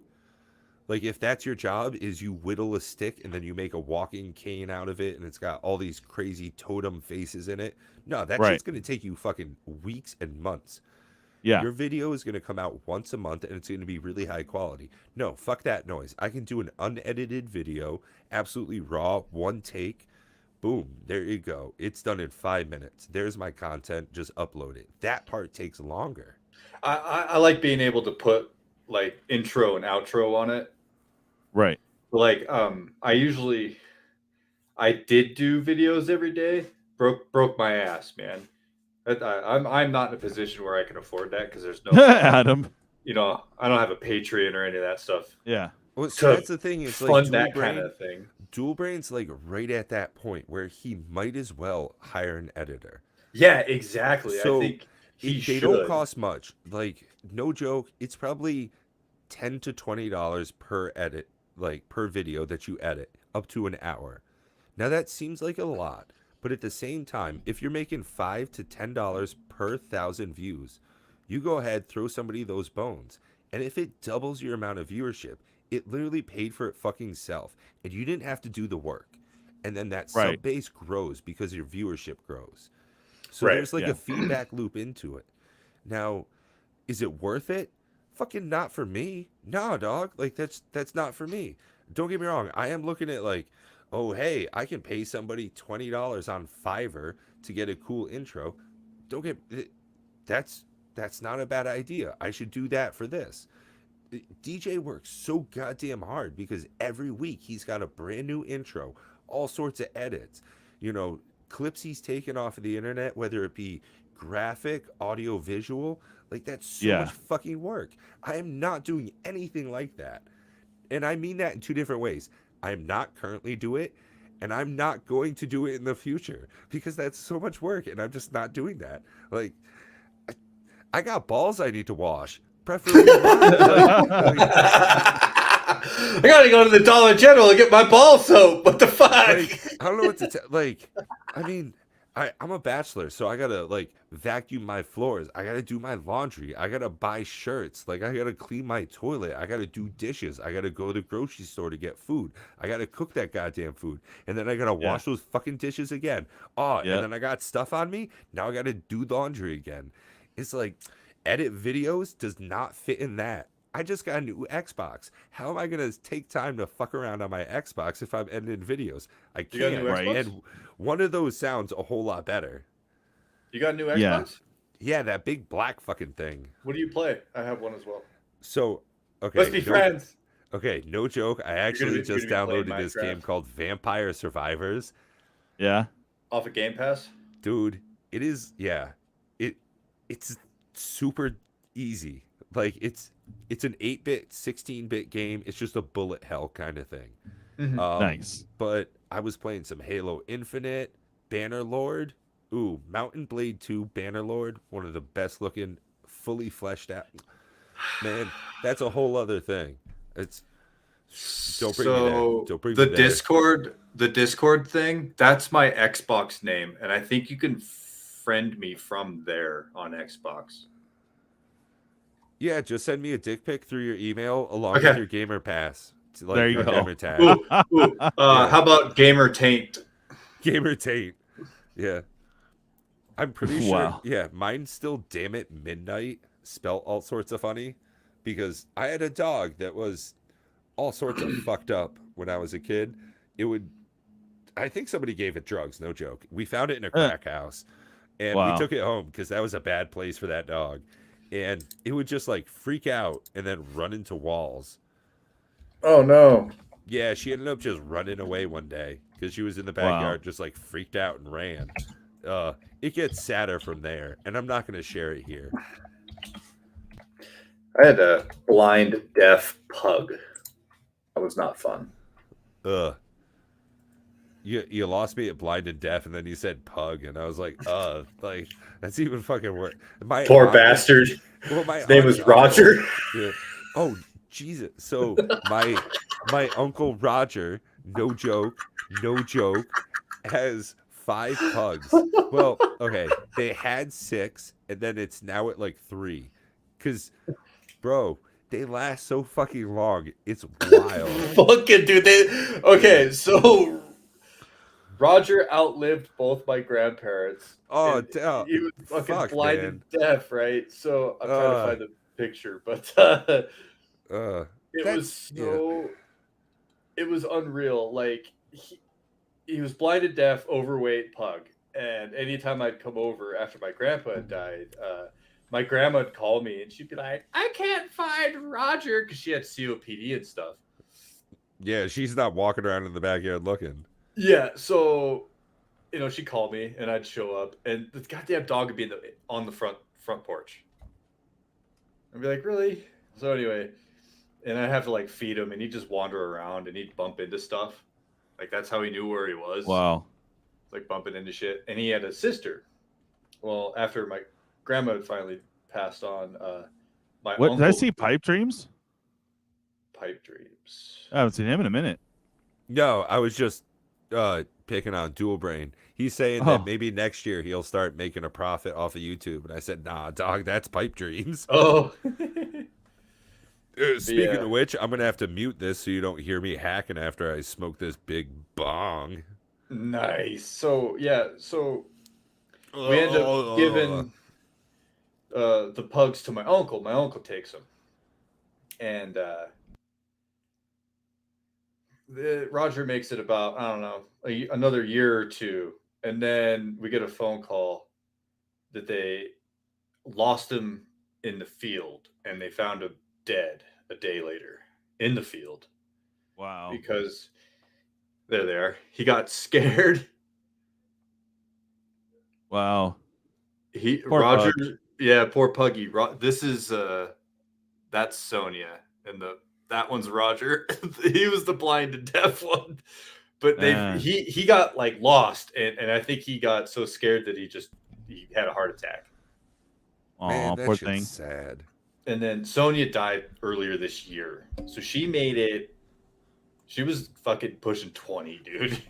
Like if that's your job is you whittle a stick and then you make a walking cane out of it and it's got all these crazy totem faces in it. No, that Right. shit's going to take you fucking weeks and months. Yeah. Your video is going to come out once a month and it's going to be really high quality. No, fuck that noise. I can do an unedited video, absolutely raw, one take. Boom, there you go. It's done in 5 minutes. There's my content. Just upload it. That part takes longer. I like being able to put like intro and outro on it. Right. Like I did do videos every day. Broke my ass, man. I'm not in a position where I can afford that because there's no Adam. I don't have a Patreon or any of that stuff. Yeah. Well, so To that's the thing. It's like fund Dual that Brain. kind of thing. Dual Brain's like right at that point where he might as well hire an editor. Yeah, exactly. So, I think he They should. don't cost much. Like no joke, it's probably $10 to $20 per edit, like per video that you edit, up to an hour. Now that seems like a lot, but at the same time, if you're making $5 to $10 per 1,000 views, you go ahead, throw somebody those bones, and if it doubles your amount of viewership, it literally paid for it fucking self, and you didn't have to do the work. And then that Right. sub base grows because your viewership grows. So Right, there's like yeah. a feedback loop into it. Now, is it worth it? Fucking not for me. Nah, dog. Like that's not for me. Don't get me wrong. I am looking at like, oh hey, I can pay somebody $20 on Fiverr to get a cool intro. Don't get that's not a bad idea. I should do that for this. DJ works so goddamn hard because every week he's got a brand new intro, all sorts of edits, clips he's taken off of the internet, whether it be graphic, audio, visual. Like that's so Yeah. much fucking work. I am not doing anything like that. And I mean that in two different ways. I am not currently doing it, and I'm not going to do it in the future because that's so much work, and I'm just not doing that. Like, I got balls I need to wash, preferably mine. I gotta go to the Dollar General and get my ball soap. What the fuck? Like, I don't know what to like. I mean, I'm a bachelor, so I gotta like vacuum my floors. I gotta do my laundry. I gotta buy shirts. Like I gotta clean my toilet. I gotta do dishes. I gotta go to the grocery store to get food. I gotta cook that goddamn food, and then I gotta Yeah. wash those fucking dishes again. Oh, Yeah. and then I got stuff on me. Now I gotta do laundry again. It's like edit videos does not fit in that. I just got a new Xbox. How am I gonna take time to fuck around on my Xbox if I'm editing videos? I You got a can't. new Right. Xbox? And one of those sounds a whole lot better. You got a new Xbox? Yeah. Yeah, that big black fucking thing. What do you play? I have one as well. So, okay. Let's be friends. Okay, no joke. I actually you're just gonna be playing downloaded this Minecraft? game called Vampire Survivors. Yeah. Off of Game Pass? Dude, it is it's super easy. Like it's an 8-bit, 16-bit game. It's just a bullet hell kind of thing. Nice. But I was playing some Halo Infinite, Bannerlord. Ooh, Mountain Blade 2, Bannerlord, one of the best looking, fully fleshed out. Man, that's a whole other thing. It's don't bring me there. Don't bring the me there. Discord thing, that's my Xbox name, and I think you can friend me from there on Xbox. Yeah, just send me a dick pic through your email along Okay. with your gamer pass. Like There you your go. gamer tag. Ooh, how about Gamer Taint? Gamer Tate. Yeah. I'm pretty sure. Wow. Yeah, mine's still Damn It Midnight, spelled all sorts of funny. because I had a dog that was all sorts of fucked up when I was a kid. It would, I think somebody gave it drugs, no joke. We found it in a crack house, and we Wow. took it home because that was a bad place for that dog. And it would just like freak out and then run into walls. Oh no. Yeah, she ended up just running away one day because she was in the Wow. backyard, just like freaked out and ran. It gets sadder from there, and I'm not going to share it here. I had a blind deaf pug. That was not fun. You lost me at blind and deaf, and then you said pug, and I was like, like that's even fucking worse. My Poor aunt- bastard. Well, my His name aunt's was uncle- Roger. Yeah. Oh Jesus! So my uncle Roger, no joke, has 5 pugs. Well, okay, they had 6, and then it's now at like 3. Cause, bro, they last so fucking long. It's wild. Fucking dude. Okay, so Roger outlived both my grandparents. Oh, and he was fucking fuck, blind man. and deaf, right? So I'm trying to find the picture, but it was so it was unreal. Like he was blind and deaf, overweight pug, and anytime I'd come over after my grandpa had died, my grandma would call me and she'd be like, "I can't find Roger," because she had COPD and stuff. Yeah, she's not walking around in the backyard looking. Yeah, so she'd call me and I'd show up, and the goddamn dog would be on the front porch. I'd be like, "Really?" So anyway, and I'd have to like feed him, and he'd just wander around and he'd bump into stuff. Like that's how he knew where he was. Wow. Like bumping into shit. And he had a sister. Well, after my grandma had finally passed on, my What uncle, did I see? Pipe Dreams? Pipe Dreams. I haven't seen him in a minute. No, I was just picking on Dual Brain. He's saying Oh. that maybe next year he'll start making a profit off of YouTube, and I said, "Nah, dog, that's Pipe Dreams." Oh. Speaking Yeah. of which, I'm gonna have to mute this so you don't hear me hacking after I smoke this big bong. Nice. So yeah, so we end up giving the pugs to my uncle. My uncle takes them, and Roger makes it about, I don't know, another year or two, and then we get a phone call that they lost him in the field, and they found him dead a day later in the field Wow. because there they are. He got scared. Wow. Poor Roger, pug. yeah, poor Puggy. This is that's Sonia, and that one's Roger. He was the blind and deaf one, but he got like lost, and I think he got so scared that he had a heart attack. Oh, Man, that poor shit's thing. sad. And then Sonia died earlier this year, so she made it. She was fucking pushing 20, dude.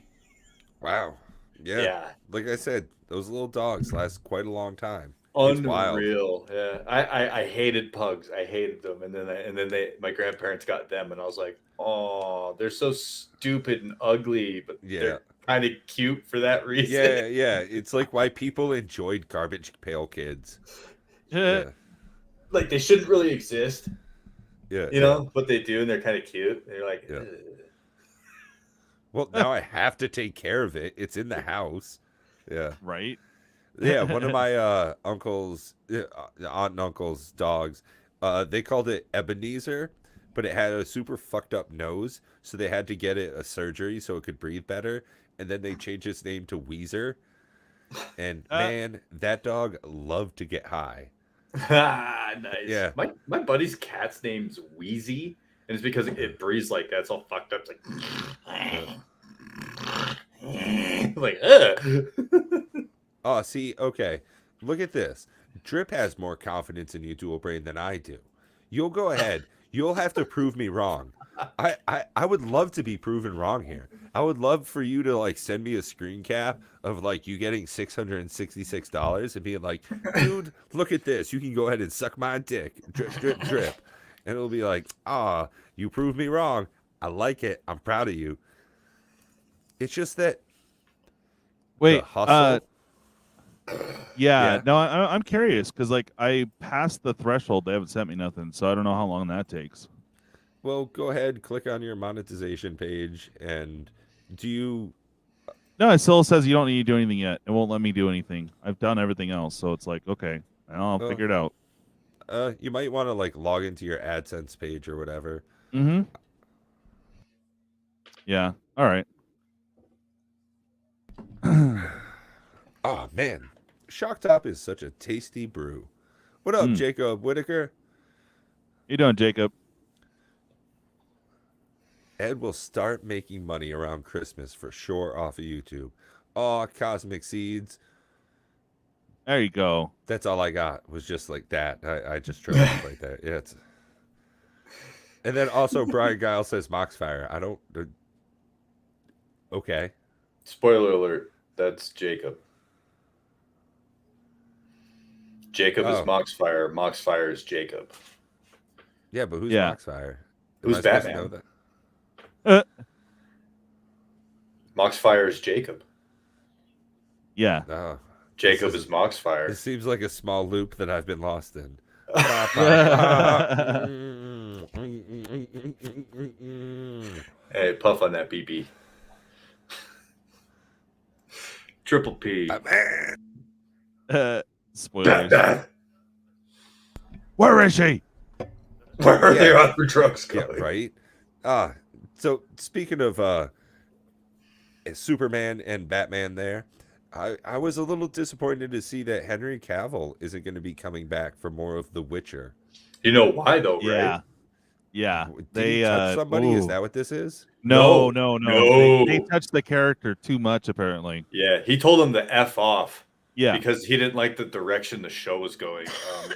Wow. Yeah. Yeah. Like I said, those little dogs last quite a long time. It's wild. Unreal. Yeah. I hated pugs. I hated them. And then my grandparents got them, and I was like, oh, they're so stupid and ugly, but Yeah. they're kind of cute for that reason. Yeah. It's like why people enjoyed Garbage Pail Kids. Yeah. Like they shouldn't really exist, Yeah. but they do, and they're kind of cute. And you're like, Yeah. ugh. Well, now I have to take care of it. It's in the house. Yeah. Right? Yeah, one of my aunt and uncle's dogs, they called it Ebenezer, but it had a super fucked up nose, so they had to get it a surgery so it could breathe better, and then they changed its name to Weezer. And man, that dog loved to get high. Nice. Yeah. My buddy's cat's name's Wheezy, and it's because it breathes like that. It's all fucked up. It's like, Oh, see, okay. Look at this. Drip has more confidence in you, Dual Brain, than I do. You'll go ahead. You'll have to prove me wrong. I would love to be proven wrong here. I would love for you to like send me a screen cap of like you getting $666 and being like, dude, look at this. You can go ahead and suck my dick. Drip, drip, drip. And it'll be like, you proved me wrong. I like it. I'm proud of you. It's just that Wait, the hustle. Yeah, Yeah. no, I'm curious because like I passed the threshold. They haven't sent me nothing, so I don't know how long that takes. Well, go ahead, click on your monetization page, and do you? No, it still says you don't need to do anything yet. It won't let me do anything. I've done everything else, so it's like okay, I'll Uh, figure it out. you might want to like log into your AdSense page or whatever. Mm-hmm. Yeah. All right. Oh man, Shock Top is such a tasty brew. What up, Mm. Jacob Whitaker? You doing, Jacob? Ed will start making money around Christmas for sure off of YouTube. Oh, Cosmic Seeds. There you go. That's all I got. Was just like that. I just drove off right there. Yeah. And then also Brian Giles says Moxfire. I don't. Okay. Spoiler alert. That's Jacob. Jacob is Oh. Moxfire. Moxfire is Jacob. Yeah, but who's Yeah. Moxfire? Who's I supposed to Batman? know that? Moxfire is Jacob. Yeah. Oh, Jacob is- is Moxfire. it seems like a small loop that I've been lost in. Hey, puff on that BB. Triple P. Spoilers. Where Where is she? are Yeah. their other drugs Yeah, going? right. So speaking of Superman and Batman, there, I was a little disappointed to see that Henry Cavill isn't going to be coming back for more of The Witcher. You know why though, Yeah. right? Yeah. Did They he touch somebody? Is ooh. that what this is? No. No. They touched the character too much, apparently. Yeah, he told him to F off Yeah. because he didn't like the direction the show was going.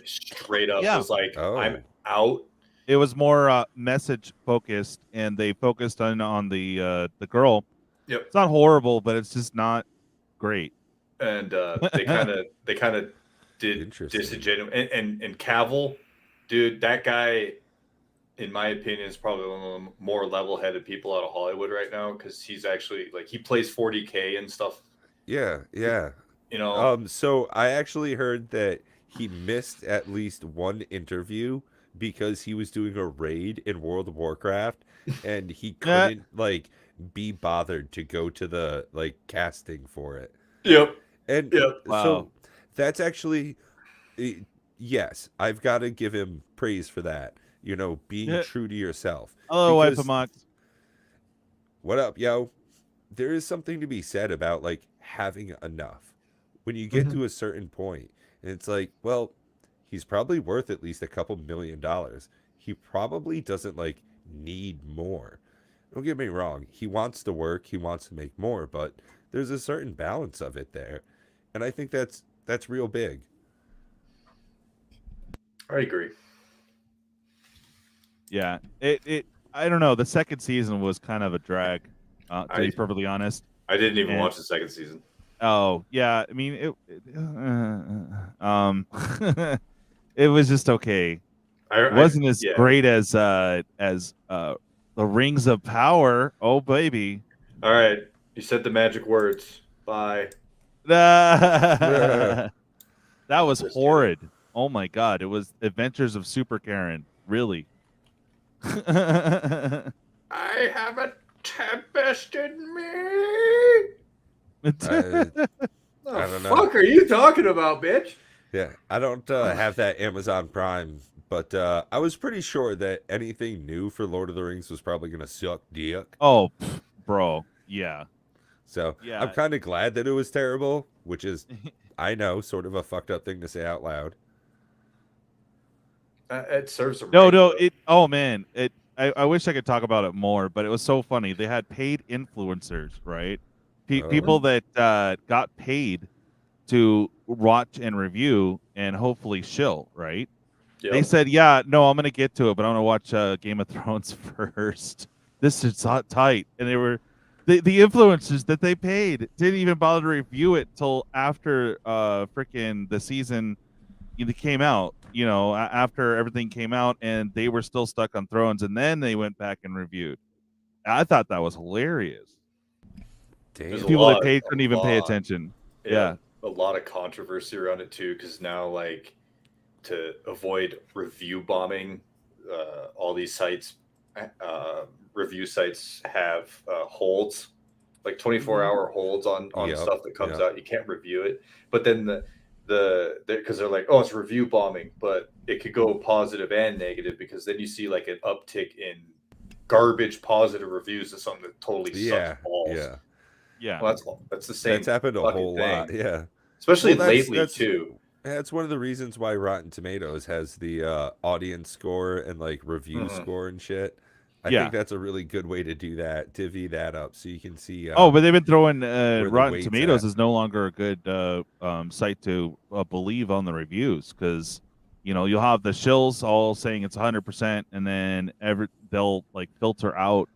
Straight up Yeah. was like, Oh. I'm out. It was more message focused, and they focused on the girl. Yep. It's not horrible, but it's just not great. And they kind of did Interesting. disingenuous. And Cavill, dude, that guy, in my opinion, is probably one of the more level-headed people out of Hollywood right now because he's actually like he plays 40K and stuff. Yeah, yeah. You know, So I actually heard that he missed at least one interview because he was doing a raid in World of Warcraft and he couldn't like be bothered to go to the like casting for it. yep. And Yep. Wow. so that's actually yes, I've got to give him praise for that. You know, being Yeah. true to yourself. Hello, wife Because- of Mox. What up, yo? There is something to be said about like having enough. When you get to a certain point, and it's like, well, he's probably worth at least a couple $1 million. He probably doesn't like need more. Don't get me wrong. He wants to work, he wants to make more, but there's a certain balance of it there. And I think that's real big. I agree. Yeah. It I don't know. The second season was kind of a drag, to be I- perfectly honest. I didn't even And- watch the second season. Oh yeah, I mean it was just okay. It wasn't as yeah. great as the Rings of Power. Oh baby, All right, you said the magic words. Bye. that was Just horrid. Oh my god, it was Adventures of Super Karen. Really. I have a tempest in me. I The don't know. fuck are you talking about, bitch? Yeah, I don't have that Amazon Prime, but I was pretty sure that anything new for Lord of the Rings was probably going to suck dick. Oh, bro. Yeah. So Yeah. I'm kind of glad that it was terrible, which is, I know, sort of a fucked up thing to say out loud. It serves a No, right. oh man, I wish I could talk about it more, but it was so funny. They had paid influencers, right? Oh. People that got paid to watch and review and hopefully shill, right? Yep. They said, "Yeah, no, I'm gonna get to it, but I'm gonna watch Game of Thrones first. This is hot tight." And they were the influencers that they paid didn't even bother to review it till after freaking the season came out. You know, after everything came out, and they were still stuck on Thrones, and then they went back and reviewed. I thought that was hilarious. Damn. There's a People lot, that paid couldn't even pay lot. attention. Yeah. Yeah. a lot of controversy around it too, because now like to avoid review bombing, all these sites, review sites have holds, like 24-hour holds on Yep, stuff that comes yep. out. You can't review it, but then because they're like, oh, it's review bombing, but it could go positive and negative, because then you see like an uptick in garbage positive reviews of something that totally Yeah, sucks balls. yeah. Yeah. Well, that's the same. That's happened a fucking whole thing. lot. Yeah. Especially Well, lately too. That's one of the reasons why Rotten Tomatoes has the audience score and like review Mhm. score and shit. I Yeah. think that's a really good way to do that. Divvy that up so you can see. Oh, but they've been throwing the Rotten weight's Tomatoes at. is no longer a good site to believe on the reviews, because you'll have the shills all saying it's 100%, and then they'll like filter out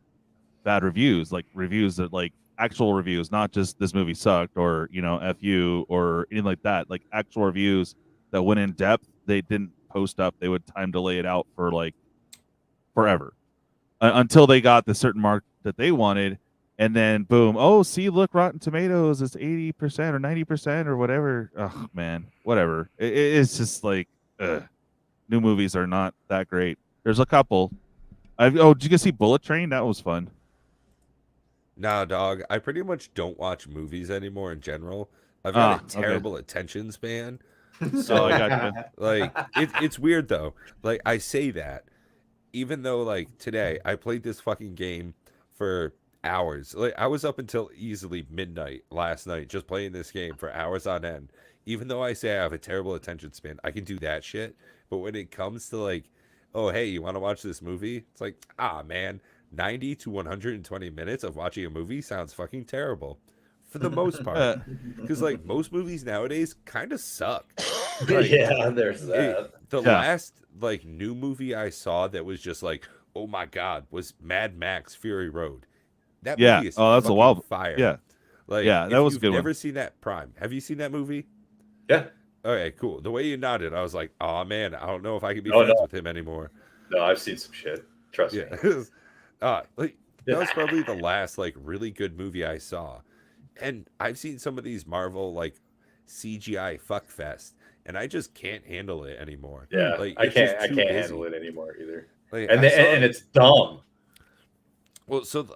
bad reviews, like reviews that like actual reviews, not just this movie sucked or F you or anything like that. Like actual reviews that went in depth, they didn't post up. They would time delay it out for like forever until they got the certain mark that they wanted, and then boom, oh, see, look, Rotten Tomatoes is 80% or 90% or whatever. Oh man, whatever. It's just like new movies are not that great. There's a couple. Did you guys see Bullet Train? That was fun. Nah, dog. I pretty much don't watch movies anymore in general. I've got a okay. terrible attention span. So I got Like it's weird though. Like I say that, even though like today I played this fucking game for hours. Like I was up until easily midnight last night just playing this game for hours on end. Even though I say I have a terrible attention span, I can do that shit. But when it comes to like, oh hey, you want to watch this movie? It's like, man, 90 to 120 minutes of watching a movie sounds fucking terrible. For the most part. Because like most movies nowadays kind of suck. Like, Yeah, there's that. The Yeah. last like new movie I saw that was just like, oh my god, was Mad Max Fury Road. That Yeah. movie is Oh, that's a fucking wild- fire. yeah. Like Yeah, that if was a you've good one. never seen that, Prime. Have you seen that movie? Yeah. Okay, cool. The way you nodded, I was like, oh man, I don't know if I can be Oh, friends no. with him anymore. No, I've seen some shit. Trust me. Yeah. Like Yeah. that was probably the last like really good movie I saw. And I've seen some of these Marvel like CGI fuckfest, and I just can't handle it anymore. Yeah, Like, I it's just can't too handle busy. it anymore either. Like, And I saw- and it's dumb. well, so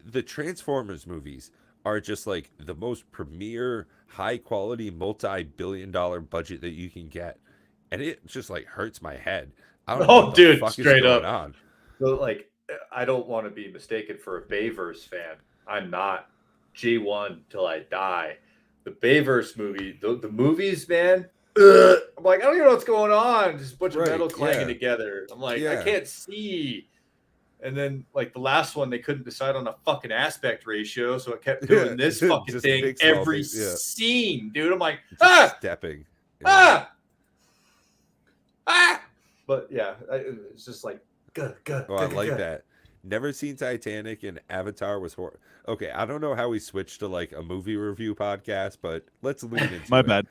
the Transformers movies are just like the most premier, high quality, multi-billion-dollar budget that you can get, and it just like hurts my head. I don't know Oh, what the dude, fuck straight is going up. on. So, like, I don't want to be mistaken for a Bayverse fan. I'm not. G1 till I die. The Bayverse movie, the movies, man. I'm like, I don't even know what's going on. Just a bunch Right, of metal clanging yeah. together. I'm like, I Yeah. can't see. And then, like, the last one, they couldn't decide on a fucking aspect ratio, so it kept doing Yeah, this fucking just thing big, small every things, yeah. scene, dude. I'm like, Just stepping. Yeah. ah. But yeah, it's just like, Oh, I like that. Never seen Titanic, and Avatar was horrible. Okay, I don't know how we switched to like a movie review podcast, but let's lean into My it. bad.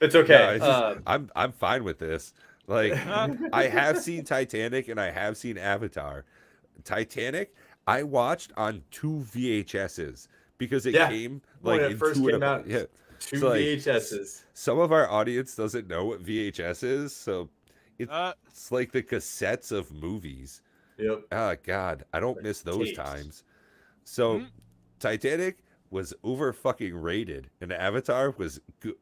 It's No, okay. it's just- I'm fine with this. Like I have seen Titanic and I have seen Avatar. Titanic, I watched on 2 VHSs because it Yeah, came when like it first into came out. Yeah. 2 So, like, VHSs. Some of our audience doesn't know what VHS is, so Uh, it's like the cassettes of movies. Yep. Oh God, I don't Like miss those tapes. times. So, Mhm. Titanic was over fucking rated, and Avatar was good.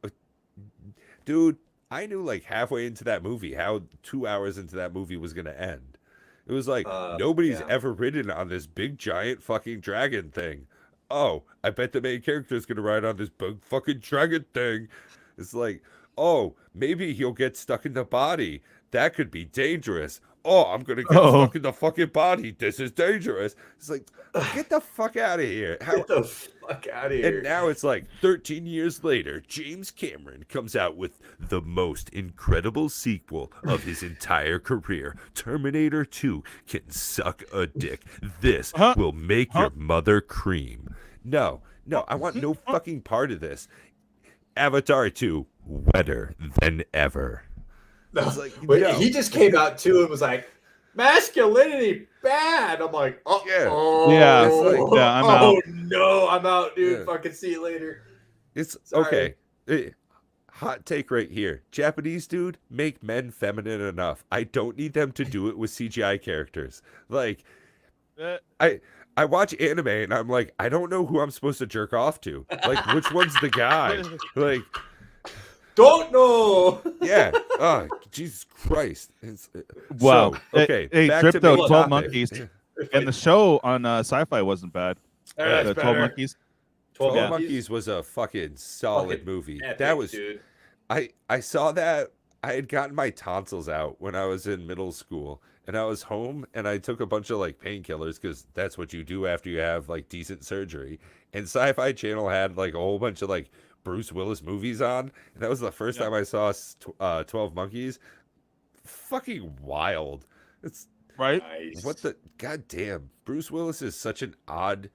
Dude, I knew like halfway into that movie how 2 hours into that movie was gonna end. It was like nobody's yeah. ever ridden on this big giant fucking dragon thing. Oh, I bet the main character's gonna ride on this big fucking dragon thing. It's like, oh, maybe he'll get stuck in the body. That could be dangerous. Oh, I'm gonna get Uh-oh. stuck in the fucking body. This is dangerous. It's like, get the fuck out of here. How, Get the fuck out of here. and now it's like 13 years later, James Cameron comes out with the most incredible sequel of his entire career. Terminator 2 can suck a dick. This Huh? will make Huh? your mother cream. No, I want no fucking part of this. Avatar 2, wetter than ever. No, It's like, but no. he just came out too and was like, masculinity bad. I'm like, oh, Yeah. Yeah, it's like, yeah, I'm oh out. no, I'm out, dude. Yeah. Fucking see you later. It's Sorry. okay. Eh, hot take right here. Japanese dude, make men feminine enough. I don't need them to do it with CGI characters. Like, Uh, I watch anime and I'm like, I don't know who I'm supposed to jerk off to. Like, which one's the guy? Like, Don't know. yeah. Oh, Jesus Christ. Wow. So, okay. Hey, back to Dripto, main 12 topic. Monkeys. And the show on Sci-Fi wasn't bad. That's The 12 better. Monkeys. 12 12 Monkeys. Monkeys was a fucking solid Fucking movie. Epic, That was dude. I saw that. I had gotten my tonsils out when I was in middle school, and I was home, and I took a bunch of like painkillers because that's what you do after you have like decent surgery. And Sci-Fi Channel had like a whole bunch of like Bruce Willis movies on, and that was the first Yeah. time I saw 12 Monkeys. Fucking wild. It's Right? Nice. what the goddamn. Bruce Willis is such an odd.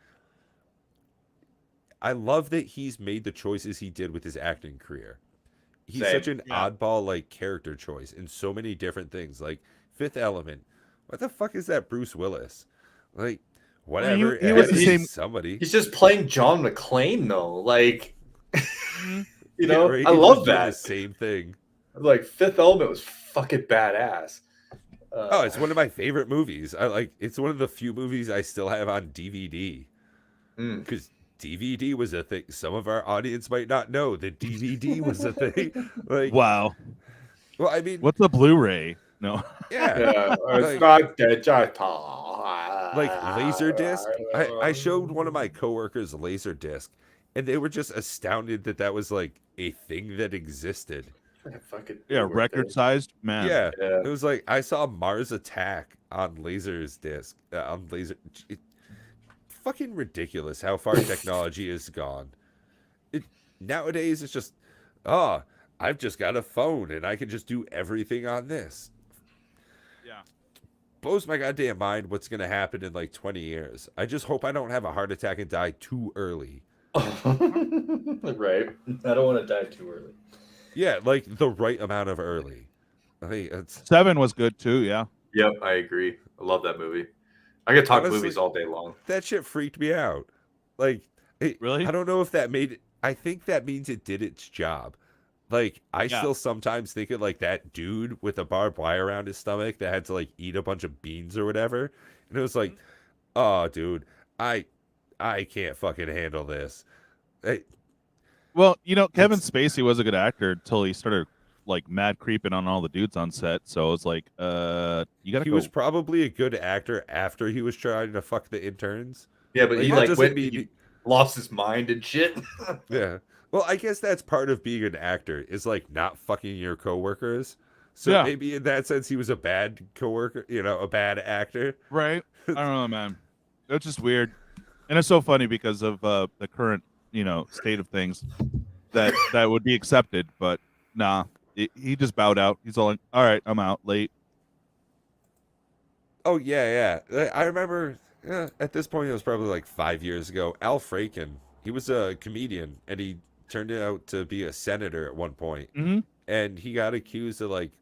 I love that he's made the choices he did with his acting career. He's Same. such an Yeah. oddball like character choice in so many different things. Like Fifth Element. What the fuck is that Bruce Willis? Like whatever. he it was had the to be same- somebody. He's just playing John McClane though. Like, Mhm. you know, right? I He was love doing that. the same thing. Like Fifth Element was fucking badass. Oh, it's one of my favorite movies. I like it's one of the few movies I still have on DVD. Mm. Because DVD was a thing. Some of our audience might not know that DVD was a thing. Like, Wow. well, I mean, What's a Blu-ray? No. yeah, Yeah, it's Like- not digital. like Laserdisc. I showed one of my coworkers Laserdisc, and they were just astounded that that was like a thing that existed. Fucking Yeah, weird record thing. sized, man. Yeah, Yeah. it was like I saw Mars Attack on Laserdisc on laser. Fucking ridiculous how far technology has gone. Nowadays it's just, oh, I've just got a phone and I can just do everything on this. Yeah. Blows my goddamn mind what's gonna happen in like 20 years. I just hope I don't have a heart attack and die too early. Right. I don't want to die too early. Yeah, like the right amount of early. I think it's 7 was good too, yeah. Yep, I agree. I love that movie. I could talk Honestly- movies all day long. that shit freaked me out. Like, Really? I don't know if that made. I think that means it did its job. Like, I Yeah. still sometimes think of like that dude with the barbed wire around his stomach that had to like eat a bunch of beans or whatever, and it was like, oh, dude, I can't fucking handle this. Well, Kevin Spacey was a good actor until he started like mad creeping on all the dudes on set. So it's like, you gotta He go. was probably a good actor after he was trying to fuck the interns. Yeah, but Like, he that like doesn't went, mean he lost his mind and shit. Yeah. Well, I guess that's part of being an actor is like not fucking your coworkers. So Yeah. maybe in that sense he was a bad coworker, a bad actor. Right? I don't know, man. It's just weird, and it's so funny because of the current, state of things. That would be accepted, but nah, he just bowed out. He's all like, "All right, I'm out late." Oh yeah, yeah. I remember at this point it was probably like 5 years ago. Al Franken, he was a comedian and he turned out to be a senator at one point. Mm-hmm. And he got accused of like,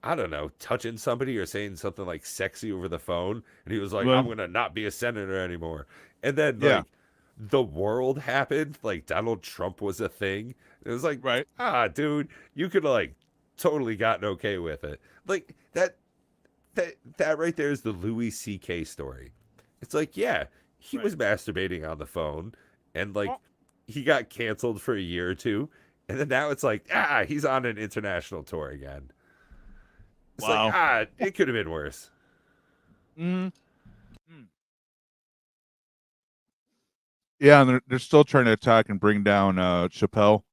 I don't know, touching somebody or saying something like sexy over the phone. And he was like, Well- I'm gonna not be a senator anymore. And then Yeah. like the world happened, like Donald Trump was a thing. It was like, Right? dude, you could have like totally gotten okay with it. Like that right there is the Louis C.K. story. It's like, yeah, he Right. was masturbating on the phone and like Oh. he got canceled for a year or two. And then now it's like, he's on an international tour again. It's Wow. like, it could have been worse. Mm-hmm. Yeah, and they're still trying to attack and bring down Chappelle.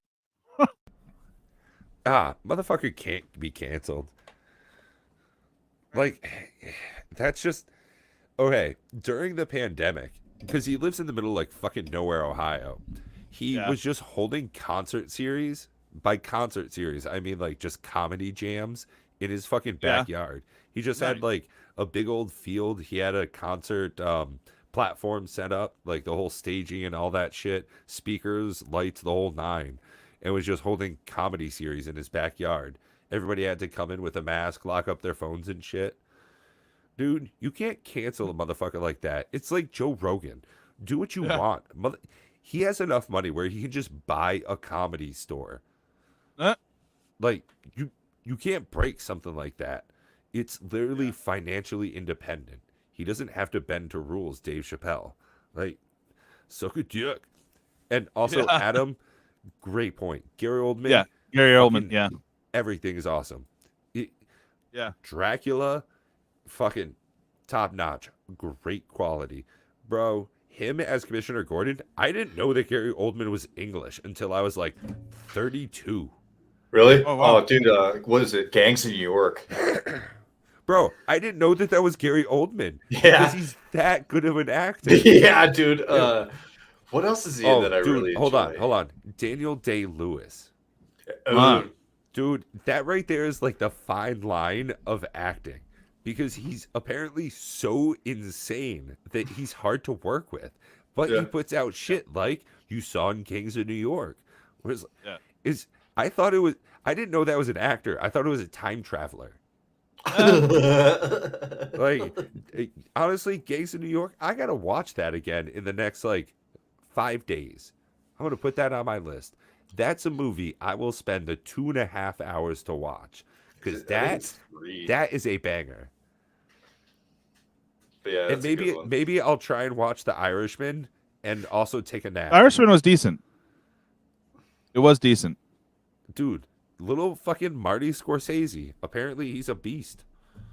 Motherfucker can't be canceled. Like, that's just okay. During the pandemic, because he lives in the middle of like fucking nowhere, Ohio, he Yeah. was just holding concert series. By concert series, I mean like just comedy jams in his fucking Yeah. backyard. He just had Nice. like a big old field. He had a concert platform set up, like the whole staging and all that shit, speakers, lights, the whole nine, and was just holding comedy series in his backyard. Everybody had to come in with a mask, lock up their phones and shit. Dude, you can't cancel a motherfucker like that. It's like Joe Rogan. Do what you Yeah. want. He has enough money where he can just buy a comedy store. Like you can't break something like that. It's literally financially independent. He doesn't have to bend to rules, Dave Chappelle. Like, suck a dick. And also, Yeah. Adam, great point. Gary Oldman, Yeah, Gary Oldman. fucking Yeah, everything is awesome. yeah. Dracula, fucking top notch, great quality, bro. Him as Commissioner Gordon, I didn't know that Gary Oldman was English until I was like 32. Really? Oh, wow. Dude, what is it? Gangs in New York. Bro, I didn't know that that was Gary Oldman because Yeah. he's that good of an actor. Yeah, dude. Yeah. What else is he in Oh, that I dude, really hold enjoy? on. Daniel Day-Lewis. Huh. Dude, that right there is like the fine line of acting because he's apparently so insane that he's hard to work with. But Yeah. he puts out shit like you saw in Kings of New York. Whereas Yeah. I thought it was I didn't know that was an actor. I thought it was a time traveler. Like honestly, Gangs of New York, I gotta watch that again in the next like 5 days. I'm gonna put that on my list. That's a movie I will spend the 2.5 hours to watch because I think that it's 3. that is a banger. But yeah, And that's a good one. maybe I'll try and watch The Irishman and also take a nap. Irishman was decent. It was decent. Dude, little fucking Marty Scorsese. Apparently he's a beast.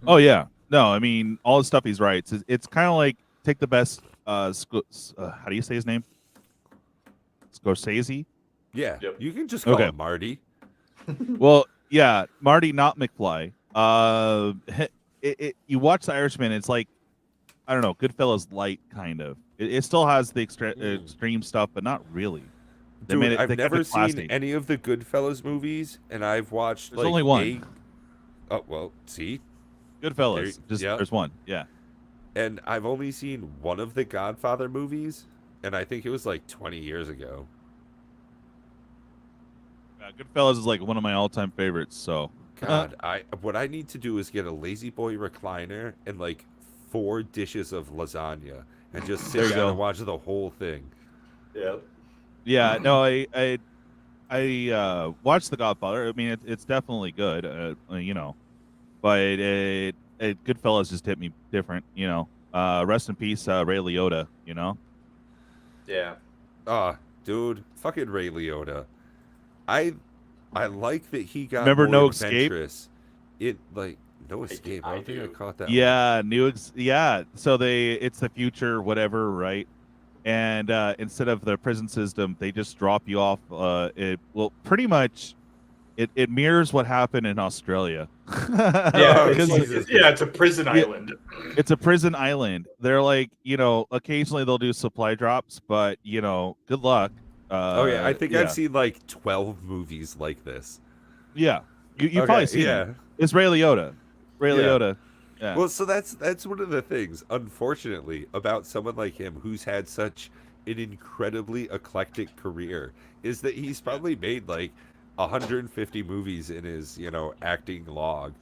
Oh yeah. No, I mean all the stuff he's writes. It's kind of like take the best. How do you say his name? Scorsese. Yeah, Yep. you can just call Okay. him Marty. Well, yeah, Marty, not McFly. You watch The Irishman, it's like I don't know, Goodfellas light kind of. It still has the extreme stuff, but not really. They Dude, made it. I've they kept never it classy. seen any of the Goodfellas movies, and I've watched There's like only one. Oh well, see, Goodfellas. Just yeah. there's one. Yeah. and I've only seen one of the Godfather movies, and I think it was like 20 years ago. Goodfellas is like one of my all-time favorites. So God, what I need to do is get a Lazy Boy recliner and like 4 dishes of lasagna, and just There sit you down go. and watch the whole thing. Yeah. yeah, no, I watched The Godfather. I mean, it's definitely good. You know, but Goodfellas just hit me different. You know, rest in peace, Ray Liotta. You know. Yeah. Dude, fucking Ray Liotta. I like that he got Remember more No Escape? adventurous. It like No Escape. I I don't think I do. caught that. Yeah, yeah. So it's the future, whatever, right? And instead of the prison system, they just drop you off. Pretty much, it mirrors what happened in Australia. Yeah. Oh, It's, Jesus. it's a prison Yeah. island. It's a prison island. They're like, occasionally they'll do supply drops, but good luck. Oh yeah, I think yeah. I've seen like 12 movies like this. Yeah, you Okay, probably seen yeah. it. It's Ray Liotta. Ray Yeah. Liotta. Yeah. Well, so that's one of the things, unfortunately, about someone like him who's had such an incredibly eclectic career, is that he's probably made like 150 movies in his, acting log,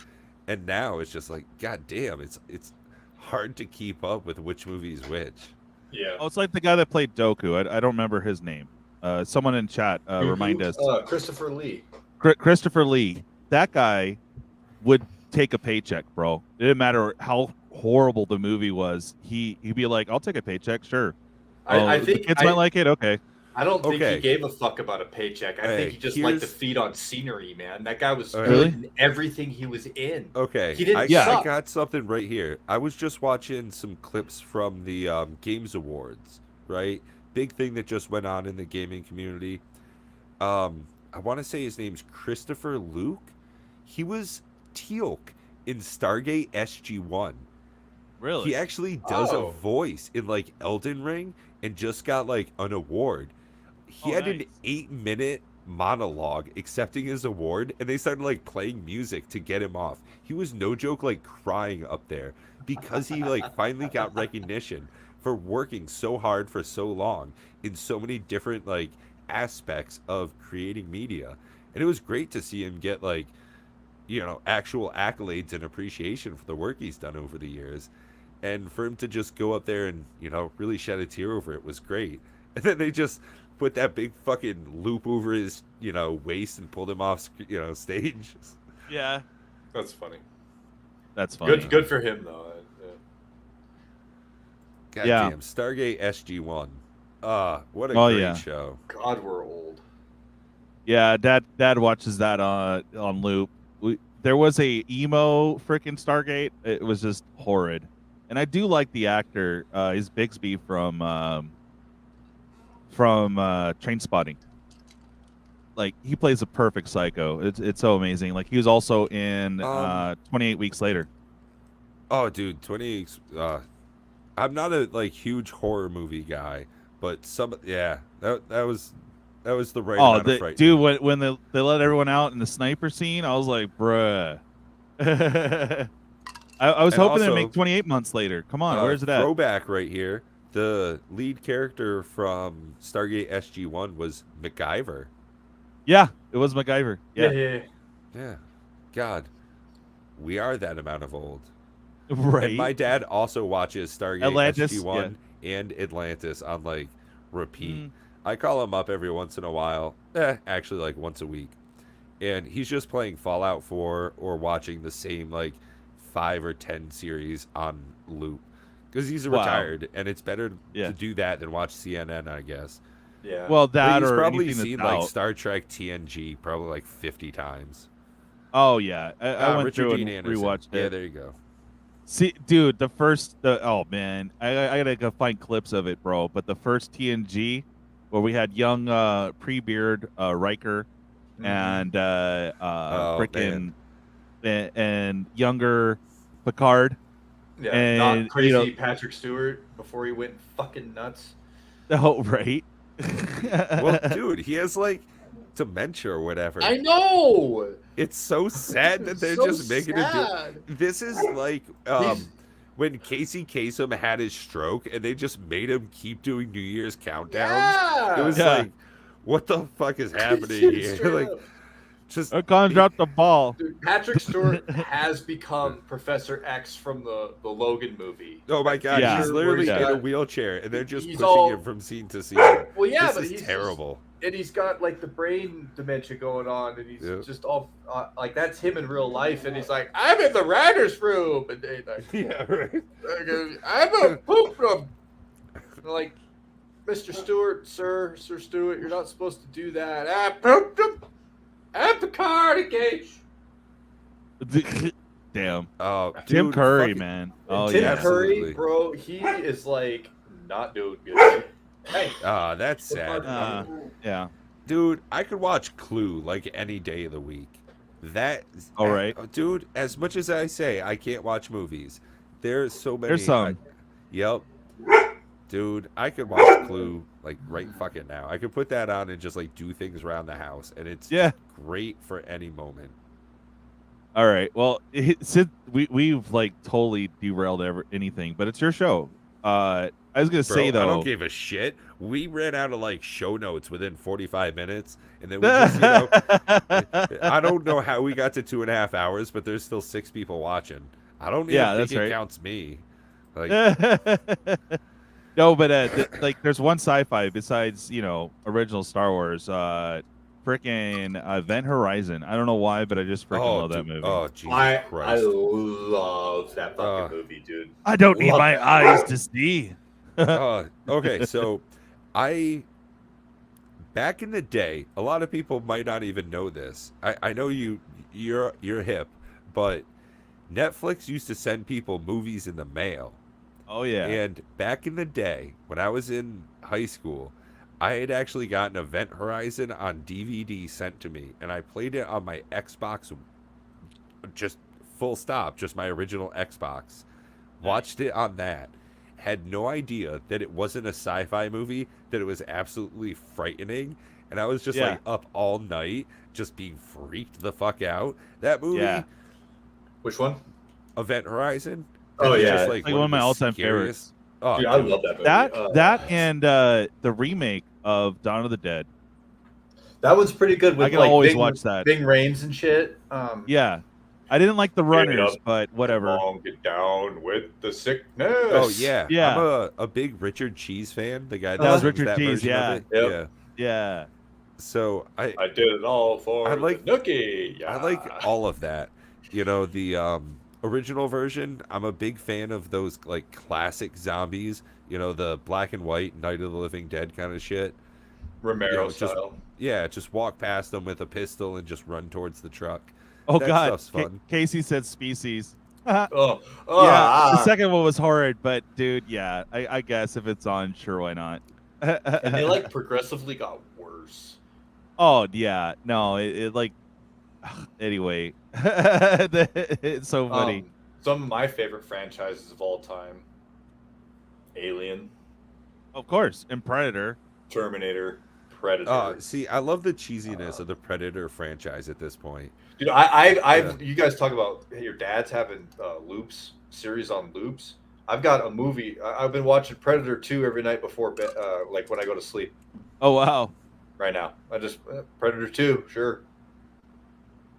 and now it's just like, god damn, it's hard to keep up with which movie's which. Yeah. Oh, it's like the guy that played Doku. I don't remember his name. Someone in chat remind us. Christopher Lee. Christopher Lee. That guy would take a paycheck, bro. It didn't matter how horrible the movie was. He'd be like, "I'll take a paycheck, sure." I The think kids might like it. Okay. I don't think Okay. he gave a fuck about a paycheck. I Hey, think he just liked to here's- feed on scenery, man. That guy was Oh, good really? in everything he was in. Okay, He didn't I suck. got something right here. I was just watching some clips from the Games Awards, right? Big thing that just went on in the gaming community. I want to say his name's Christopher Luke. He was Teal'c in Stargate SG-1. Really? He actually does Oh. a voice in like Elden Ring and just got like an award. He Oh, had nice. an 8-minute monologue accepting his award, and they started like playing music to get him off. He was no joke like crying up there because he like finally got recognition for working so hard for so long in so many different like aspects of creating media. And it was great to see him get like actual accolades and appreciation for the work he's done over the years. And for him to just go up there and, really shed a tear over it was great. And then they just put that big fucking loop over his, waist and pulled him off, stage. Yeah, That's funny. that's funny. Good for him though. God Yeah. damn, Stargate SG-1. What a Oh, great yeah. show. God, we're old. Yeah, dad watches that on loop. There was a emo freaking Stargate. It was just horrid, and I do like the actor. He's Bixby from Train Spotting. Like he plays a perfect psycho. It's so amazing. Like he was also in 28 Weeks Later. Oh, dude, 20. I'm not a huge horror movie guy, but that was the right amount of fright. Dude, when they let everyone out in the sniper scene, I was like, bruh. I was And hoping they'd also, make 28 months later. Come on, where's it at? Throwback right here. The lead character from Stargate SG-1 was MacGyver. Yeah, it was MacGyver. Yeah, Yeah. God, we are that amount of old. right. And my dad also watches Stargate Atlantis, SG-1 and Atlantis on repeat. Mm. I call him up every once in a while. Actually once a week. And he's just playing Fallout 4 or watching the same 5 or 10 series on loop. Because he's Wow. retired, and it's better Yeah. to do that than watch CNN, I guess. Yeah. Well, But that he's or probably anything seen that's out. Star Trek TNG probably 50 times. Oh yeah, I went Richard through Dean and Anderson. rewatched Yeah, it. there you go. See, dude, oh man, I gotta go find clips of it, bro. But the first TNG, where we had young pre-beard Riker and freaking and younger Picard. yeah, and, not crazy you know- Patrick Stewart before he went fucking nuts. Oh right. Well, dude, he has dementia or whatever. I know. It's so sad that they're So just making it sad. do. This is when Casey Kasem had his stroke and they just made him keep doing New Year's countdowns. Yeah. It was Yeah. what the fuck is happening here? Straight up. Just I can't drop the ball. Dude, Patrick Stewart has become Professor X from the Logan movie. oh my god, Yeah. he's literally Yeah. in a wheelchair and they're just He's pushing all- him from scene to scene. Well, yeah, this but is he's terrible. and he's got the brain dementia going on, and he's Yeah. just all that's him in real life, and he's like, I'm in the writer's room, and they Yeah, right. I'm a poop room. Like, Mr. Stewart, Sir Stewart, you're not supposed to do that. I pooped him. I'm Picard engaged. Damn. Oh, Tim dude, Curry, fucking- man. Oh Tim yeah. Curry, Absolutely. bro, he is not doing good. Hey, Ah, that's sad. Yeah. Dude, I could watch Clue any day of the week. All right. Dude, as much as I say I can't watch movies, there's so many. There's some. Yep. Dude, I could watch Clue right fucking now. I could put that on and just do things around the house, and it's Yeah. great for any moment. All right. Well, since we've totally derailed anything, but it's your show. I was gonna Bro, say though. I don't give a shit. We ran out of show notes within 45 minutes, and then we just, I don't know how we got to 2.5 hours, but there's still 6 people watching. I don't even think that's it right. counts me. No, but there's one sci-fi besides original Star Wars. Freaking Event Horizon. I don't know why, but I just freaking love that dude. movie. Oh, Jesus I Christ. love that fucking movie, dude. I don't need love my that. eyes to see. Okay, so back in the day, a lot of people might not even know this. I know you're hip, but Netflix used to send people movies in the mail. Oh yeah. And back in the day, when I was in high school, I had actually gotten Event Horizon on DVD sent to me, and I played it on my Xbox, just full stop, just my original Xbox. Watched it on that. Had no idea that it wasn't a sci-fi movie, that it was absolutely frightening, and I was just up all night, just being freaked the fuck out. That movie, Yeah. Which one? Event Horizon. Oh, is yeah. just, Like one of my the all-time scariest- Oh, Dude, I dude. love that movie. That and the remake of Dawn of the Dead. That one's pretty good. With I can always Bing, watch that. Bing Rames and shit. Yeah. I didn't like the it runners, up. but whatever. Long get down with the sickness. Oh yeah, Yeah. I'm a big Richard Cheese fan. The guy that That was sings Richard that Cheese, version of yeah. it. Yep. Yeah. Yeah. So I did it all for I like- the nookie. Yeah. I like all of that. You know, the original version, I'm a big fan of those like classic zombies, you know, the black and white Night of the Living Dead kind of shit. Romero You know, just style. just walk past them with a pistol and just run towards the truck. Oh That God, stuff's fun. Casey said species. Yeah, Oh, the second one was horrid, but dude, yeah, I guess if it's on, sure, why not? and they like progressively got worse. Oh yeah, no, it like anyway, it's so funny. Some of my favorite franchises of all time: Alien, Of course, and Predator. Terminator, Predator. See, I love the cheesiness of the Predator franchise at this point. You know, I Yeah. you guys talk about your dad's having loops, series on loops. I've got a movie. I've been watching Predator 2 every night before bed, like when I go to sleep. Oh wow, Right now, I just Predator 2, sure.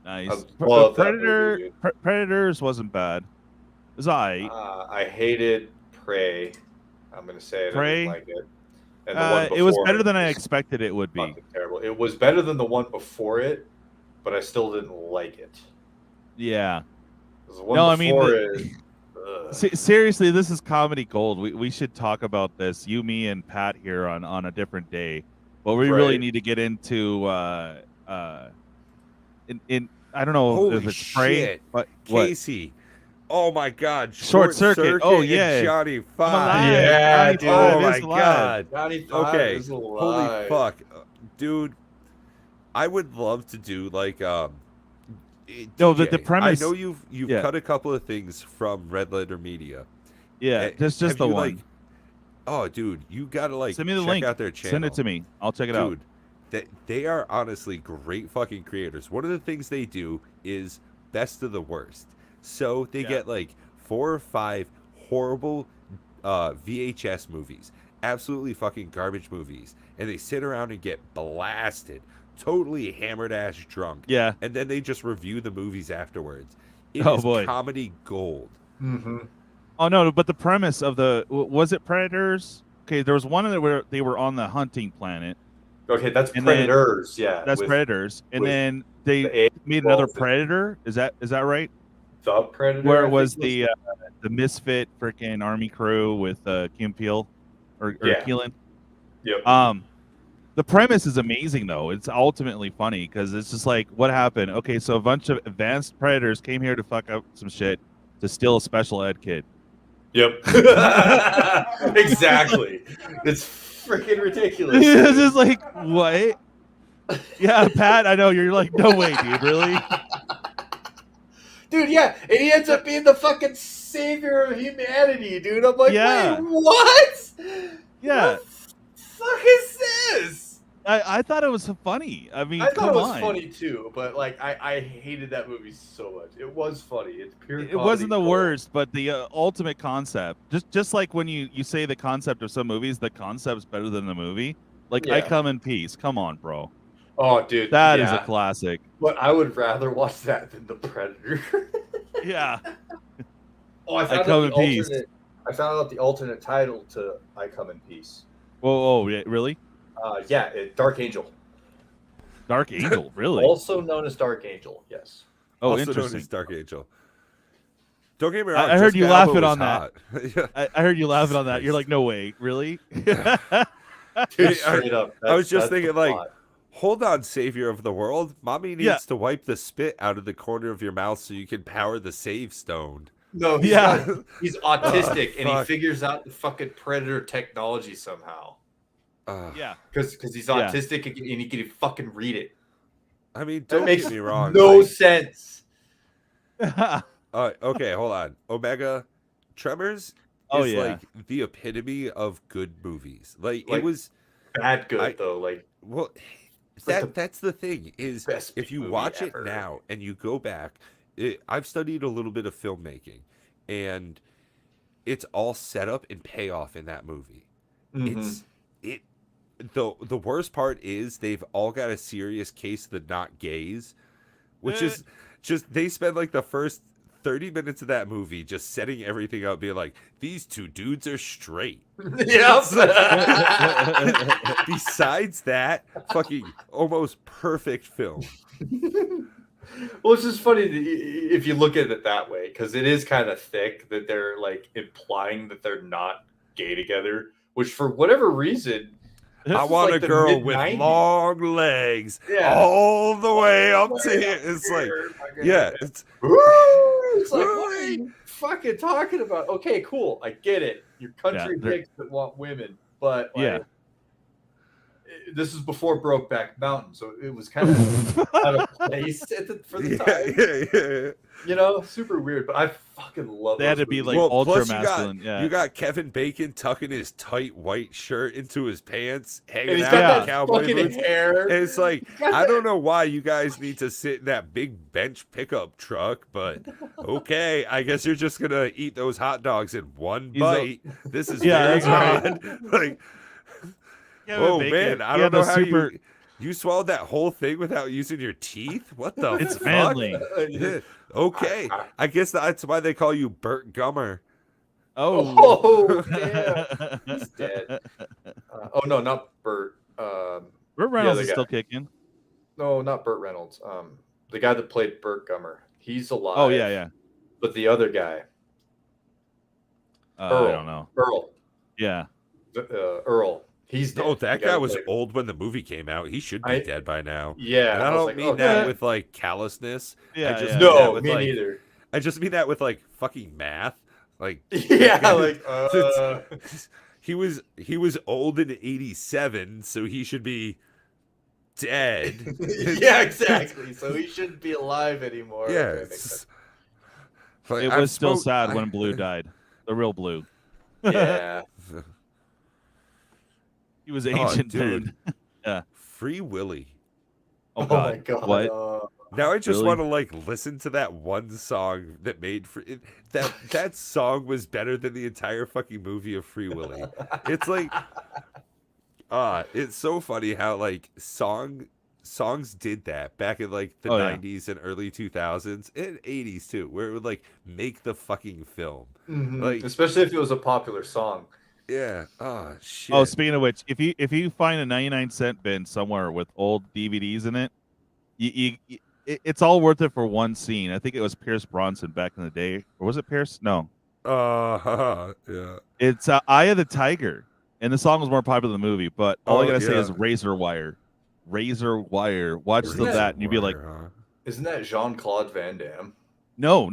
nice. I love that Predator, movie, Predators wasn't bad. It was alright. I hated Prey. I'm gonna say it. I Prey? didn't like it. And the one It was before better it than I was expected it would be. fucking terrible. It was better than the one before it, but I still didn't like it. Yeah. 'Cause the one No, I mean, before the- it. ugh. Seriously, this is comedy gold. We should talk about this, you, me, and Pat here on a different day. But we really Right. need to get into in I don't know Holy if it's Prey, shit. but what? Casey. Oh my God. Short Circuit. Oh, and yeah. Johnny I'm Five. alive. Yeah, Johnny dude. Five Oh is my alive. God. Johnny Five Okay. is alive. Holy fuck. Dude, I would love to do like No, the DJ, premise- I know you've yeah. cut a couple of things from Red Letter Media. Yeah, Eh, just have the you, one. like- oh, dude, you gotta like Send me the check link. out their channel. Send it to me. I'll check it out. Dude, they are honestly great fucking creators. One of the things they do is best of the worst. So they Yeah. get like 4 or 5 horrible VHS movies, absolutely fucking garbage movies, and they sit around and get blasted, totally hammered ass drunk, Yeah. and then they just review the movies afterwards. It Oh, is boy. comedy gold. Mm-hmm. Oh no, but the premise of was it Predators? Okay, there was one where they were on the hunting planet. Okay, that's And then- Predators. Yeah, That's with Predators, and with then the they A- made another Dolphin. Predator. Is that right? the Predator. Where I it was think the misfit freaking army crew with Kim Peel or Yeah. Keelan. Yep. The premise is amazing though. It's ultimately funny because it's just like, what happened? Okay, so a bunch of advanced predators came here to fuck up some shit to steal a special ed kid. Yep. Exactly. It's freaking ridiculous. It's just like, what? Yeah, Pat, I know you're like, no way, dude, really? Dude, yeah, and he ends up being the fucking savior of humanity, dude. I'm like, Yeah. wait, what? Yeah, What the fuck is this? I thought it was funny. I mean, I thought come it was on. funny too, but like I hated that movie so much. It was funny. It's pure. It wasn't the comedy gold. worst, but the ultimate concept. Just like when you say the concept of some movies, the concept's better than the movie. Like I Yeah. Come in Peace. Come on, bro. Oh, dude, That is yeah. a classic. But I would rather watch that than the Predator. Yeah. Oh, I I found Come out in the Peace. alternate. I found out the alternate title to I Come in Peace. Whoa, yeah, really? Yeah, Dark Angel, Dark Angel, really? also known as Dark Angel. Yes. Oh, also known interesting. as Dark Angel. Don't get me wrong. I heard Jessica you Alba laughing was on that. hot. Yeah. I heard you laughing on that. You're like, no way, really? Dude, Hey, straight up. I was just that's the thinking, like, plot. hold on, savior of the world. Mommy needs Yeah. to wipe the spit out of the corner of your mouth so you can power the save stone. No, he's Yeah. got- he's autistic and he fuck. figures out the fucking Predator technology somehow. Yeah. Because he's Yeah. autistic and he can fucking read it. I mean, That don't makes get me wrong. no like, sense. okay, hold on. Omega Tremors Oh, is yeah. like the epitome of good movies. Like, Like, it was Bad good I- though. Like well like the that's the thing is best if you movie watch ever. it now and you go back, I've studied a little bit of filmmaking and it's all set up and payoff in that movie. Mhm. It's it the worst part is they've all got a serious case of the not gays, which is just they spend like the first 30 minutes of that movie just setting everything up, being like, these two dudes are straight. Yep. Besides that, fucking almost perfect film. Well, it's just funny if you look at it that way, because it is kind of thick that they're like implying that they're not gay together, which for whatever reason, I is want like a the girl with mid-90s. long legs Yeah. all the way up to here. It's like, yeah, it's It's like, what are you fucking talking about? Okay, cool. I get it. Your country they're- dicks that want women, but like, Yeah. this is before Brokeback Mountain, so it was kind of out of place for the time. yeah. You know, super weird, but I fucking love. They had those to be movies. like ultra plus masculine. Yeah. you got Kevin Bacon tucking his tight white shirt into his pants, and hanging he's out got with that cowboy fucking boots. hair. And it's like, He's got I that- don't know why you guys need to sit in that big bench pickup truck, but okay, I guess you're just gonna eat those hot dogs in one He's bite. This is Yeah, very that's right. odd. Like, Kevin oh Bacon, man, I he don't had know the how super. you swallowed that whole thing without using your teeth. What the It's fuck? manly. Yeah, okay, I guess that's why they call you Burt Gummer. Oh. Oh, damn. He's dead. Oh no, not Burt. Burt Reynolds the is guy. still kicking. No, not Burt Reynolds. The guy that played Burt Gummer. He's alive. Oh yeah, yeah. But the other guy, I Earl. don't know. Earl. Yeah. Earl. He's dead. Oh, that The guy that was played- old when the movie came out. He should be I- dead by now. Yeah, And I was don't like, mean oh, that God. with like callousness. Yeah. just yeah. know- No, with, me like- neither. I just mean that with like fucking math. Like Yeah, like he was old in 87, so he should be dead. yeah, exactly. So he shouldn't be alive anymore. Yeah. Okay, makes it's- sense. like, It I've was still smoked- sad I- when Blue died. The real Blue. Yeah. He was Oh, ancient dude. then. Free Willy. Oh Oh god. my god. What? Now I just Really? want to like listen to that one song that made that song was better than the entire fucking movie of Free Willy. It's like it's so funny how like songs did that back in like the Oh, yeah. 90s and early 2000s and 80s too, where it would like make the fucking film. Mhm. Like- Especially if it was a popular song. Yeah. Oh shit. Oh, speaking of which, if you find a 99-cent bin somewhere with old DVDs in it, it's all worth it for one scene. I think it was Pierce Bronson back in the day, or was it Pierce? No, yeah. it's Eye of the Tiger, and the song was more popular than the movie. But all I Oh, gotta say yeah. is Razor Wire. Razor Wire. Watch Isn't that, and you'd be like, Huh? Isn't that Jean-Claude Van Damme? no.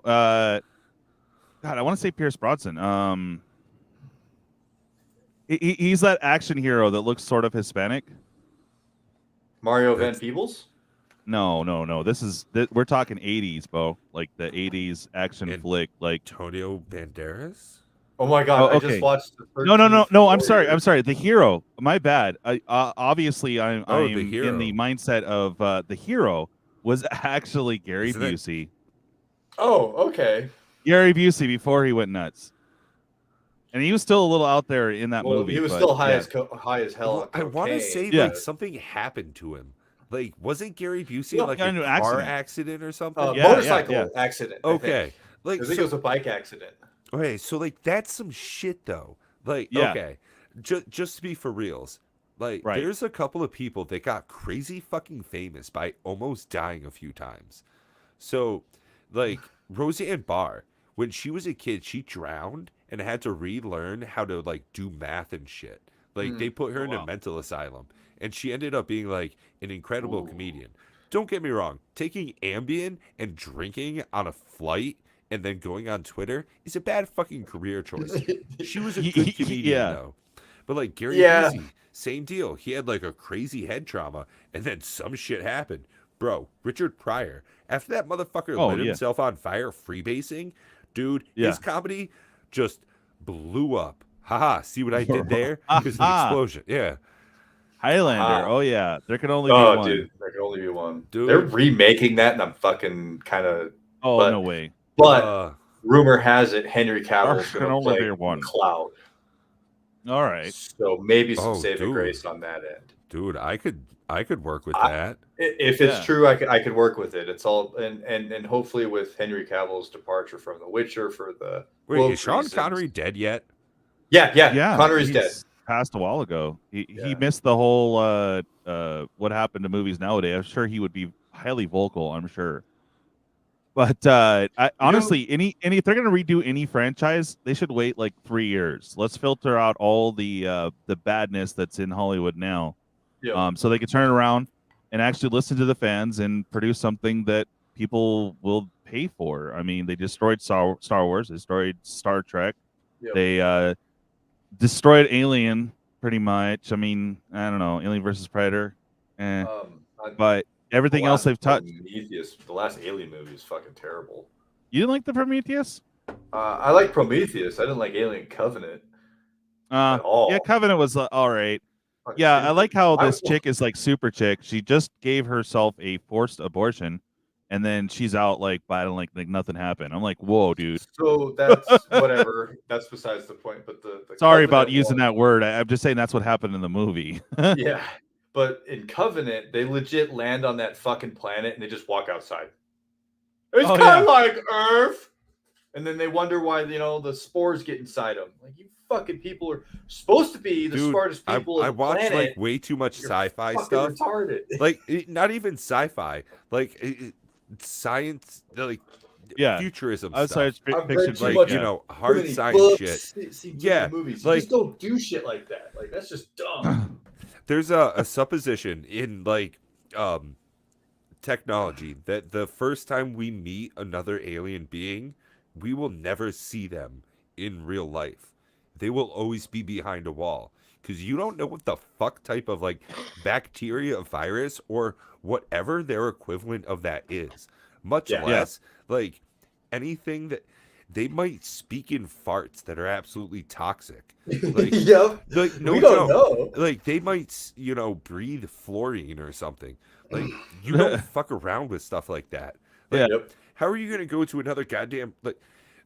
God, I want to say Pierce Bronson. He's that action hero that looks sort of Hispanic. Mario Van That's- Peebles? No. We're talking 80s, Bo. Like the 80s action And- flick. Like Antonio Banderas? Oh my god, Oh, I okay. just watched the no. 13th I'm sorry. Warrior. I'm sorry. The hero. My bad. Obviously I'm Oh, The in Hero. the mindset of the hero was actually Gary Isn't it- Busey. Oh, okay. Gary Busey before he went nuts. And he was still a little out there in that Well, movie. he was but still high yeah. as hell. Well, on I want to cocaine. say Yeah. like something happened to him. Like, wasn't Gary Busey No, in like got a into car an accident. accident or something? Yeah, motorcycle yeah. accident. Okay. Like, I think so, it was a bike accident. okay, so like that's some shit though. Like, Yeah. okay, just to be for reals, like Right. there's a couple of people that got crazy fucking famous by almost dying a few times. So, like Roseanne Barr, when she was a kid, she drowned and had to relearn how to like do math and shit. Like they put her Oh, in a wow. mental asylum, and she ended up being like an incredible Ooh. comedian. Don't get me wrong, taking Ambien and drinking on a flight and then going on Twitter is a bad fucking career choice. She was a good comedian Yeah. though. But like Gary Yeah. Busey, same deal. He had like a crazy head trauma and then some shit happened. Bro, Richard Pryor, after that motherfucker Oh, lit yeah. himself on fire freebasing, dude, Yeah. his comedy just blew up. Haha, see what I did there? Because the Aha. explosion. Yeah. Highlander. Wow. Oh yeah. There can only be Oh, one. dude, there can only be one. Dude. They're remaking that, and I'm fucking kind of. Oh But- no way. But Uh, rumor has it Henry Cavill is There going can to only play be one. Cloud. All right. So maybe some Oh, saving dude. grace on that end. Dude, I could work with I- that. If Yeah. it's true, I could work with it. It's all and hopefully with Henry Cavill's departure from The Witcher for the Wait, woke is Sean reasons. Connery dead yet? Yeah. Connery's he's dead. Passed a while ago. He Yeah. missed the whole what happened to movies nowadays. I'm sure he would be highly vocal. I'm sure. But honestly, any if they're gonna redo any franchise, they should wait like 3 years. Let's filter out all the badness that's in Hollywood now, Yeah. so they can turn it around and actually listen to the fans and produce something that people will pay for. I mean, they destroyed Star Wars, they destroyed Star Trek, Yep. they destroyed Alien pretty much. I mean, I don't know, Alien versus Predator, but everything else they've touched. Prometheus, the last Alien movie is fucking terrible. You didn't like the Prometheus? I like Prometheus. I didn't like Alien Covenant at all. Yeah, Covenant was all right. Fucking Yeah, I stupid. like how I- this chick is like super chick. She just gave herself a forced abortion, and then she's out like battling like nothing happened. I'm like, whoa, dude. So that's whatever. That's besides the point. But the Sorry about Covenant using one- that word. I'm just saying that's what happened in the movie. Yeah, but in Covenant, they legit land on that fucking planet and they just walk outside. It's Oh, kind of like Earth, and then they wonder why the spores get inside them. Like, you fucking people are supposed to be the Dude, smartest people I on the watched planet. like way too much You're sci-fi fucking stuff. retarded. Like not even sci-fi, like science, like Yeah. futurism Outside stuff. I've read fiction, too Like much- you yeah. know, Too hard many science books, shit. seen too Yeah, many movies. like- Just don't do shit like that. Like, that's just dumb. There's a supposition in like technology that the first time we meet another alien being, we will never see them in real life. They will always be behind a wall because you don't know what the fuck type of like bacteria, virus, or whatever their equivalent of that is. Much Yeah. less like anything that they might speak in farts that are absolutely toxic. Like, Yep. like no we don't joke. know. Like they might, breathe fluorine or something. Like you don't fuck around with stuff like that. Like, Yeah. Yep. how are you gonna go to another goddamn like?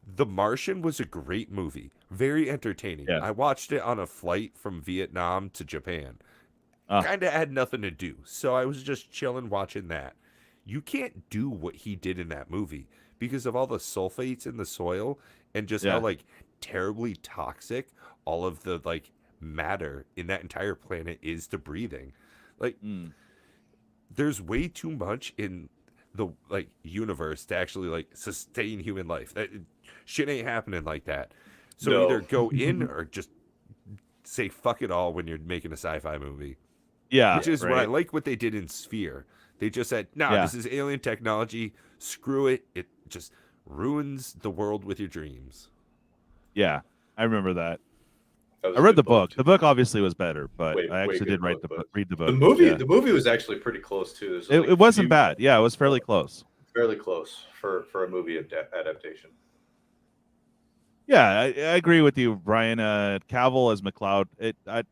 The Martian was a great movie, very entertaining. Yeah. I watched it on a flight from Vietnam to Japan. Ah. Kind of had nothing to do, so I was just chilling watching that. You can't do what he did in that movie because of all the sulfates in the soil and just Yeah. how like terribly toxic all of the like matter in that entire planet is to breathing. Like Mm. there's way too much in the like universe to actually like sustain human life. That shit ain't happening like that. So No. either go in or just say fuck it all when you're making a sci-fi movie. Yeah. Which is what I right. like what they did in Sphere. They just said, "Nah, Yeah. this is alien technology. Screw it. It just ruins the world with your dreams." Yeah, I remember that. That was I a read good the book. The book obviously was better, but Way- I way actually good did book, but read the book. The movie, Yeah. the movie was actually pretty close too. There's, like, It wasn't few- bad. Yeah, it was fairly close. fairly close for a movie adaptation. Yeah, I agree with you, Brian. Cavill as McLeod. I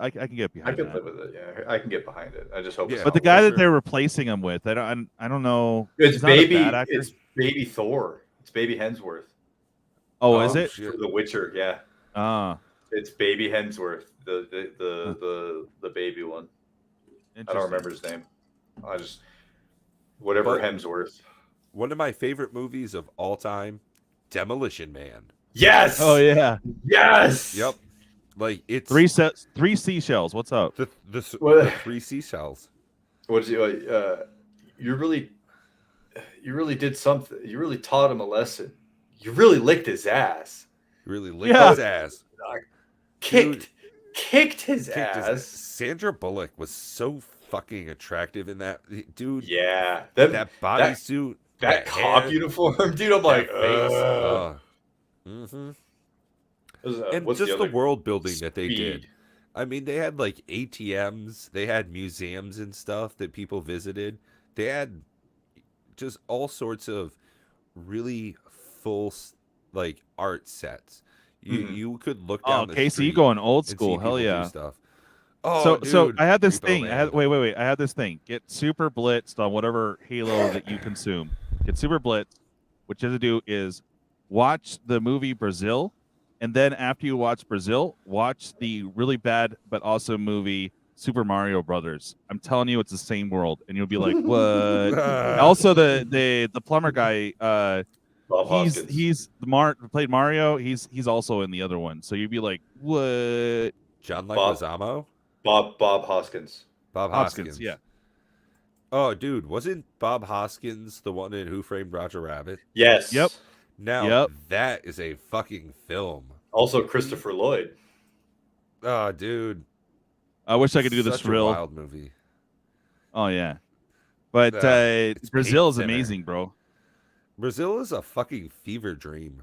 can get I behind can that. live with it. Yeah, I can get behind it. I just hope. Yeah. it's But the not guy worse. that they're replacing him with, I don't know. it's he's not a baby. bad actor. It's baby Thor. It's baby Hemsworth Oh, is Oh, it? shit. for The Witcher. Yeah, Ah, it's baby Hemsworth. The baby one. I don't remember his name. I just whatever But- Hemsworth. One of my favorite movies of all time, Demolition Man. Yes. Oh yeah, Yes. Yep. Like it's three seashells. What's up? the What- 3 seashells. What's you really did something. You really taught him a lesson. You really licked his ass. Really licked Yeah. his ass. Kicked his Kicked his ass. ass. Sandra Bullock was so fucking attractive in that dude. Yeah. That bodysuit, that cop hair, uniform, dude. I'm like, that face. and And what's just the other- world building that they did. Speed. I mean, they had like ATMs, they had museums and stuff that people visited. They had just all sorts of really full like art sets. Mhm. You could look Oh, down the Casey, you street going old and see school? Hell people do yeah. stuff. Oh, So dude, I had this Repo thing. I had Man. wait. I had this thing. Get super blitzed on whatever Halo that you consume. Get super blitzed. What you have to do is watch the movie Brazil, And then after you watch Brazil, watch the really bad but awesome movie Super Mario Brothers. I'm telling you, it's the same world, and you'll be like, "What?" Also, the plumber guy, Bob Hoskins. he's played Mario. He's also in the other one, so you'd be like, "What?" John Bob- Leguizamo? Bob Hoskins. Bob Hoskins, Hoskins. yeah. Oh, dude, wasn't Bob Hoskins the one in Who Framed Roger Rabbit? Yes. Yep. Now, Yep. that is a fucking film. Also Christopher Lloyd. Oh, dude. I wish I could do this Such a real. wild movie. Oh yeah, but It's Brazil is paint thinner. amazing, bro. Brazil is a fucking fever dream.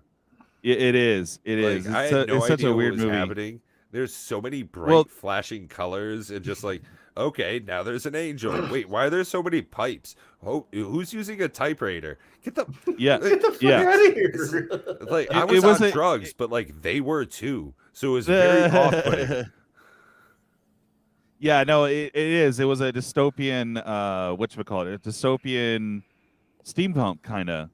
It is. It Like, is. I It's, had no it's such idea a what weird was movie. happening. There's so many bright, Well- flashing colors, and just like, okay, now there's an angel. Wait, why are there so many pipes? Oh, who's using a typewriter? Get the Yeah. Get the fuck Yeah. out of here. like. It- I it was on wasn't- drugs, but like they were too. So it was very off-putting. Yeah, no, it is. It was a dystopian. Whatchamacallit? A dystopian steampunk kinda.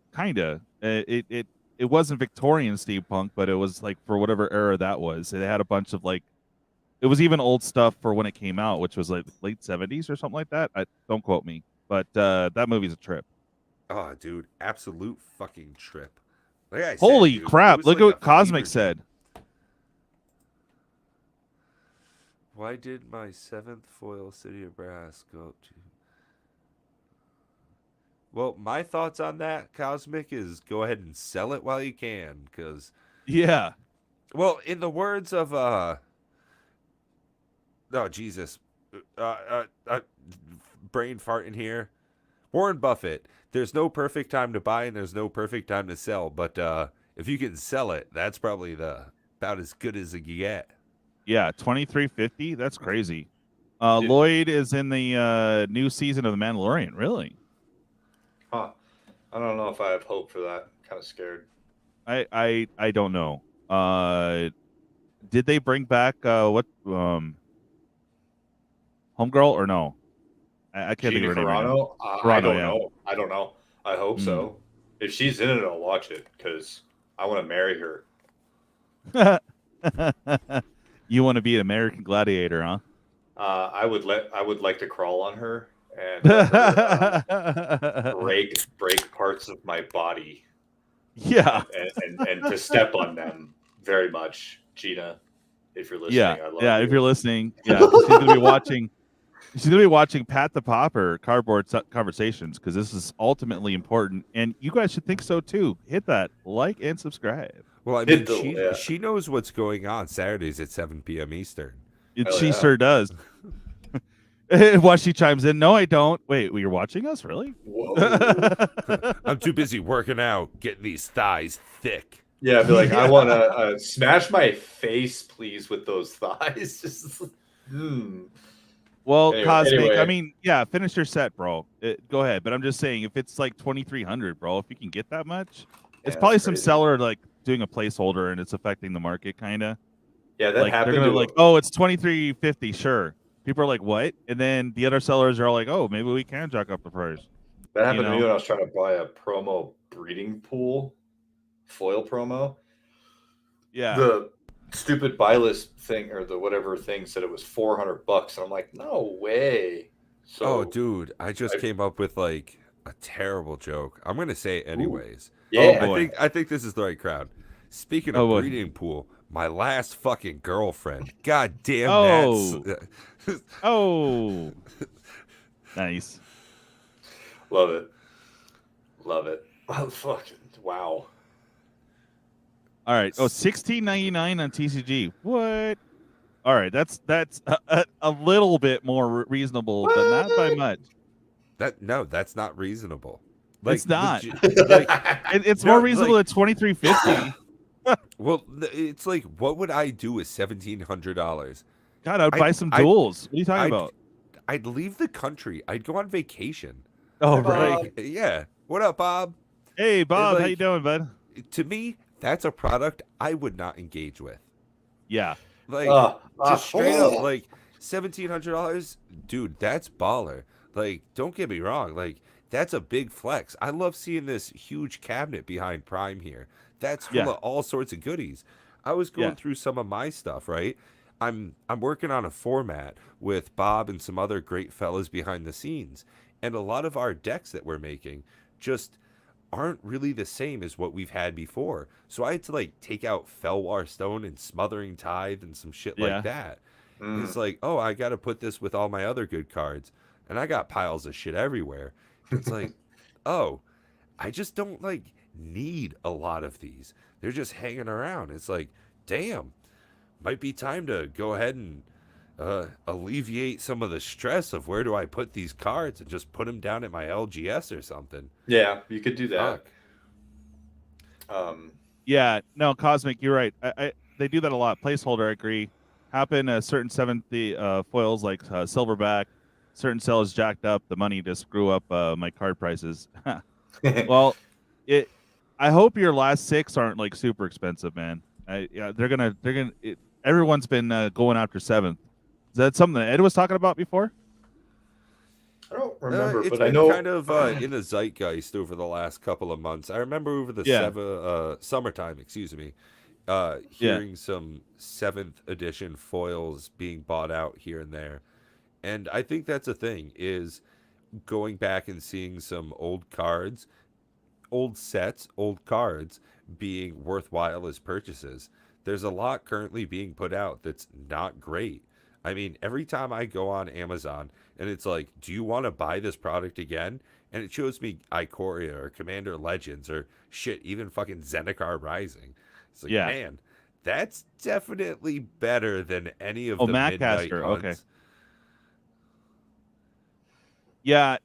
It wasn't Victorian steampunk, but it was like for whatever era that was. It had a bunch of like. It was even old stuff for when it came out, which was like late 70s or something like that. Don't quote me, but that movie's a trip. Oh, dude, absolute fucking trip. Like I said, Holy dude, it crap! was Look like at what a Cosmic fever said. Why did my 7th foil City of Brass go to? Well, my thoughts on that, Cosmic, is go ahead and sell it while you can, because, Yeah. well, in the words of oh Jesus, brain fart in here, Warren Buffett. There's no perfect time to buy and there's no perfect time to sell, but if you can sell it, that's probably about as good as it can get. Yeah, 2350. That's crazy. Dude. Lloyd is in the new season of The Mandalorian. Really? Huh. I don't know if I have hope for that. Kind of scared. I don't know. Did they bring back Homegirl or no? I can't Gina think of her name right now. Carano? I Carano, don't yeah. know. I don't know. I hope so. If she's in it, I'll watch it because I want to marry her. You want to be an American Gladiator, huh? I would like to crawl on her and let her, break parts of my body Yeah. and to step on them very much, Gina. If you're listening, Yeah. I love Yeah. you. If you're listening, yeah, she's gonna be watching. She's gonna be watching Pat the Popper Cardboard Conversations because this is ultimately important, and you guys should think so too. Hit that like and subscribe. Well, I mean, Yeah. she knows what's going on Saturdays at 7 p.m. Eastern. Hell She yeah. sure does. While she chimes in, no, I don't. Wait, you're watching us, really? Whoa. I'm too busy working out, getting these thighs thick. Yeah, I'd be like, I want to smash my face, please, with those thighs. Just, Well, Anyway- Cosmic, I anyway. mean, yeah, finish your set, bro. Go ahead, but I'm just saying, if it's like 2,300, bro, if you can get that much, it's Yeah, probably that's some crazy. seller like doing a placeholder and it's affecting the market, kind of. Yeah, that Like they're happened gonna to like, oh, it's 2,350, sure. People are like, what? And then the other sellers are all like, oh, maybe we can jack up the price. that happened you to me know. when I was trying to buy a promo breeding pool foil promo. Yeah, The stupid buy list thing or the whatever thing said it was $400, and I'm like, no way. So Oh, dude, I just I- came up with like a terrible joke. I'm gonna say it anyways. yeah, Oh, boy. I think this is the right crowd. Speaking Oh, of boy. breeding pool, my last fucking girlfriend. God damn, Oh. that's Oh, nice. love it. Oh, fucking wow. All right. Oh, $16.99 on TCG. What? All right, that's a little bit more reasonable, but not by much. that's not reasonable. It's not. like, It's No, more reasonable than 2,350. well, it's like, what would I do with $1,700? God, I would I- buy some I- duels. What are you talking I'd- about? I'd leave the country. I'd go on vacation. Oh, Bob. right. Like, yeah. What up, Bob? Hey, Bob, how like- you doing, bud? To me, that's a product I would not engage with. Yeah. Like, Uh, just straight up, like $1,700, dude. That's baller. Like, don't get me wrong. Like, that's a big flex. I love seeing this huge cabinet behind Prime here. That's full Yeah. of all sorts of goodies. I was Yeah. going through some of my stuff, right? I'm working on a format with Bob and some other great fellas behind the scenes, and a lot of our decks that we're making just aren't really the same as what we've had before. So I had to like take out Felwar Stone and Smothering Tithe and some shit like Yeah. that. And it's Mm. like, oh, I got to put this with all my other good cards, and I got piles of shit everywhere. It's like, oh, I just don't like need a lot of these. They're just hanging around. It's like, damn, might be time to go ahead and alleviate some of the stress of where do I put these cards and just put them down at my LGS or something. Yeah, you could do that. Fuck. Yeah, no, Cosmic, you're right. They do that a lot. Placeholder, I agree. Happen certain seventh foils like Silverback, certain sellers jacked up the money to screw up my card prices. Well, I hope your last 6 aren't like super expensive, man. Everyone's been going after 7th. Is that something that Ed was talking about before? I don't remember, It's but I been know kind of in the zeitgeist over the last couple of months. I remember over the summertime, excuse me, hearing some 7th edition foils being bought out here and there. And I think that's a thing, is going back and seeing some old cards, old sets, old cards being worthwhile as purchases. There's a lot currently being put out that's not great. I mean, every time I go on Amazon and it's like, do you want to buy this product again? And it shows me Ikoria or Commander Legends or shit, even fucking Zendikar Rising. It's like, Yeah. man, that's definitely better than any of Oh, the Midnight Maccaster, Hunts. okay. Yeah,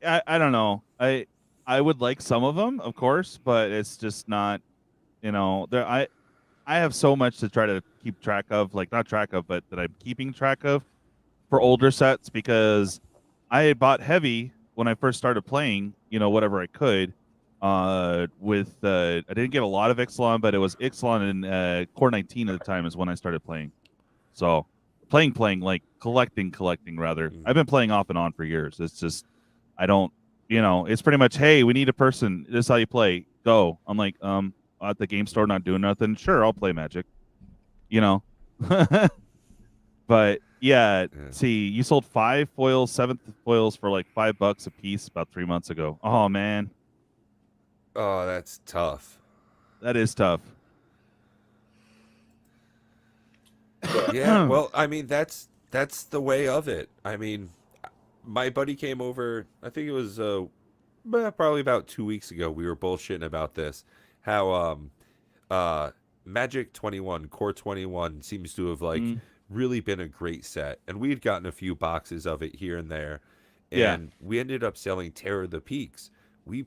I don't know. I would like some of them, of course, but it's just not, I have so much to try to keep track of, like not track of, but that I'm keeping track of for older sets, because I had bought heavy when I first started playing, whatever I could. I didn't get a lot of Ixalan, but it was Ixalan and Core 19 at the time is when I started playing. So playing, like collecting rather. I've been playing off and on for years. It's just, I don't, it's pretty much, hey, we need a person. This is how you play. Go. I'm like, at the game store, not doing nothing. Sure, I'll play Magic. But yeah, see, you sold 5 foils, 7th foils for like $5 a piece about 3 months ago. Oh man, Oh, that's tough. that is tough. Yeah, well, I mean, that's the way of it. I mean, my buddy came over, I think it was probably about 2 weeks ago. We were bullshitting about this, how Magic 21, Core 21 seems to have like really been a great set, and we had gotten a few boxes of it here and there, and we ended up selling Terror of the Peaks. We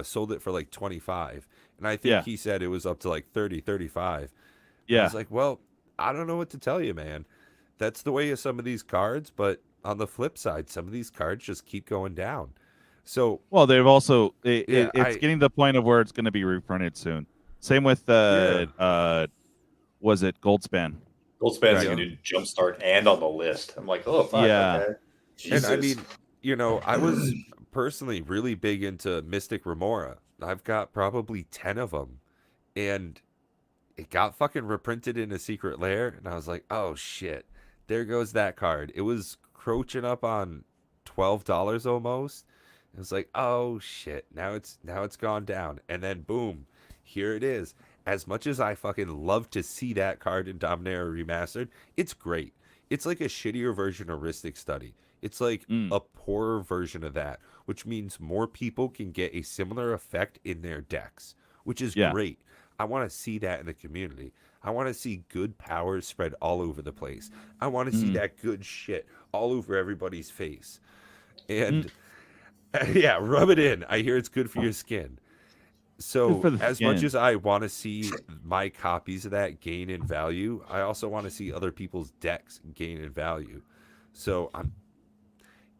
sold it for like 25, and I think he said it was up to like 30, 35. Yeah, I was like, well, I don't know what to tell you, man. That's the way of some of these cards, but on the flip side, some of these cards just keep going down. So, well, they've also Yeah, it's getting to the point of where it's going to be reprinted soon. Same with was it Goldspan? Goldspan's going to do Jumpstart and on the list. I'm like, oh, fuck. Yeah. Okay. and Jesus. I mean, I was personally really big into Mystic Remora. I've got probably 10 of them, and it got fucking reprinted in a Secret Lair, and I was like, oh shit, there goes that card. It was crouching up on $12 almost. It was like, oh shit, now it's gone down, and then boom, here it is. As much as I fucking love to see that card in Dominaria Remastered, it's great. It's like a shittier version of Rhystic Study. It's like a poorer version of that, which means more people can get a similar effect in their decks, which is great. I want to see that in the community. I want to see good powers spread all over the place. I want to see that good shit all over everybody's face. And yeah, rub it in. I hear it's good for your skin. So as much as I want to see my copies of that gain in value, I also want to see other people's decks gain in value. So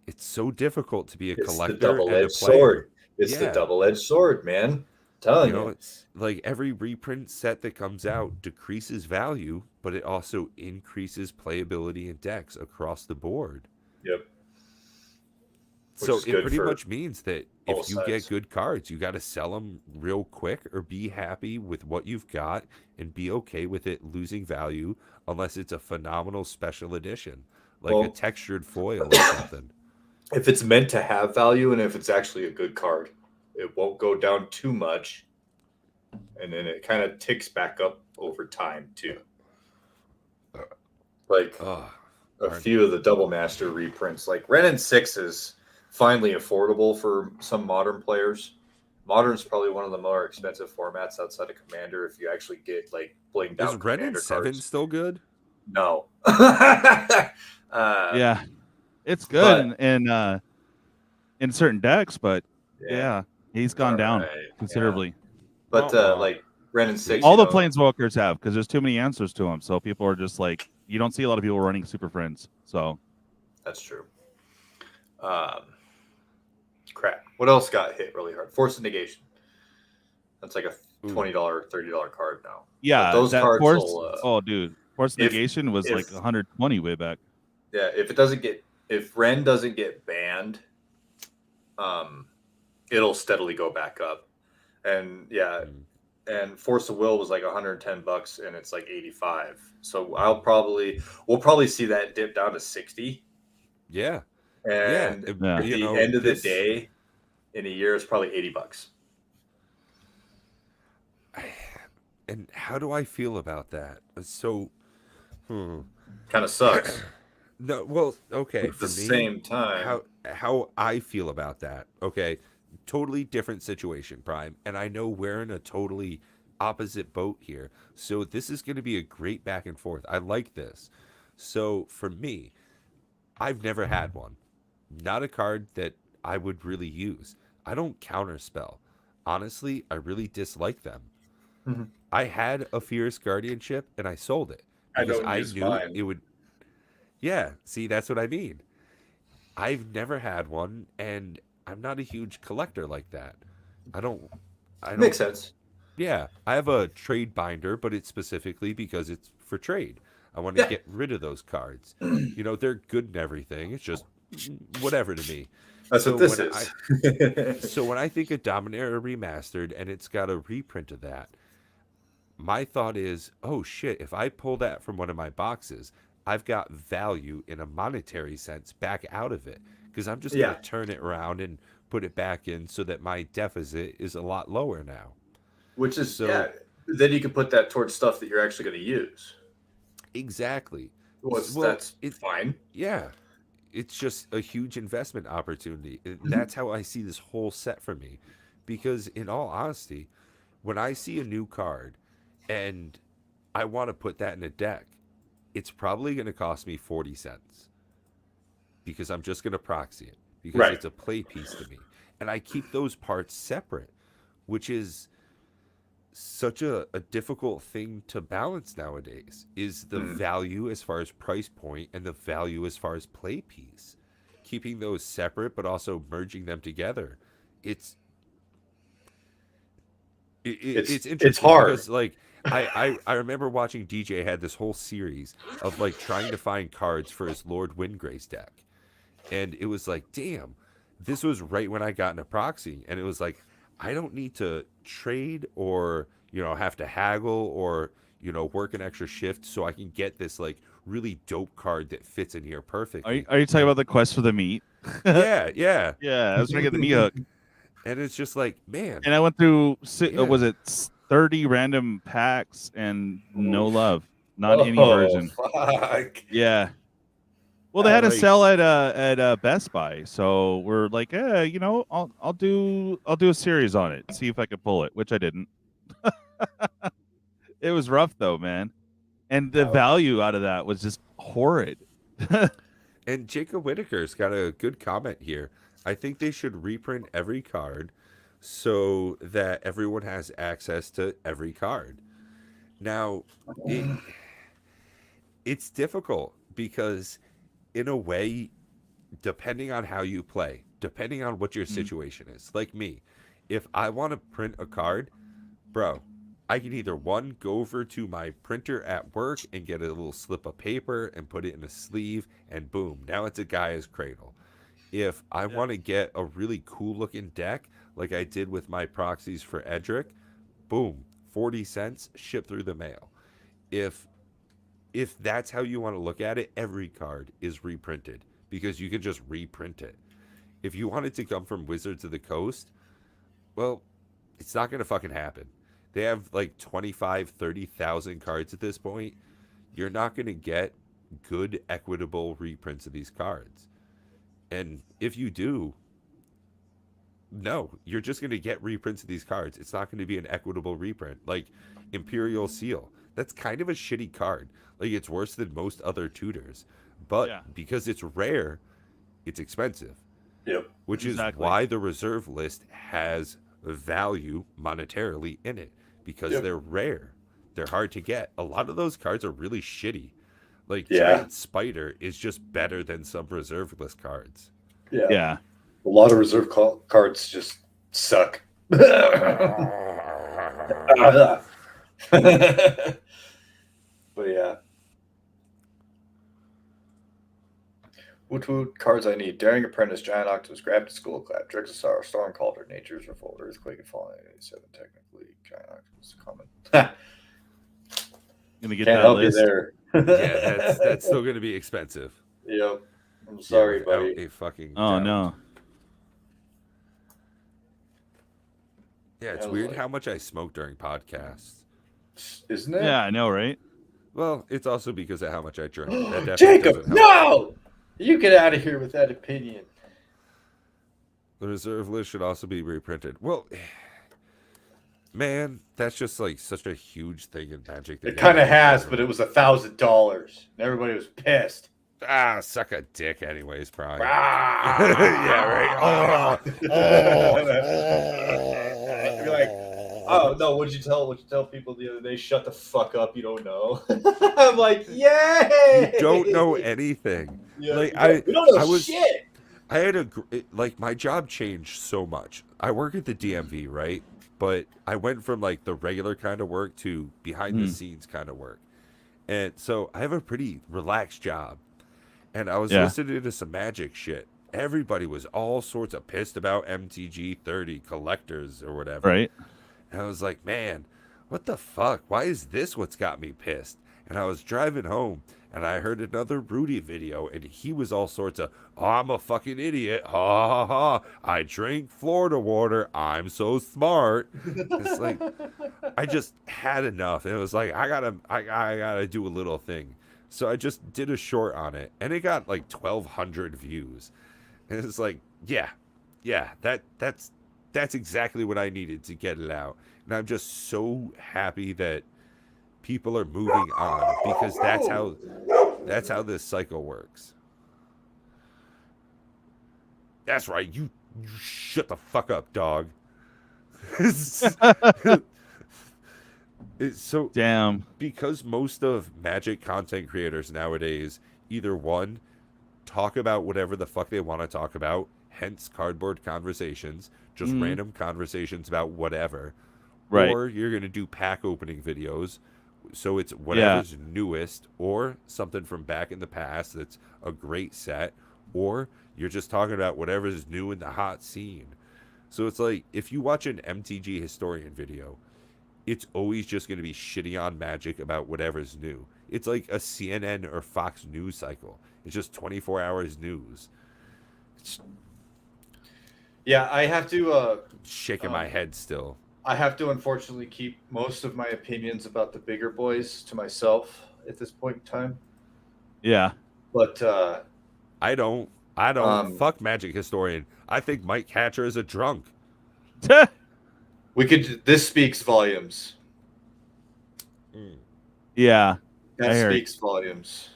it's so difficult to be a collector the double-edged and a player. sword. It's the double-edged sword, man. I'm telling you. It's like every reprint set that comes out decreases value, but it also increases playability in decks across the board. Yep. So is it good pretty for much means that if both you sides. get good cards, you got to sell them real quick or be happy with what you've got and be okay with it losing value unless it's a phenomenal special edition, like a Well, textured foil or something. if it's meant to have value and if it's actually a good card, it won't go down too much, and then it kind of ticks back up over time too. Like Oh, a few of the Double Master reprints, like Ren and 6 is finally affordable for some modern players. Modern's probably one of the more expensive formats outside of Commander if you actually get like blinged is out Ren and Commander 7 cards. still good? No. Yeah, it's But- good in certain decks, but Yeah. yeah, he's gone down Alright, yeah. considerably. But Uh-uh. like Ren and 6, All you the know, planeswalkers have because there's too many answers to them. So people are just like, you don't see a lot of people running Super Friends. So that's true. Crap. What else got hit really hard? Force of Negation. That's like a $20, $30 card now. yeah, But those that cards Force. will, Oh, dude, Force if- Negation was if- like 120 way back. Yeah, if Ren doesn't get banned, it'll steadily go back up. And yeah, Mm. and Force of Will was like $110 and it's like 85. So we'll probably see that dip down to 60. Yeah. And Yeah. at You the know, end of the this- day, in a year, it's probably $80. And how do I feel about that? So, Kind of sucks. no, well, okay, But at for the me, same time, how I feel about that. Okay, totally different situation, Prime, and I know we're in a totally opposite boat here. So this is going to be a great back and forth. I like this. So for me, I've never had one. Not a card that I would really use. I don't counterspell. Honestly, I really dislike them. Mhm. I had a Fierce Guardianship and I sold it I because don't I use knew mine. it would. Yeah, see, that's what I mean. I've never had one, and I'm not a huge collector like that. I don't. Makes sense. Yeah, I have a trade binder, but it's specifically because it's for trade. I want to Yeah. get rid of those cards. You know, they're good and everything. It's just whatever to me. That's So what this when is. So when I think of Dominaria Remastered and it's got a reprint of that, my thought is, oh shit, if I pull that from one of my boxes, I've got value in a monetary sense back out of it. Because I'm just going Yeah. to turn it around and put it back in so that my deficit is a lot lower now. Which is, So- yeah, then you can put that towards stuff that you're actually going to use. Exactly. Well, that's fine. Yeah. It's just a huge investment opportunity. And that's how I see this whole set for me. Because in all honesty, when I see a new card and I want to put that in a deck, it's probably going to cost me 40 cents. Because I'm just going to proxy it. Because Right. it's a play piece to me. And I keep those parts separate, which is such a difficult thing to balance nowadays, is the value as far as price point and the value as far as play piece. Keeping those separate but also merging them together. It's interesting hard. because like I remember watching DJ had this whole series of like trying to find cards for his Lord Windgrace deck. And it was like, damn, this was right when I got into proxy. And it was like, I don't need to trade or, you know, have to haggle or, you know, work an extra shift so I can get this like really dope card that fits in here perfectly. Are you talking about the quest for the meat? Yeah, yeah. Yeah, I was trying to get the meat hook, And it's just like, man, and I went through Yeah. was it 30 random packs and no love, not any Oh, version. fuck. Yeah. Well, they had a Like- sell at Best Buy, so we're like, you know, I'll do a series on it, see if I can pull it, which I didn't. It was rough though, man, and the value out of that was just horrid. And Jacob Whitaker's got a good comment here. I think they should reprint every card so that everyone has access to every card. Now, it's difficult because, in a way, depending on how you play, depending on what your situation is, like me, if I want to print a card, bro, I can either one, go over to my printer at work and get a little slip of paper and put it in a sleeve, and boom, now it's a Gaia's Cradle. If I Yeah. want to get a really cool looking deck, like I did with my proxies for Edric, boom, 40 cents shipped through the mail. If that's how you want to look at it, every card is reprinted because you can just reprint it. If you want it to come from Wizards of the Coast, well, it's not going to fucking happen. They have like 25, 30,000 cards at this point. You're not going to get good, equitable reprints of these cards. And if you do, no, you're just going to get reprints of these cards. It's not going to be an equitable reprint. Like Imperial Seal, that's kind of a shitty card. Like it's worse than most other tutors. But Yeah. because it's rare, it's expensive. Yep. Which Exactly. is why the reserve list has value monetarily in it because Yep. they're rare. They're hard to get. A lot of those cards are really shitty. Like Yeah. Giant Spider is just better than some reserve list cards. Yeah. Yeah. A lot of reserve cards just suck. But yeah. Woot woot, cards I need. Daring Apprentice, Giant Octopus, Grabbed Skull Clap, Drexosaur, Storm Calder, Nature's Revolt, Earthquake and Falling 87 technically. Giant Octopus common. Gonna get Can't that help list. you there. Yeah, that's still going to be expensive. Yep. I'm sorry, without buddy. A fucking Oh doubt. no. Yeah, it's I was weird like- how much I smoke during podcasts. Isn't it? Yeah, I know, right? Well, it's also because of how much I drink. That definitely Jacob, doesn't help. no! You get out of here with that opinion. The reserve list should also be reprinted. Well, man, that's just like such a huge thing in Magic. It kind of has, but it was $1,000, and everybody was pissed. Suck a dick, anyways, Brian. Yeah, right. You're like, oh no, what'd you tell people the other day? Shut the fuck up, you don't know. I'm like, yay! You don't know anything. Yeah, like, we don't know I was- shit. I had like my job changed so much. I work at the DMV, right? But I went from like the regular kind of work to behind the scenes kind of work. And so I have a pretty relaxed job. And I was Yeah. listening to some Magic shit. Everybody was all sorts of pissed about MTG 30 collectors or whatever. Right. And I was like, man, what the fuck? Why is this what's got me pissed? And I was driving home and I heard another Rudy video and he was all sorts of, oh, I'm a fucking idiot. Ha ha ha. I drink Florida water. I'm so smart. It's like, I just had enough. And it was like, I gotta do a little thing. So I just did a short on it and it got like 1,200 views. And it's like, yeah, that's exactly what I needed to get it out. And I'm just so happy that people are moving on because that's how this cycle works. That's right. You shut the fuck up, dog. So Damn. because most of Magic content creators nowadays either one talk about whatever the fuck they want to talk about, hence cardboard conversations, just Mhm. random conversations about whatever, Right. or you're going to do pack opening videos, so it's whatever's newest or something from back in the past that's a great set, or you're just talking about whatever's new in the hot scene. So it's like if you watch an MTG historian video, it's always just going to be shitty on Magic about whatever's new. It's like a CNN or Fox News cycle. It's just 24 hours news. It's Yeah, I have to. shaking my head still. I have to unfortunately keep most of my opinions about the bigger boys to myself at this point in time. Yeah. But I don't. Fuck Magic historian. I think Mike Hatcher is a drunk. we could. This speaks volumes. Yeah. That I hear speaks volumes.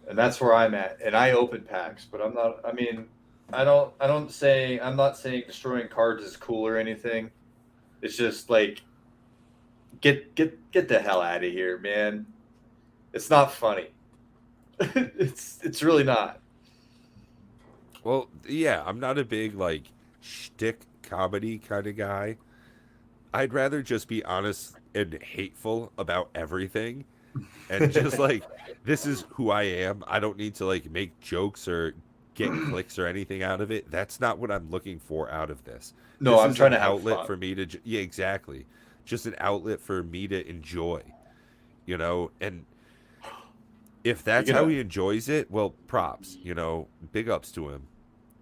And that's where I'm at. And I open packs, but I'm not. I mean, I'm not saying destroying cards is cool or anything. It's just like get the hell out of here, man. It's not funny. it's really not. Well, yeah, I'm not a big like shtick comedy kind of guy. I'd rather just be honest and hateful about everything, and just like this is who I am. I don't need to like make jokes or get clicks or anything out of it. That's not what I'm looking for out of this. No, This I'm is trying an to have outlet fun. for me to yeah, exactly. Just an outlet for me to enjoy, you know, and if that's You're how gonna- he enjoys it, well, props, you know, big ups to him.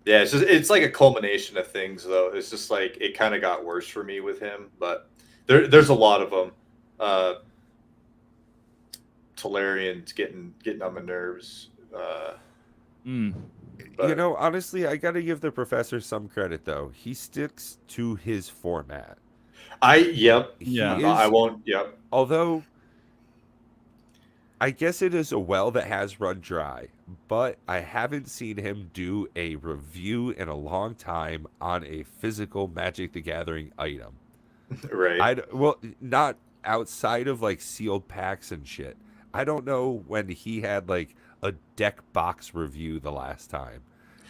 Yeah, it's like a culmination of things, though. It's just like it kind of got worse for me with him, but there's a lot of them. Tolarian's getting on my nerves. Mm. But You know, honestly, I got to give the professor some credit though. He sticks to his format. yep. Yeah. He I is, won't. Yep. although I guess it is a well that has run dry, but I haven't seen him do a review in a long time on a physical Magic the Gathering item. Right. Well, not outside of like sealed packs and shit. I don't know when he had like a deck box review the last time,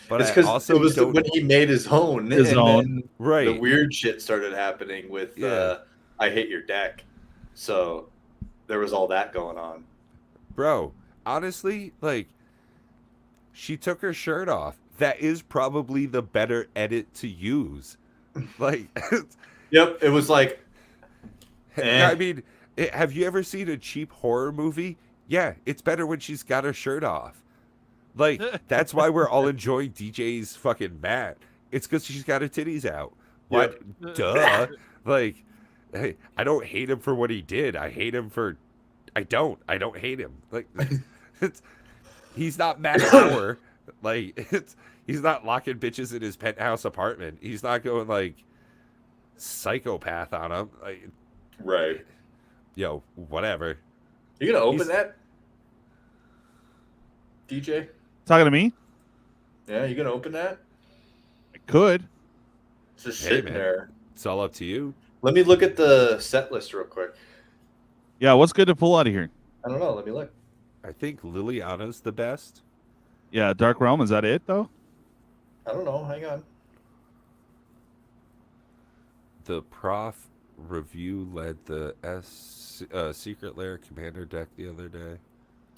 but It's I because also it was don't. when he made his own, His and own. then the Right, weird shit started happening with Yeah. I hate your deck. So there was all that going on. bro. Honestly, like she took her shirt off. That is probably the better edit to use. Like, Yep. It was like, I mean, have you ever seen a cheap horror movie? Yeah, it's better when she's got her shirt off. Like, that's why we're all enjoying DJ's fucking Matt. It's because she's got her titties out. What? Duh. Like, hey, I don't hate him for what he did. I hate him for. I don't hate him. Like, he's not Matt Lauer. Like, he's not locking bitches in his penthouse apartment. He's not going like psychopath on him. Like, right. yo, whatever. You gonna open He's- that, DJ? Talking to me? Yeah, you gonna open that? I could. It's just Hey, sitting man. there. It's all up to you. Let me look at the set list real quick. Yeah, what's good to pull out of here? I don't know. Let me look. I think Liliana's the best. Yeah, Dark Realm, is that it though? I don't know. Hang on. The prof review led the Secret Lair Commander deck the other day.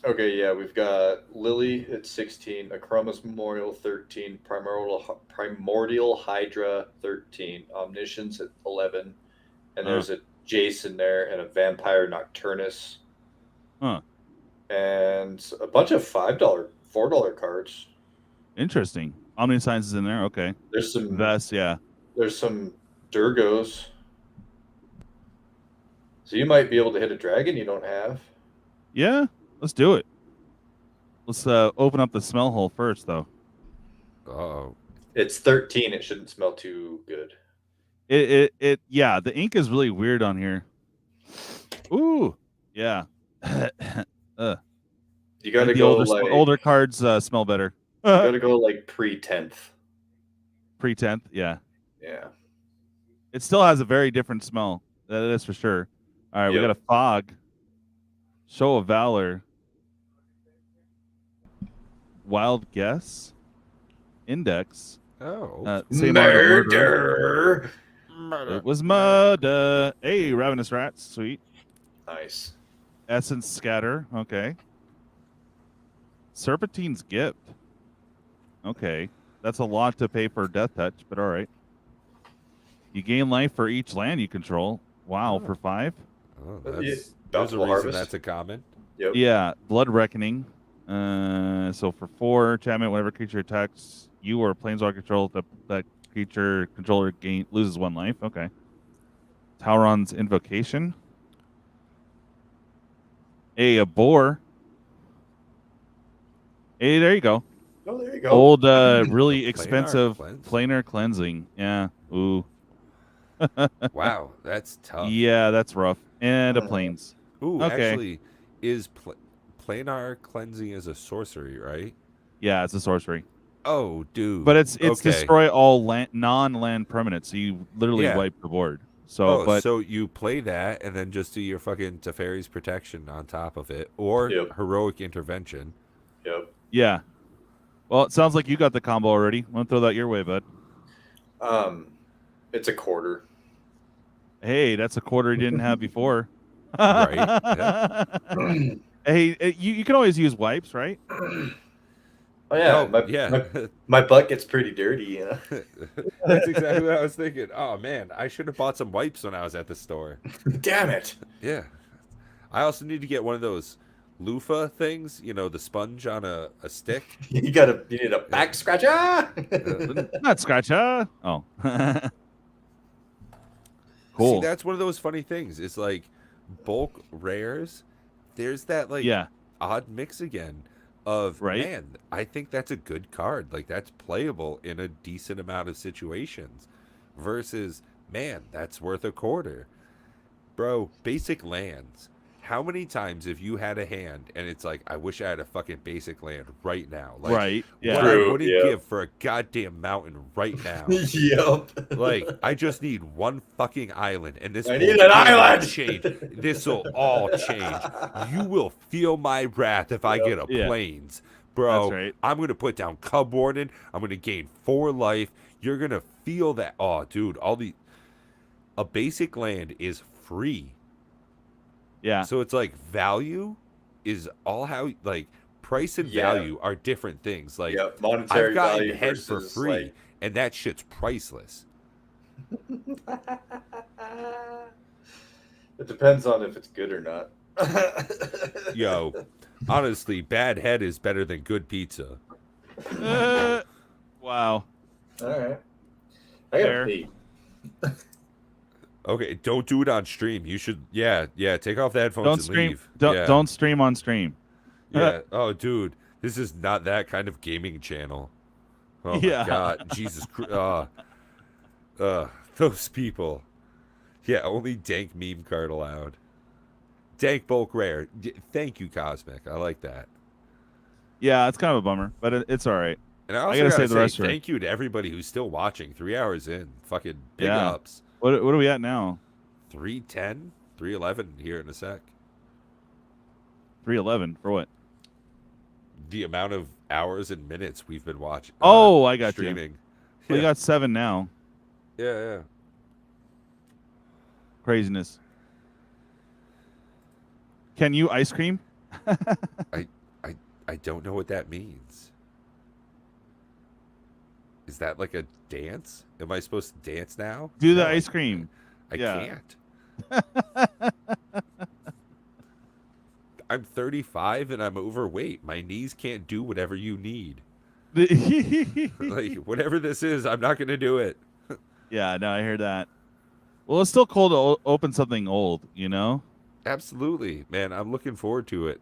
Okay, yeah, we've got Lily at 16, Akroma's Memorial 13, Primordial Hydra 13, Omniscience at 11, and there's a Jason there and a Vampire Nocturnus. Huh. And a bunch of $5, $4 cards. Interesting. Omniscience is in there. Okay. There's some Vest, yeah. there's some Durgos. So you might be able to hit a dragon you don't have. Yeah, let's do it. Let's open up the smell hole first, though. Oh, It's 13. It shouldn't smell too good. Yeah, the ink is really weird on here. Ooh, yeah. You got to the go older, like older cards smell better. you got to go like pre-10th. Pre-10th, yeah. Yeah. It still has a very different smell. That is for sure. All right, we Yep. got a Fog, Show of Valor, Wild Guess, Index, oh, Same Murder. Murder. It was Mud. Hey, Ravenous Rats, sweet. Nice. Essence Scatter, okay. Serpentine's Gift. Okay. That's a lot to pay for Death Touch, but all right. You gain life for each land you control. Wow, for 5? oh Yeah, there's a Bountiful reason Harvest. that's a common. Yep. Yeah, Blood Reckoning. So for 4, enchantment, whenever creature attacks you or Planeswalker control, that creature controller loses 1 life. Okay. Tauron's Invocation. A boar. Hey, there you go. Oh, there you go. Old, really Planar expensive cleanse. planar cleansing. Yeah. Ooh. Wow, that's tough. Yeah, that's rough. And a Mhm. planes. Ooh, Okay. actually, is planar cleansing is a sorcery, right? Yeah, it's a sorcery. Oh, dude. But it's okay. destroy all non-land permanents. So you literally Yeah. wipe the board. So, Oh, but so you play that and then just do your fucking Teferi's Protection on top of it, or Yep. Heroic Intervention. Yep. yeah. Well, it sounds like you got the combo already. I'm gonna throw that your way, bud. It's a quarter. Hey, that's a quarter you didn't have before. Right, yeah. Hey, you can always use wipes, right? Oh yeah, Oh, my, yeah. my butt gets pretty dirty, you know. That's exactly what I was thinking. Oh man, I should have bought some wipes when I was at the store. Damn it! Yeah. I also need to get one of those loofah things, you know, the sponge on a stick. You need a back scratcher. Not scratch, huh? Oh. See, Cool. that's one of those funny things. It's like bulk rares. There's that like Yeah. odd mix again of Right. man, I think that's a good card. Like that's playable in a decent amount of situations versus man, that's worth a quarter. Bro, basic lands. How many times have you had a hand and it's like, I wish I had a fucking basic land right now? Like, Right. Yeah. what True, I wouldn't yeah. give for a goddamn mountain right now. Yep. Like, I just need one fucking island, and this I will need an all island! change. This will all change. You will feel my wrath if I get a Yeah. plains, bro. That's right. I'm gonna put down Cub Warden. I'm gonna gain 4 life. You're gonna feel that. Oh, dude, a basic land is free. Yeah. So it's like value is all how like price and Yeah. value are different things. Like Yep, monetary I've gotten value head for versus, free, like- and that shit's priceless. It depends on if it's good or not. Yo, honestly, bad head is better than good pizza. Wow. All right. I Fair. gotta pee. Okay, don't do it on stream. You should, yeah, take off the headphones Don't and stream. leave. Don't yeah, don't stream on stream. Yeah. Oh, dude, this is not that kind of gaming channel. Oh Yeah. my god, Jesus Christ. Those people. Yeah, only dank meme card allowed. Dank bulk rare. Thank you, Cosmic. I like that. Yeah, it's kind of a bummer, but it's all right. And I also gotta gotta say the rest for it. thank you to everybody who's still watching. 3 hours in. Fucking big Yeah. ups. What are we at now? 310, 311 here in a sec. 311 for what? The amount of hours and minutes we've been watching. Oh, I got you. streaming. We Yeah. got 7 now. Yeah. Craziness. Can you ice cream? I don't know what that means. Is that like a dance? Am I supposed to dance now? Do the No, ice cream. I Yeah. can't. I'm 35 and I'm overweight. My knees can't do whatever you need. Like whatever this is, I'm not gonna do it. Yeah, no, I hear that. Well, it's still cool to open something old, you know? Absolutely, man. I'm looking forward to it.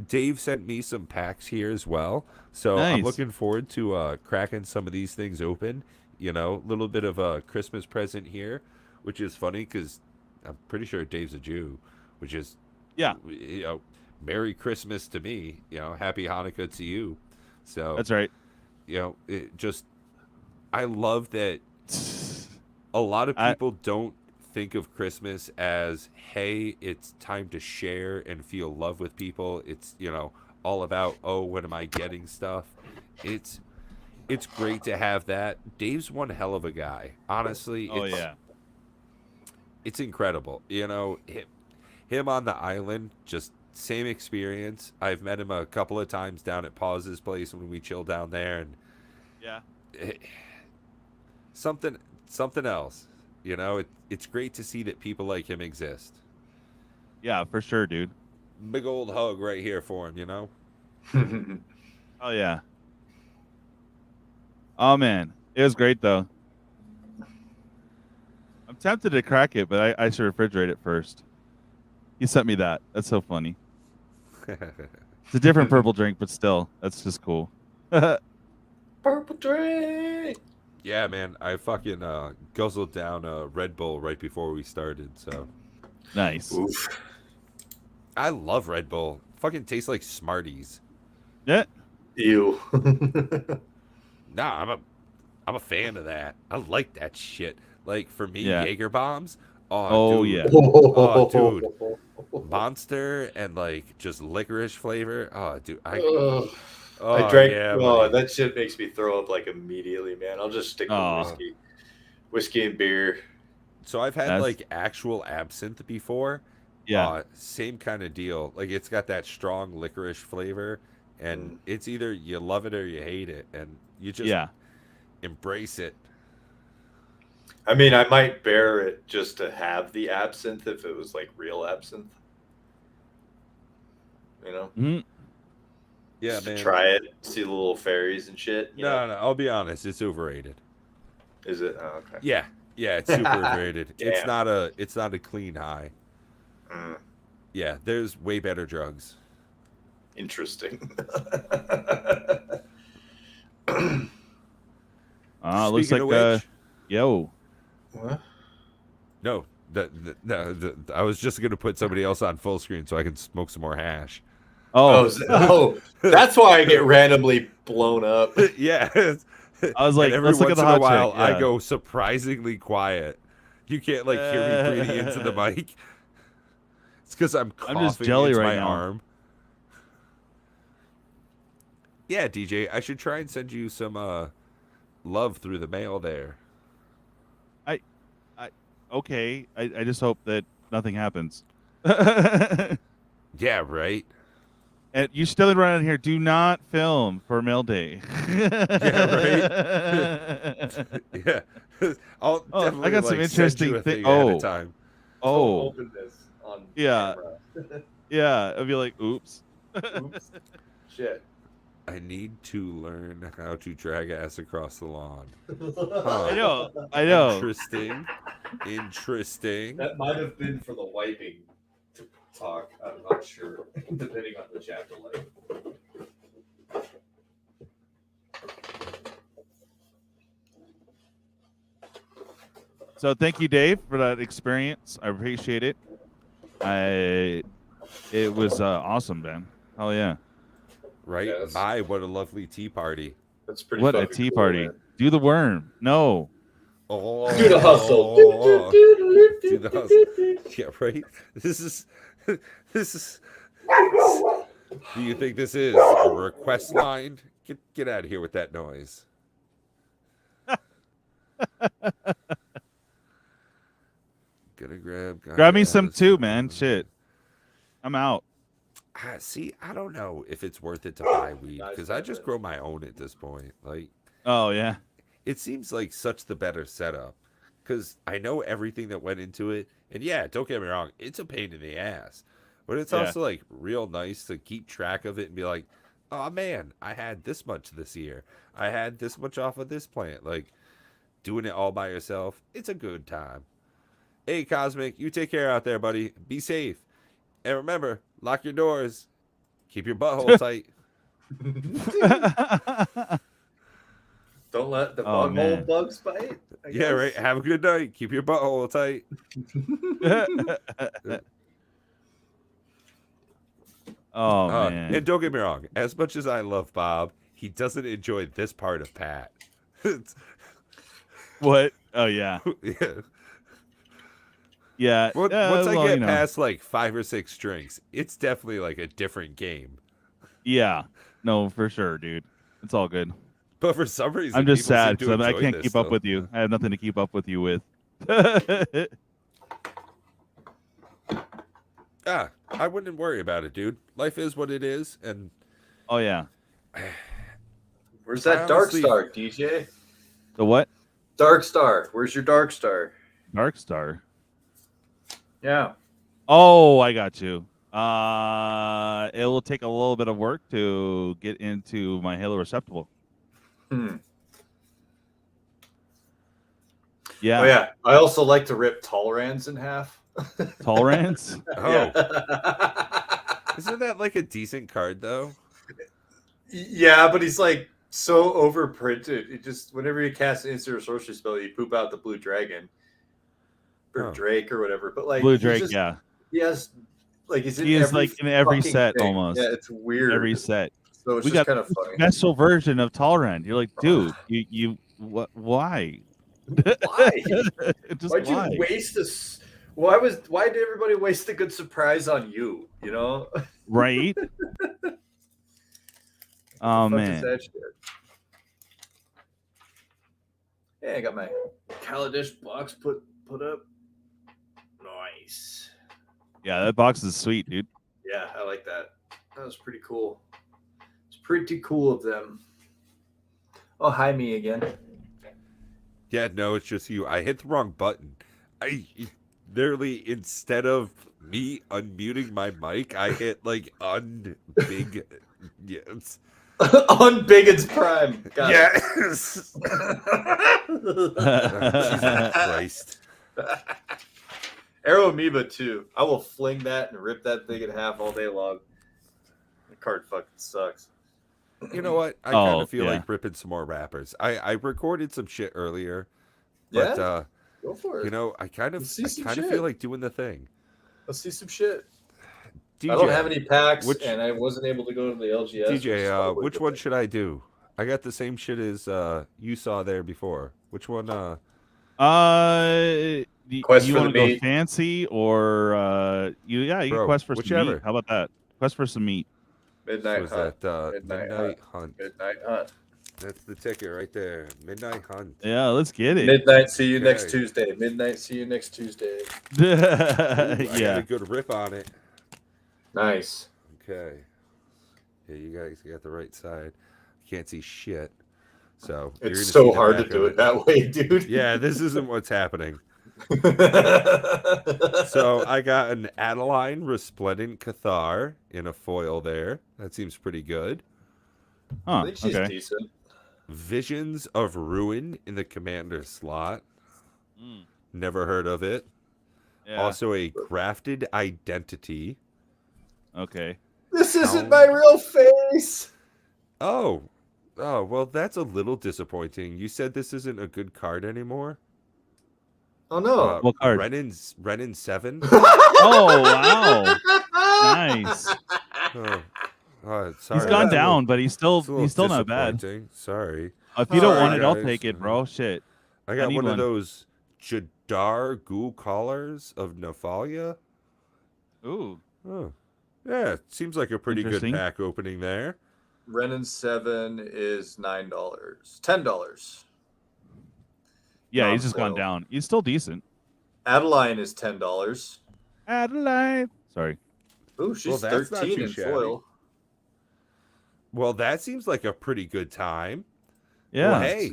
Dave sent me some packs here as well, so I'm Nice. looking forward to cracking some of these things open. You know, a little bit of a Christmas present here, which is funny because I'm pretty sure Dave's a Jew, which is Yeah. you know, Merry Christmas to me. You know, Happy Hanukkah to you. So That's right. you know, I love that a lot of people don't think of Christmas as, hey, it's time to share and feel love with people. It's, you know, all about, oh, when am I getting stuff? It's great to have that. Dave's one hell of a guy. Honestly, Oh, yeah. it's incredible. You know, him on the island, just same experience. I've met him a couple of times down at Paus's place when we chill down there, and Yeah. something else. You know, it's great to see that people like him exist. Yeah, for sure, dude. Big old hug right here for him, you know? Oh, yeah. Oh, man. It was great, though. I'm tempted to crack it, but I should refrigerate it first. He sent me that. That's so funny. It's a different purple drink, but still, that's just cool. Purple drink. Yeah, man, I fucking guzzled down a Red Bull right before we started, so. Nice. Oof. I love Red Bull. Fucking tastes like Smarties. Yeah. Ew. Nah, I'm a fan of that. I like that shit. Like for me, Yeah. Jaeger bombs. Oh, dude. yeah. Oh, dude. Monster and like just licorice flavor. Oh, dude. Ugh. Oh, I drank. yeah, oh, buddy. that shit makes me throw up like immediately, man. I'll just stick Aw. with whiskey and beer. So I've had That's- like actual absinthe before. Yeah. Same kind of deal. Like it's got that strong licorice flavor, and it's either you love it or you hate it, and you just Yeah. embrace it. I mean, I might bear it just to have the absinthe if it was like real absinthe. You know, Mhm. Yeah, just to man. try it, see the little fairies and shit. You know? No, I'll be honest, it's overrated. Is it? Oh, okay. Yeah, it's super overrated. It's Damn. not a clean high. Mm, Yeah, there's way better drugs. interesting. Looks Speaking like of which, yo. What? no, I was just gonna put somebody else on full screen so I can smoke some more hash. Oh, That's why I get randomly blown up. Yeah, I was like, and every let's look once at the in a hot while, chick. I Yeah. go surprisingly quiet. You can't like hear me breathing into the mic. It's because I'm coughing I'm just jelly into right my now. arm. Yeah, DJ, I should try and send you some love through the mail there. Okay. I just hope that nothing happens. And Yeah, right. you still around here. Do not film for mail day. Yeah, I'll Oh, definitely I got some like, send you interesting a thing. thing ahead Oh, of time. oh, Open this on Yeah. camera. yeah. I'd be like, oops. Oops. Shit. I need to learn how to drag ass across the lawn. I know. I know. Interesting. That might have been for the wiping talk. I'm not sure, depending on the chapter like. So thank you, Dave, for that experience. I appreciate it. It was awesome, man. Hell yeah. Right? Yes. My, what a lovely tea party. That's pretty. What a fucking tea cool, party. man. Do the worm. No. Oh, Do the hustle. Do the hustle. Yeah, right? This is. Do you think this is a request line? Get out of here with that noise. Gonna Grab me some too, man. Shit. I'm out. See, I don't know if it's worth it to buy weed Nice because I just effort. grow my own at this point. Like, Oh yeah. it seems like such the better setup because I know everything that went into it. And yeah, don't get me wrong, it's a pain in the ass, but it's Yeah. also like real nice to keep track of it and be like, oh man, I had this much this year. I had this much off of this plant. Like, doing it all by yourself, it's a good time. Hey, Cosmic, you take care out there, buddy. Be safe. And remember, lock your doors. Keep your butthole tight. Don't let the Oh, butthole man. bugs bite. I Yeah, right. guess. Have a good night. Keep your butthole tight. Oh man. And don't get me wrong. As much as I love Bob, he doesn't enjoy this part of Pat. It's- What? Oh yeah. yeah. Yeah. Once I well, get you know. past like 5 or 6 drinks, it's definitely like a different game. Yeah. No, for sure, dude. It's all good. But for some reason, I'm just people seem sad to because I enjoy can't this keep up still. with you. I have nothing to keep up with you with. I wouldn't worry about it, dude. Life is what it is, and Oh yeah. Where's I that Dark honestly- Star, DJ? The what? Dark Star. Where's your Dark Star? Dark Star. Yeah. Oh, I got you. It will take a little bit of work to get into my Halo receptacle. Hmm. Yeah. Oh yeah. I also like to rip Tolerans in half. Tolerance. oh, Yeah. isn't that like a decent card though? Yeah, but he's like so overprinted. It just whenever you cast an instant or sorcery spell, you poop out the blue dragon or Oh. Drake or whatever. But like Blue he's Drake. just- Yeah. he has like he's in He is every like in every fucking set thing. almost. Yeah, it's weird. Every set. So it's We just got kind of funny. special version of Tolerant. You're like, dude, you what? Why? Why? Just Why'd why? you waste this? Why did everybody waste a good surprise on you? You know? Right? Oh Fuck is man. that shit? Hey, I got my Kaladesh box put up. Nice. Yeah, that box is sweet, dude. Yeah, I like that. That was pretty cool. pretty cool of them. Oh, hi, me again. Yeah, no, it's just you. I hit the wrong button. I literally, instead of me unmuting my mic, I hit like unbig. Yes. On Biggins Prime. Got Yes. Jesus Christ. Arrow Amoeba too. I will fling that and rip that thing in half all day long. The card fucking sucks. You know what? I kind Oh, of feel yeah. like ripping some more rappers. I recorded some shit earlier, but Yeah, go for it. you know, I kind Let's see some of shit. feel like doing the thing. Let's see some shit. DJ, I don't have any packs, which- and I wasn't able to go to the LGS. DJ, which one should I do? I got the same shit as you saw there before. Which one? Quest you for want the to go meat. fancy or you Bro, can quest for some whichever. meat. How about that? Quest for some meat. Midnight was Hunt. that Midnight Midnight Hunt? Midnight Hunt. That's the ticket right there. Midnight Hunt. Yeah, let's get it. Midnight. See you next Okay. Tuesday. Midnight. See you next Tuesday. Ooh, I got Yeah. a good rip on it. Nice. Okay. Yeah, you guys got the right side. Can't see shit. So you're It's gonna see so the hard to back do of it that way, dude. Yeah, this isn't what's happening. So I got an Adeline Resplendent Cathar in a foil there. That seems pretty good. I Huh, think she's okay. decent. Visions of Ruin in the commander slot. Mm, Never heard of it. yeah. Also a Grafted Identity. Okay. This isn't my real face. Oh. Oh, well, that's a little disappointing. You said this isn't a good card anymore? Oh no. What card? Renin 7? Oh, wow. Nice. Sorry. He's gone That's a down, but he's still it's a little not bad. disappointing. Sorry. If you don't Sorry, want it, I'll guys. take it, bro. Shit. I got need one of one. those Jadar Ghoul Collars of Nephalia. Ooh. Oh. Yeah, seems like a pretty good Interesting. pack opening there. Renin 7 is $9. $10. Yeah, he's just gone Non-foil. down. He's still decent. Adeline is $10. Adelaide. Sorry. Ooh, she's that's not 13 too in shabby. foil. Well, that seems like a pretty good time. Yeah. Well, hey.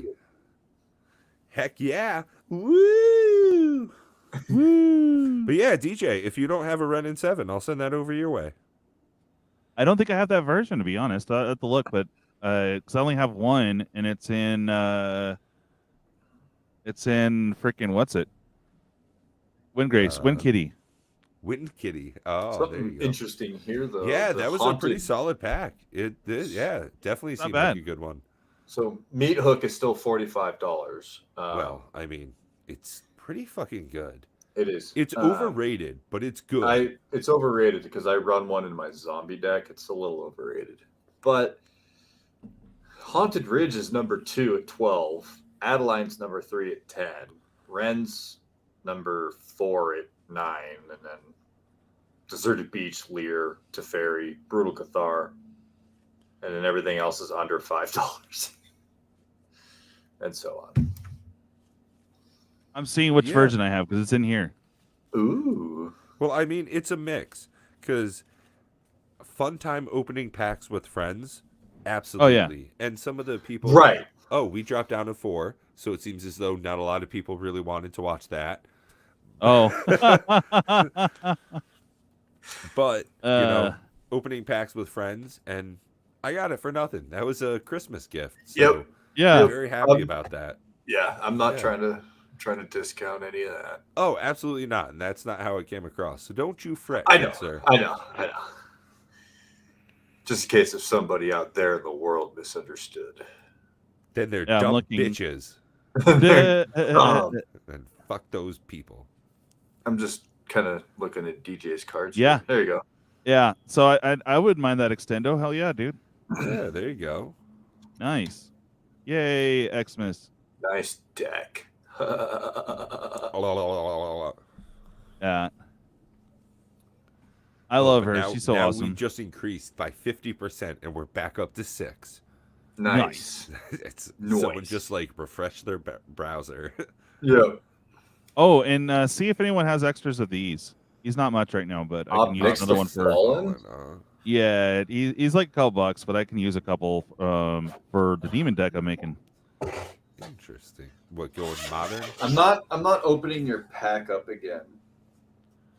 Heck yeah. Woo! Woo. But yeah, DJ, if you don't have a Renin 7, I'll send that over your way. I don't think I have that version, to be honest. I have to look, but because I only have one, and it's in freaking what's it? Windgrace, Wind Kitty. Wind Kitty. Oh, there Something you go. interesting here, though. Yeah, The that was a pretty Haunted- solid pack. Yeah, definitely Not seemed bad. like a good one. So Meat Hook is still $45. Well, I mean, it's pretty fucking good. it is. It's overrated, but it's good. It's overrated because I run one in my zombie deck. It's a little overrated. But Haunted Ridge is number 2 at 12. Adeline's number 3 at 10. Ren's number 4 at 9. And then Deserted Beach, Lear, Teferi, Brutal Cathar. And then everything else is under $5. And so on. I'm seeing which Yeah. version I have because it's in here. Ooh. Well, I mean, it's a mix because fun time opening packs with friends, absolutely. And some of the people, Right. Oh, we dropped down to 4, so it seems as though not a lot of people really wanted to watch that. Oh. But you Uh, know, opening packs with friends, and I got it for nothing. That was a Christmas gift. So Yep. yeah. I'm very happy Um, about that. Yeah, I'm not Yeah. trying to discount any of that. Oh, absolutely not. And that's not how it came across. So don't you fret, I good know, sir. I know. Just in case if somebody out there in the world misunderstood. Then they're Yeah, I'm dumb looking- bitches. Um, And fuck those people. I'm just kind of looking at DJ's cards. Yeah. There you go. Yeah. So I wouldn't mind that extendo. Hell yeah, dude. Yeah, there you go. Nice. Yay, Xmas. Nice deck. Yeah. I love her. Now, She's so now awesome. we just increased by 50% and we're back up to 6. Nice. It's Nice. someone just like refresh their browser. Yeah. Oh, and see if anyone has extras of these. He's not much right now, but I can use Optics another the one for. Fallen? Yeah, he's like a couple bucks, but I can use a couple for the demon deck I'm making. Interesting. What, going modern? I'm not opening your pack up again.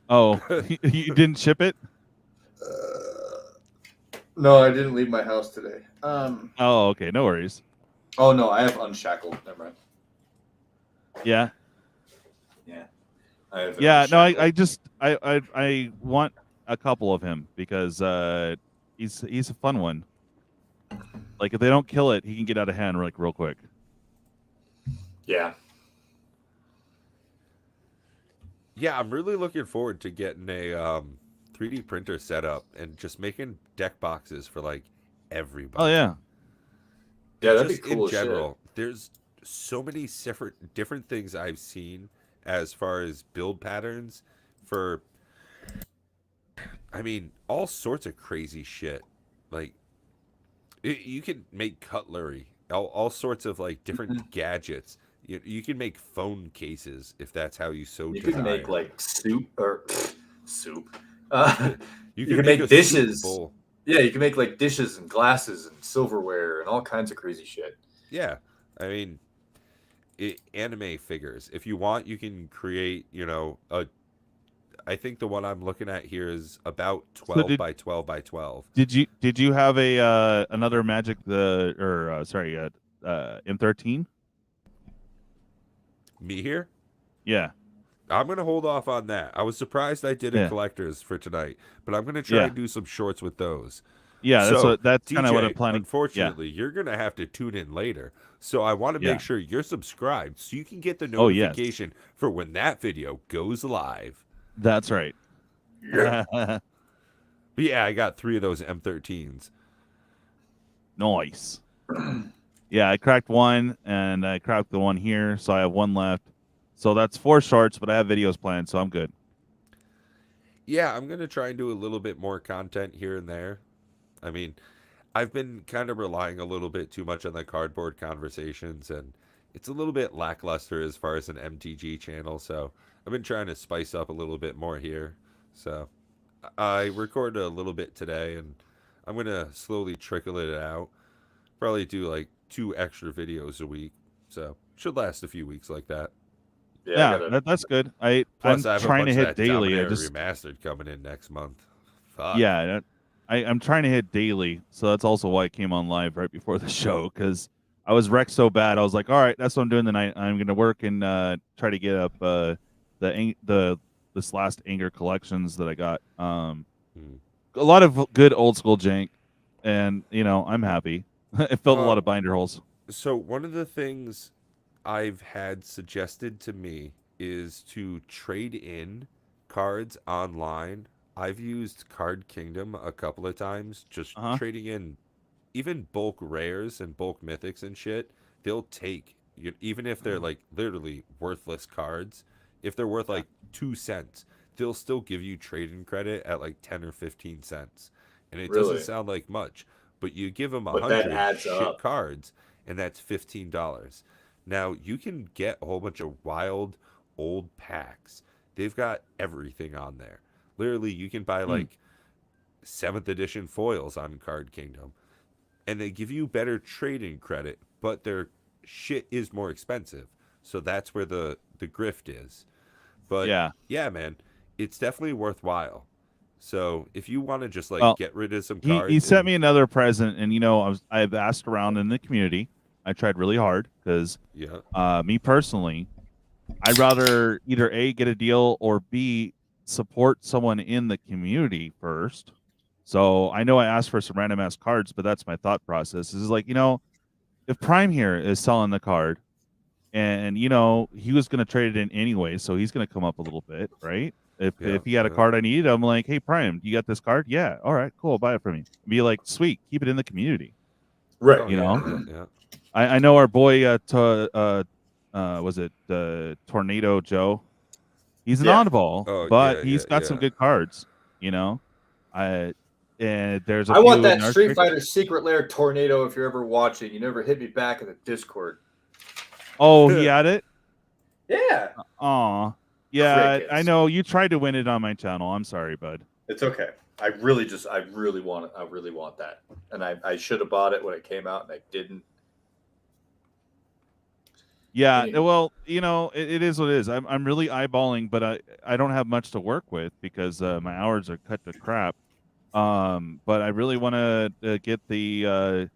Oh, you didn't ship it? No, I didn't leave my house today. Oh, okay, no worries. Oh no, I have unshackled. Never mind. Yeah, I have yeah. No, Unshackled. I want a couple of him because he's a fun one. Like if they don't kill it, he can get out of hand like real quick. Yeah. Yeah, I'm really looking forward to getting a 3D printer set up and just making deck boxes for like everybody. Oh yeah, Yeah, that'd be Just cool in as shit. general, there's so many different things I've seen as far as build patterns for, I mean, all sorts of crazy shit. Like you can make cutlery, all sorts of like different gadgets. You can make phone cases if that's how you so You desire. could make like soup or soup. You You can can make make a soup dishes. bowl. Yeah, you can make like dishes and glasses and silverware and all kinds of crazy shit. Yeah, I mean, anime figures. If you want, you can create. I think the one I'm looking at here is about 12 by 12 by 12. did you have a another Magic M13? Me here? Yeah, I'm gonna hold off on that. I was surprised I did a Yeah. collectors for tonight, but I'm gonna try Yeah. and do some shorts with those. yeah. So, That's kind of what I'm DJ, planning. unfortunately, you're gonna have to tune in later. So I want to Yeah. make sure you're subscribed so you can get the Oh, yes. notification for when that video goes live. That's right. Yeah. But yeah, I got 3 of those M13s. Nice. Yeah, I cracked one, and I cracked the one here, so I have one left. So that's 4 shorts, but I have videos planned, so I'm good. Yeah, I'm gonna try and do a little bit more content here and there. I mean, I've been kind of relying a little bit too much on the cardboard conversations, and it's a little bit lackluster as far as an MTG channel. So I've been trying to spice up a little bit more here. So I recorded a little bit today, and I'm gonna slowly trickle it out. Probably do like 2 extra videos a week. So should last a few weeks like that. Yeah, I that's good. I'm Plus, I have trying a to bunch of hit that daily. I Dominator just Remastered coming in next month. Fuck. yeah, I'm trying to hit daily, so that's also why I came on live right before the show because I was wrecked so bad. I was like, all right, that's what I'm doing tonight. I'm gonna work and try to get up this last Anger collections that I got. A lot of good old school jank, and I'm happy. It filled a lot of binder holes. So one of the things I've had suggested to me is to trade in cards online. I've used Card Kingdom a couple of times, just trading in even bulk rares and bulk mythics and shit. They'll take even if they're like literally worthless cards. If they're worth like 2 cents, they'll still give you trading credit at like 10 or 15 cents. And it Really? doesn't sound like much, but you give them But that 100 adds shit up. cards, and that's $15. Now you can get a whole bunch of wild old packs. They've got everything on there. Literally, you can buy like 7th edition foils on Card Kingdom, and they give you better trading credit, but their shit is more expensive. So that's where the grift is. But yeah, man, it's definitely worthwhile. So if you want to just like get rid of some cards, he sent me another present, and I've asked around in the community. I tried really hard because me personally, I'd rather either A, get a deal, or B, support someone in the community first. So I know I asked for some random ass cards, but that's my thought process. Is like, if Prime here is selling the card, and he was going to trade it in anyway, so he's going to come up a little bit, right? If he had a card I needed, I'm like, hey Prime, you got this card? Yeah, all right, cool, buy it for me. Be like, sweet, keep it in the community, Right? Yeah. I know our boy was it Tornado Joe? He's an oddball, but he's got some good cards. And there's a I few want that in our Street Fighter Secret Lair Tornado. If you're ever watching, you never hit me back in the Discord. Oh, he had it. Yeah. Aw. Yeah, Crickets. I know you tried to win it on my channel. I'm sorry, bud. It's okay. I really want that, and I should have bought it when it came out, and I didn't. Yeah, Anyway. well, it is what it is. I'm really eyeballing, but I don't have much to work with because my hours are cut to crap. But I really want to get the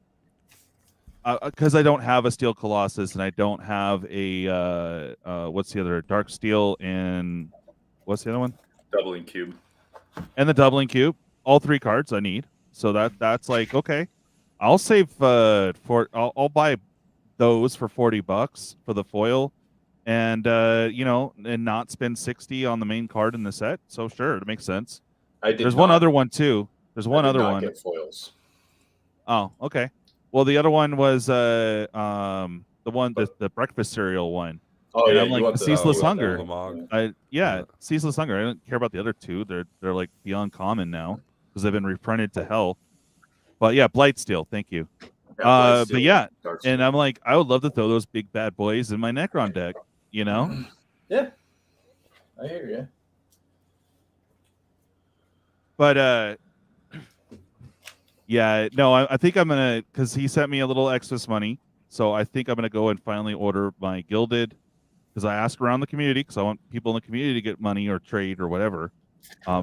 because I don't have a Steel Colossus and I don't have a what's the other Dark Steel and what's the other one? Doubling cube. And the Doubling Cube. All 3 cards I need. So that's like okay. I'll save I'll buy those for $40 for the foil, and and not spend 60 on the main card in the set. So sure, it makes sense. There's one other one too. There's one other one. Get foils. Oh, okay. Well, the other one was the one the breakfast cereal one. Oh And yeah, I'm like, you want the Ceaseless you want Hunger. that Lamog. one. Ceaseless Hunger. I don't care about the other 2. They're like beyond common now because they've been reprinted to hell. But yeah, Blightsteel. Thank you. Yeah, But yeah, Dark and Steel. I'm like, I would love to throw those big bad boys in my Necron deck. Yeah, I hear you. But yeah, no, I think I'm gonna because he sent me a little Xmas money, so I think I'm gonna go and finally order my Gilded because I asked around the community because I want people in the community to get money or trade or whatever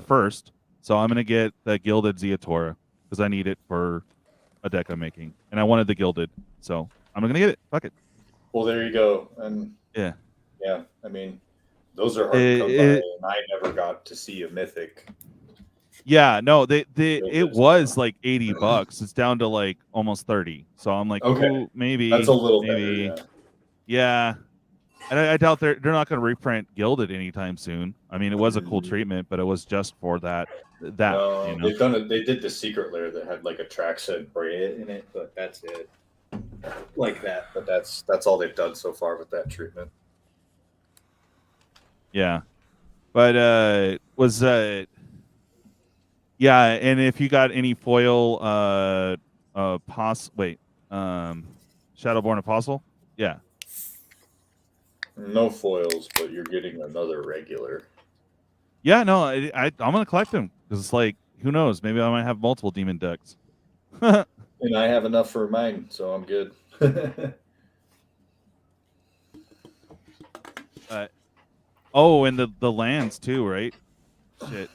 first. So I'm gonna get the Gilded Zeatora because I need it for a deck I'm making, and I wanted the Gilded, so I'm gonna get it. Fuck it. Well, there you go. And Yeah. I mean, those are hard to come by, and I never got to see a mythic. Yeah, no, it Gilded. was like $80. It's down to like almost 30. So I'm like, Okay. ooh, maybe That's a little maybe, better. yeah. And I doubt they're not going to reprint Gilded anytime soon. I mean, it was a cool treatment, but it was just for that. No, they've done it. They did the secret layer that had like a Traxxas Brea in it, but that's it. Like that, but that's all they've done so far with that treatment. Yeah, but yeah, and if you got any foil Shadowborn Apostle, yeah. No foils, but you're getting another regular. Yeah, no, I'm gonna collect them because it's like, who knows? Maybe I might have multiple demon decks. And I have enough for mine, so I'm good. Oh, and the lands too, right? Shit.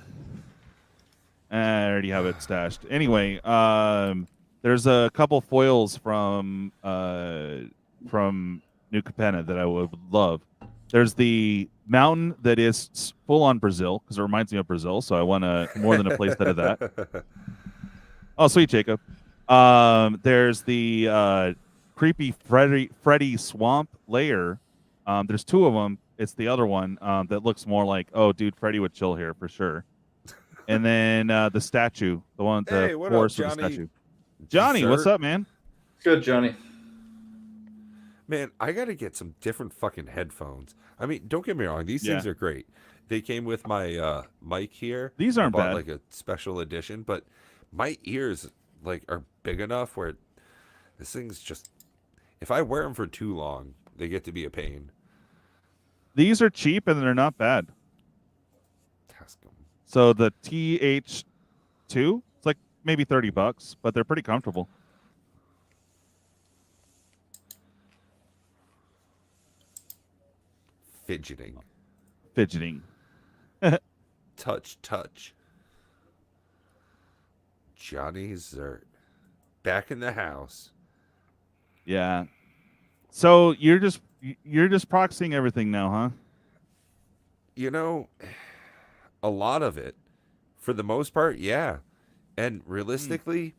I already have it stashed. Anyway, there's a couple foils from New Capenna that I would love. There's the mountain that is full on Brazil because it reminds me of Brazil, so I want more than a playset of that. Oh, sweet Jacob. There's the creepy Freddy swamp layer. There's 2 of them. It's the other one that looks more like, oh, dude, Freddy would chill here for sure. And then the statue, the one with the horse with the statue. Johnny, Dessert? what's up, man? Good, Johnny. Man, I got to get some different fucking headphones. I mean, don't get me wrong; these things are great. They came with my mic here. These aren't I bought bad. like a special edition, but my ears like are big enough where this thing's just. If I wear them for too long, they get to be a pain. These are cheap and they're not bad. Tascam. So the TH2, it's like maybe $30, but they're pretty comfortable. Fidgeting. Touch. Johnny Zert. Back in the house. Yeah. So you're just proxying everything now, huh? You know, a lot of it. For the most part, yeah. And realistically,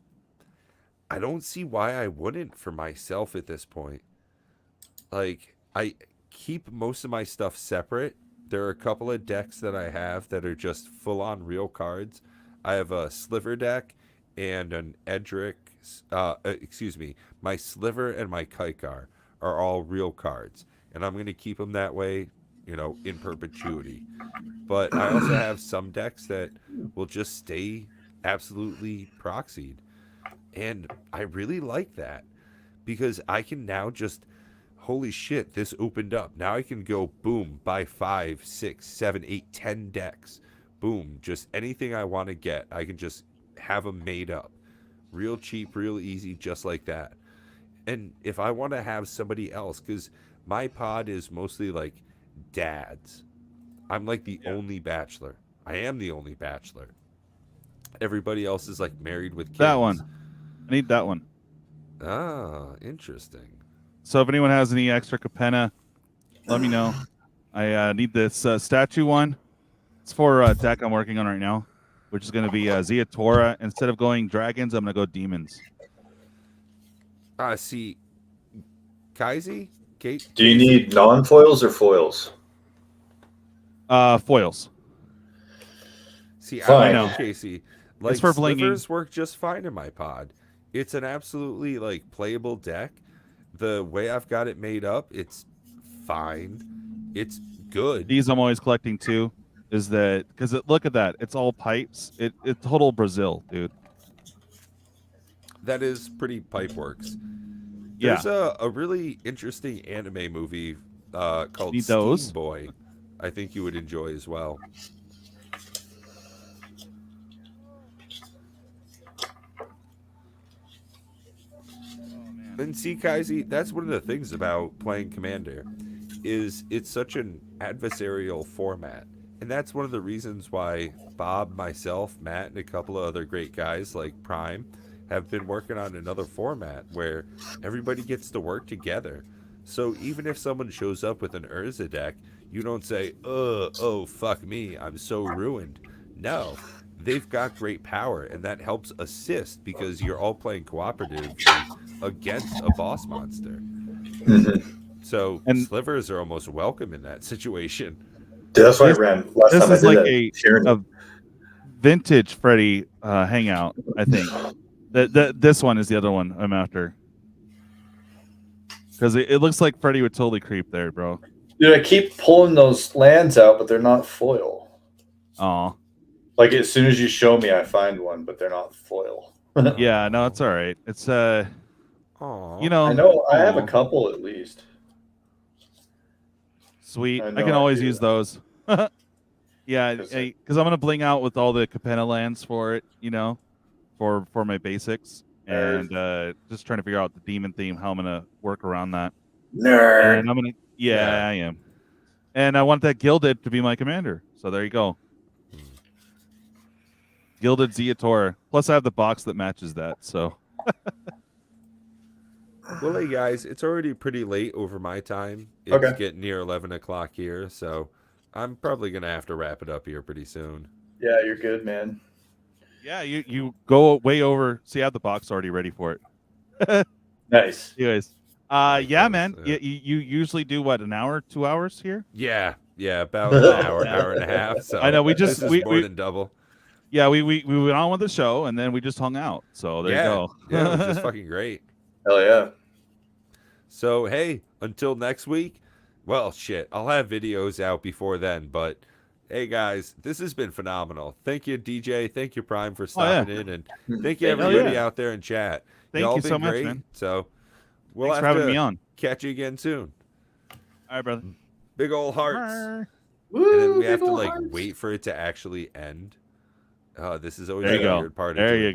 I don't see why I wouldn't for myself at this point. Like, I keep most of my stuff separate. There are a couple of decks that I have that are just full-on real cards. I have a Sliver deck and an Edric. My Sliver and my Kaikar are all real cards. And I'm going to keep them that way, in perpetuity. But I also have some decks that will just stay absolutely proxied. And I really like that because I can now just, holy shit, this opened up. Now I can go, boom, buy 5, 6, 7, 8, 10 decks boom, just anything I want to get, I can just have them made up. Real cheap, real easy, just like that. And if I want to have somebody else, because my pod is mostly like dads. I'm like the only bachelor. I am the only bachelor. Everybody else is like married with kids. That one. I need that one. Ah, interesting. So if anyone has any extra Capenna, let me know. I need this statue one. It's for a deck I'm working on right now, which is going to be Ziatora. Instead of going dragons, I'm going to go demons. See, Kaiser? Kate? Do you need non-foils or foils? Foils. See, Fine. I know, Casey. Like, It's for blinging. slivers work just fine in my pod. It's an absolutely, like, playable deck. The way I've got it made up, it's fine. It's good. These I'm always collecting too. Is that because look at that? It's all pipes. It's total Brazil, dude. That is pretty pipe works. Yeah. There's a really interesting anime movie called Need Steam those? Boy. I think you would enjoy as well. And see, Kaiser, that's one of the things about playing Commander, is it's such an adversarial format. And that's one of the reasons why Bob, myself, Matt, and a couple of other great guys like Prime have been working on another format where everybody gets to work together. So even if someone shows up with an Urza deck, you don't say, oh, fuck me, I'm so ruined. No, they've got great power, and that helps assist because you're all playing cooperatively against a boss monster. So And- slivers are almost welcome in that situation. Dude, that's why This- I ran last This time I is did like that. Tyranny. a vintage Freddy hangout, I think. This one is the other one I'm after. Because it looks like Freddy would totally creep there, bro. Dude, I keep pulling those lands out, but they're not foil. Aw. Like as soon as you show me, I find one, but they're not foil. Yeah, no, it's all right. It's Aww. you know, I know I have a aw, couple at least. sweet. I I know can I always do. use those. Yeah, because I'm gonna bling out with all the Capenna lands for it, you know, for my basics, and just trying to figure out the demon theme, how I'm gonna work around that. Nerd. And I'm gonna, Yeah. I am, and I want that Gilded to be my commander. So there you go. Gilded Ziatora. Plus, I have the box that matches that. So Well, hey guys, it's already pretty late over my time. It's Okay. getting near 11 o'clock here, so I'm probably gonna have to wrap it up here pretty soon. Yeah, you're good, man. yeah, you go way over. See, I have the box already ready for it. Nice. Anyways, Nice, yeah, nice, man. yeah. You usually do what, an hour, 2 hours here? Yeah, about an hour and a half. So I know, we this just- is we- more we- than double. Yeah, we went on with the show, and then we just hung out. So there yeah, you go. yeah, it was just fucking great. Hell yeah. So hey, until next week. Well, shit, I'll have videos out before then, but hey guys, this has been phenomenal. Thank you, DJ. Thank you, Prime, for stopping in, and thank you Hell everybody yeah. out there in chat. Thank Y'all you been so much, great. man. So we'll Thanks for have having to me on. catch you again soon. All right, brother. Big ol' hearts. Bye. Woo, And then we have big to ol' like hearts. wait for it to actually end. This is always There you a go. weird part. of There doing you go.